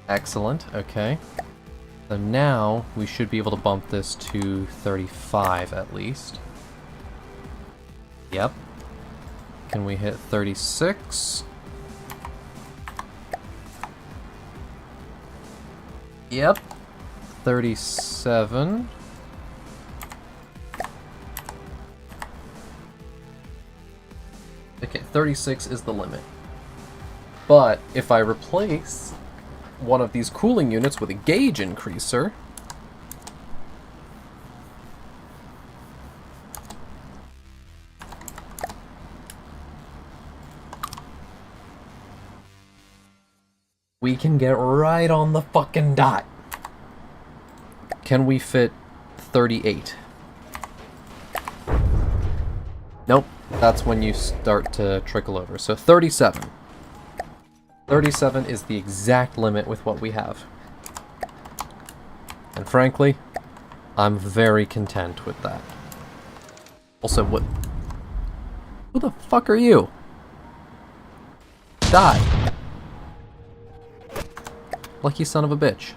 Excellent, okay. So now we should be able to bump this to 35 at least. Yep. Can we hit 36? Yep. 37. Okay, 36 is the limit. But if I replace one of these cooling units with a gauge increaser, we can get right on the fucking dot. Can we fit 38? Nope. That's when you start to trickle over. So 37. 37 is the exact limit with what we have. And frankly, I'm very content with that. Also, what... Who the fuck are you? Die. Lucky son of a bitch.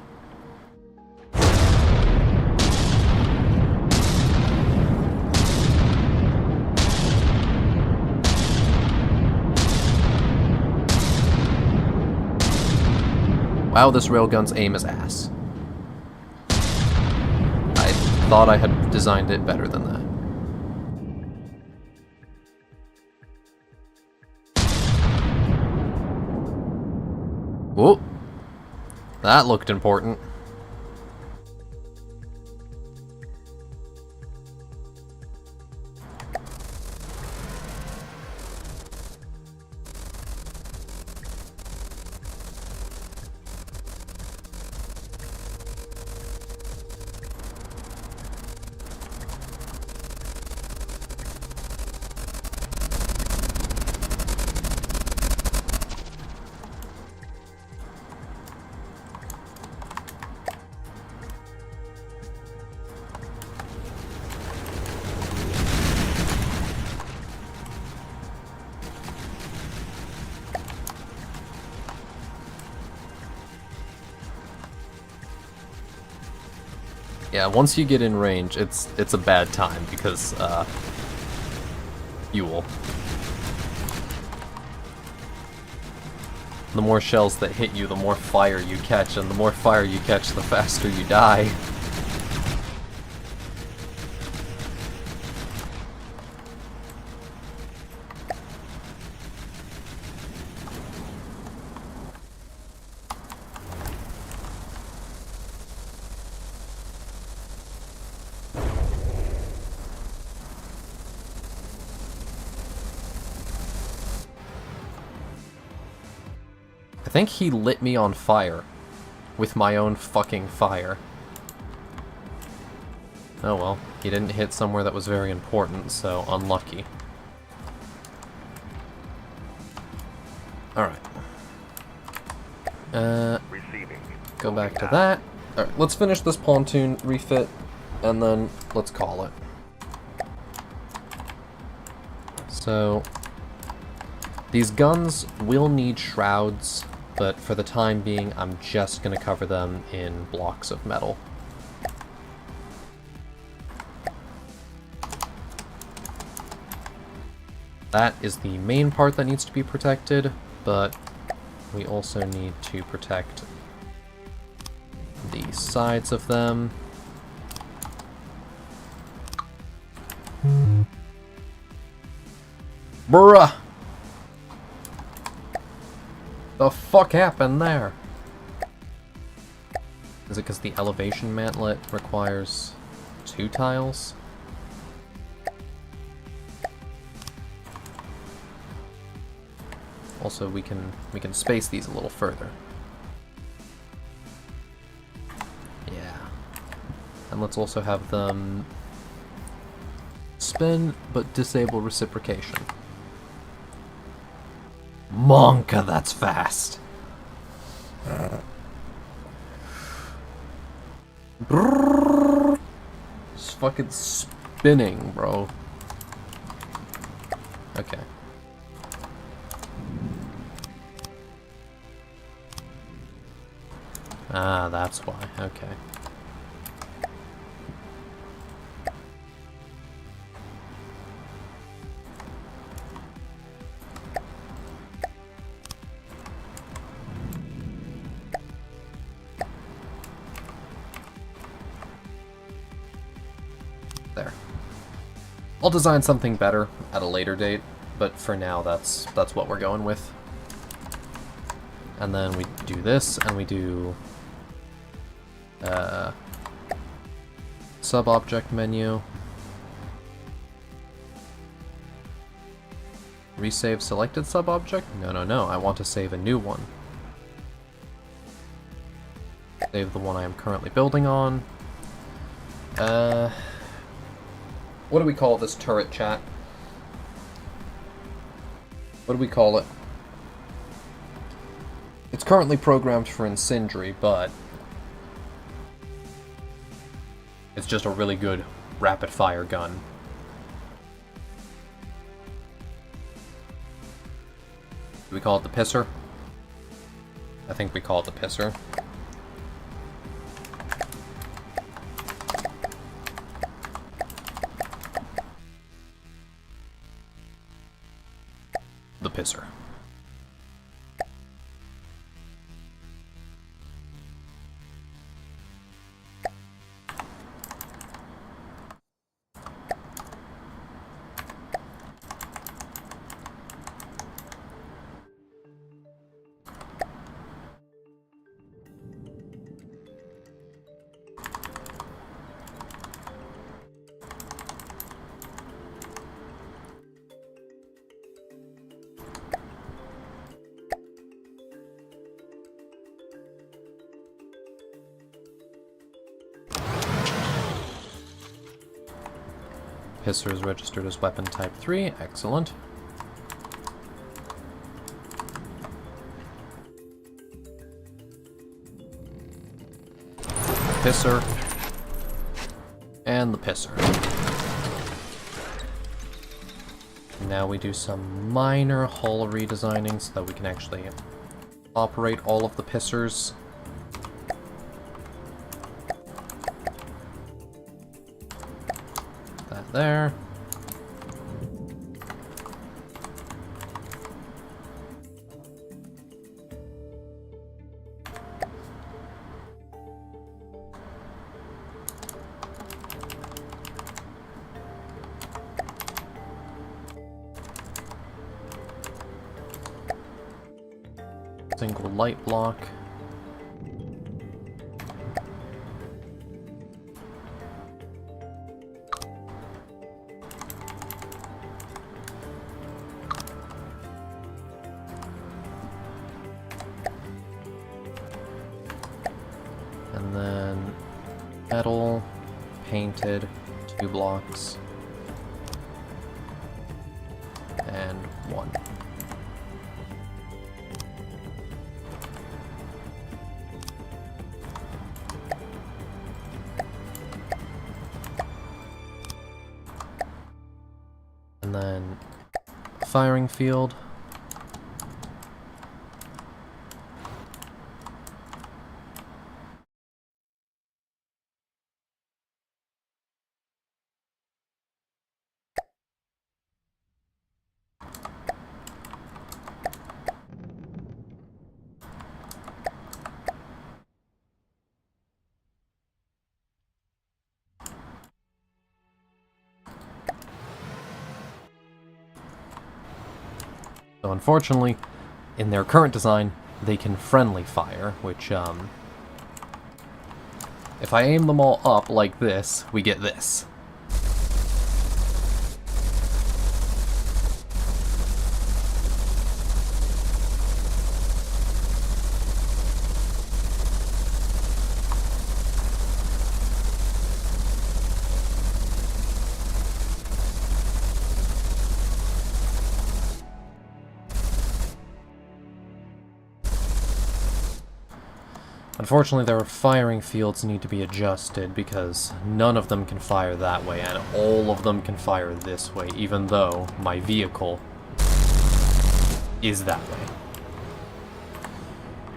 Wow, this railgun's aim is ass. I thought I had designed it better than that. Whoa! That looked important. Yeah, once you get in range, it's a bad time because fuel. The more shells that hit you, the more fire you catch, and the more fire you catch, the faster you die. think he lit me on fire. With my own fucking fire. Oh well, he didn't hit somewhere that was very important, so unlucky. Alright. Receiving. Go back to that. Alright, let's finish this pontoon refit, and then let's call it. So, these guns will need shrouds, but for the time being, I'm just going to cover them in blocks of metal. That is the main part that needs to be protected, but we also need to protect the sides of them. Bruh! The fuck happened there? Is it because the elevation mantlet requires 2 tiles? Also, we can space these a little further. Yeah. And let's also have them spin, but disable reciprocation. Monka, that's fast! Brrrr. It's fucking spinning, bro. Okay. Ah, that's why. Okay. There. I'll design something better at a later date, but for now that's what we're going with. And then we do this, and we do sub-object menu, resave selected sub-object? No, I want to save a new one. Save the one I am currently building on. What do we call this turret, chat? What do we call it? It's currently programmed for incendiary, but it's just a really good rapid-fire gun. Do we call it the pisser? I think we call it the pisser. The pisser. Pisser is registered as weapon type 3. Excellent. Pisser. And the pisser. Now we do some minor hull redesigning so that we can actually operate all of the pissers. That there. Single light block. metal, painted, 2 blocks, and 1. And then firing field. So unfortunately, in their current design, they can friendly fire, which, if I aim them all up like this, we get this. Unfortunately, their firing fields need to be adjusted because none of them can fire that way, and all of them can fire this way, even though my vehicle is that way.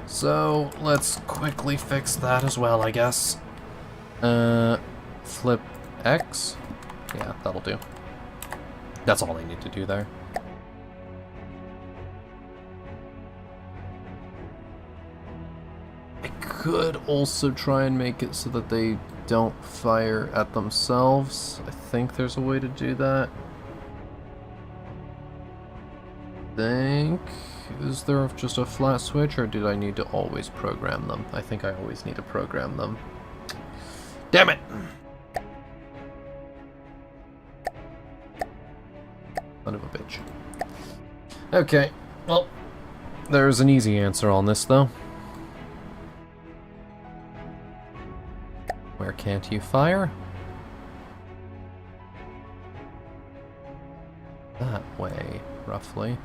So, let's quickly fix that as well, I guess. Flip X? Yeah, that'll do. That's all they need to do there. Could also try and make it so that they don't fire at themselves. I think there's a way to do that. Is there just a flat switch, or did I need to always program them? I think I always need to program them. Damn it! Son of a bitch. Okay, well, there's an easy answer on this, though. Where can't you fire? That way, roughly.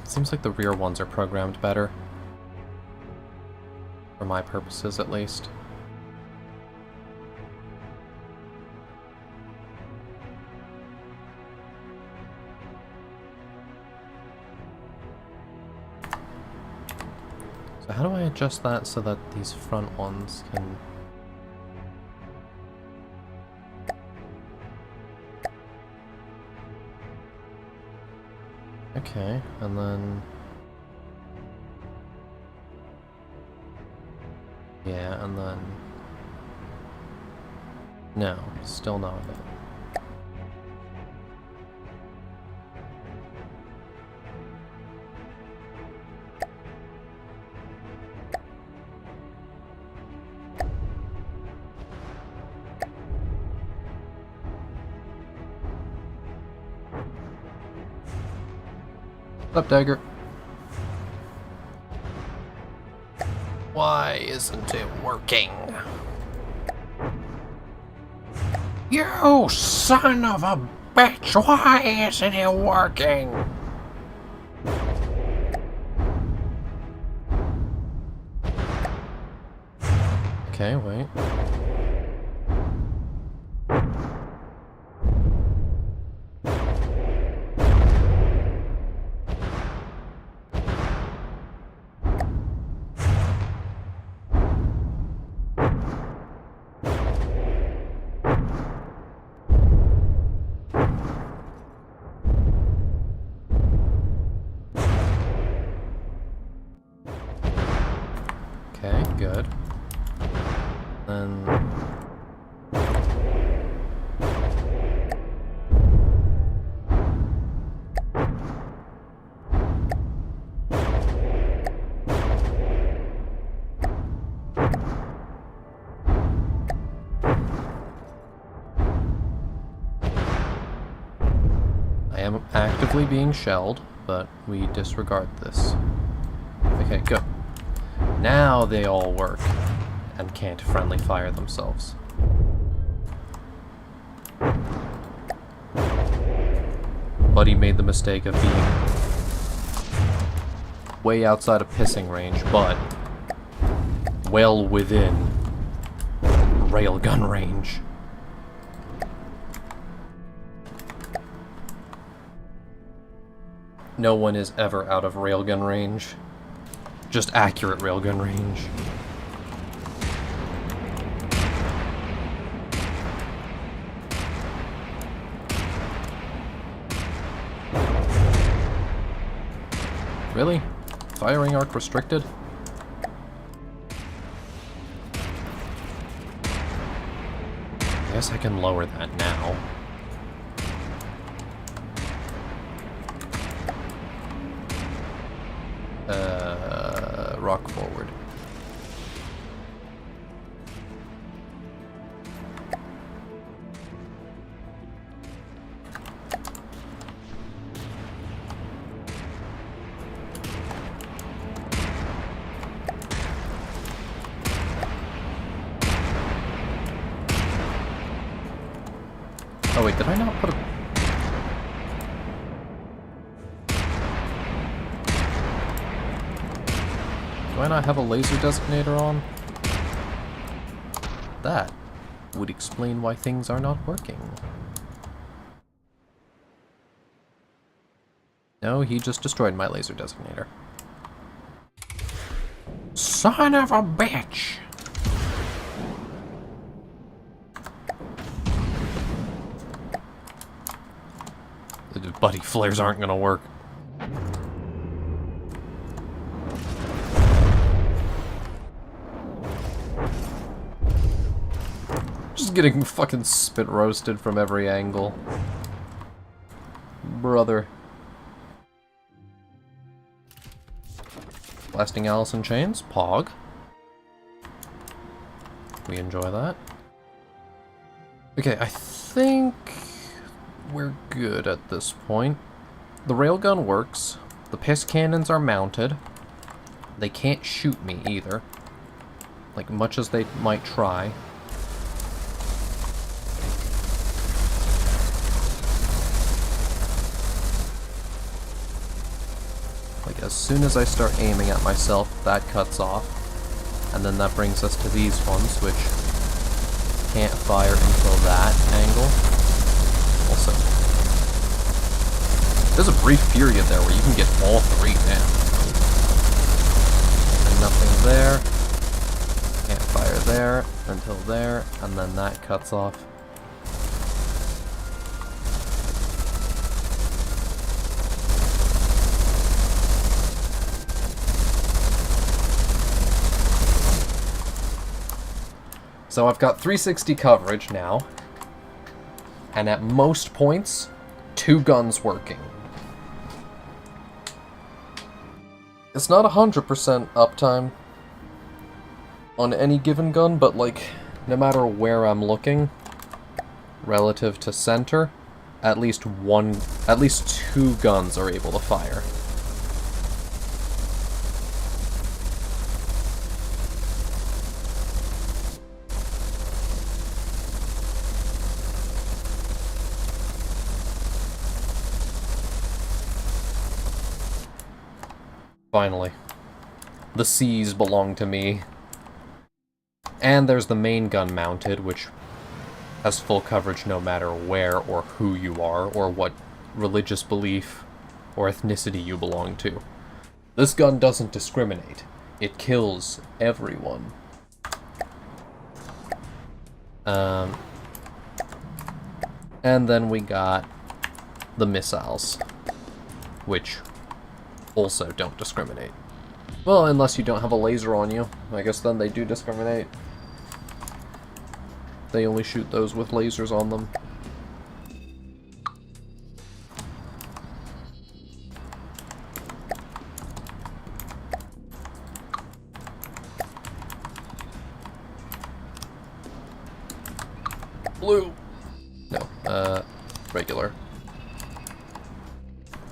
Seems like the rear ones are programmed better. For my purposes, at least. So how do I adjust that so that these front ones can... Okay, and then... Yeah, and then... No, still not it. Up, Dagger. Why isn't it working? You son of a bitch! Why isn't it working? Okay, wait. am actively being shelled, but we disregard this. Okay, good. Now they all work and can't friendly fire themselves. Buddy made the mistake of being way outside of pissing range, but well within railgun range. No one is ever out of railgun range. Just accurate railgun range. Really? Firing arc restricted? I guess I can lower that now. Rock forward. Oh wait, did I not put a... Do I not have a laser designator on? That would explain why things are not working. No, he just destroyed my laser designator. Son of a bitch! Buddy, flares aren't gonna work. Just getting fucking spit roasted from every angle. Brother. Blasting Alice in Chains, Pog. We enjoy that. Okay, I think we're good at this point. The railgun works. The piss cannons are mounted. They can't shoot me either. Like, much as they might try. Like, as soon as I start aiming at myself, that cuts off. And then that brings us to these ones, which can't fire until that angle. Also, there's a brief period there where you can get all three down. And nothing there. Can't fire there until there, and then that cuts off. So I've got 360 coverage now. And at most points, 2 guns working. It's not 100% uptime on any given gun, but like, no matter where I'm looking, relative to center, at least 2 guns are able to fire. Finally. The C's belong to me. And there's the main gun mounted, which has full coverage no matter where or who you are, or what religious belief or ethnicity you belong to. This gun doesn't discriminate. It kills everyone. And then we got the missiles, which also don't discriminate. Well, unless you don't have a laser on you. I guess then they do discriminate. They only shoot those with lasers on them. Blue! No, regular.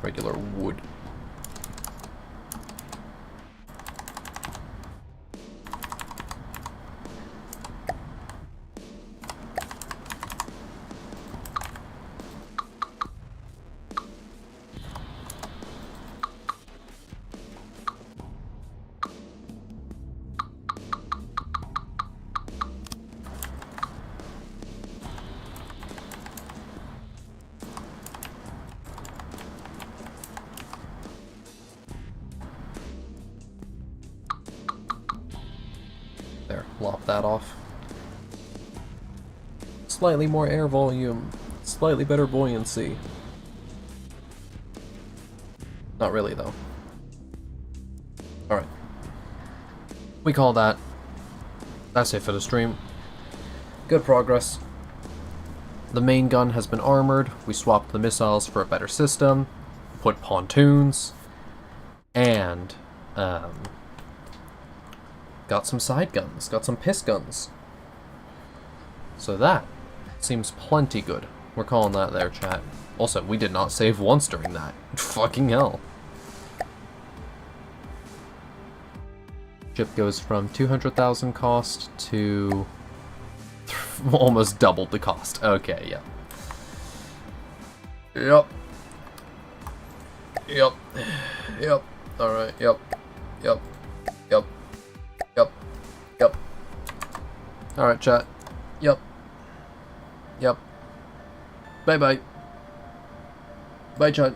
regular wood. There, lop that off. Slightly more air volume, slightly better buoyancy. Not really, though. Alright. We call that. That's it for the stream. Good progress. The main gun has been armored. We swapped the missiles for a better system. Put pontoons. And, got some side guns. Got some piss guns. So that seems plenty good. We're calling that there, chat. Also, we did not save once during that. Fucking hell. Ship goes from 200,000 cost to almost doubled the cost. Okay, yeah. Yep. Yep. Yep. Alright, yep. Yep. Yep. Yep. Yep. Alright, chat. Yep. Yep. Bye-bye. Bye, chat.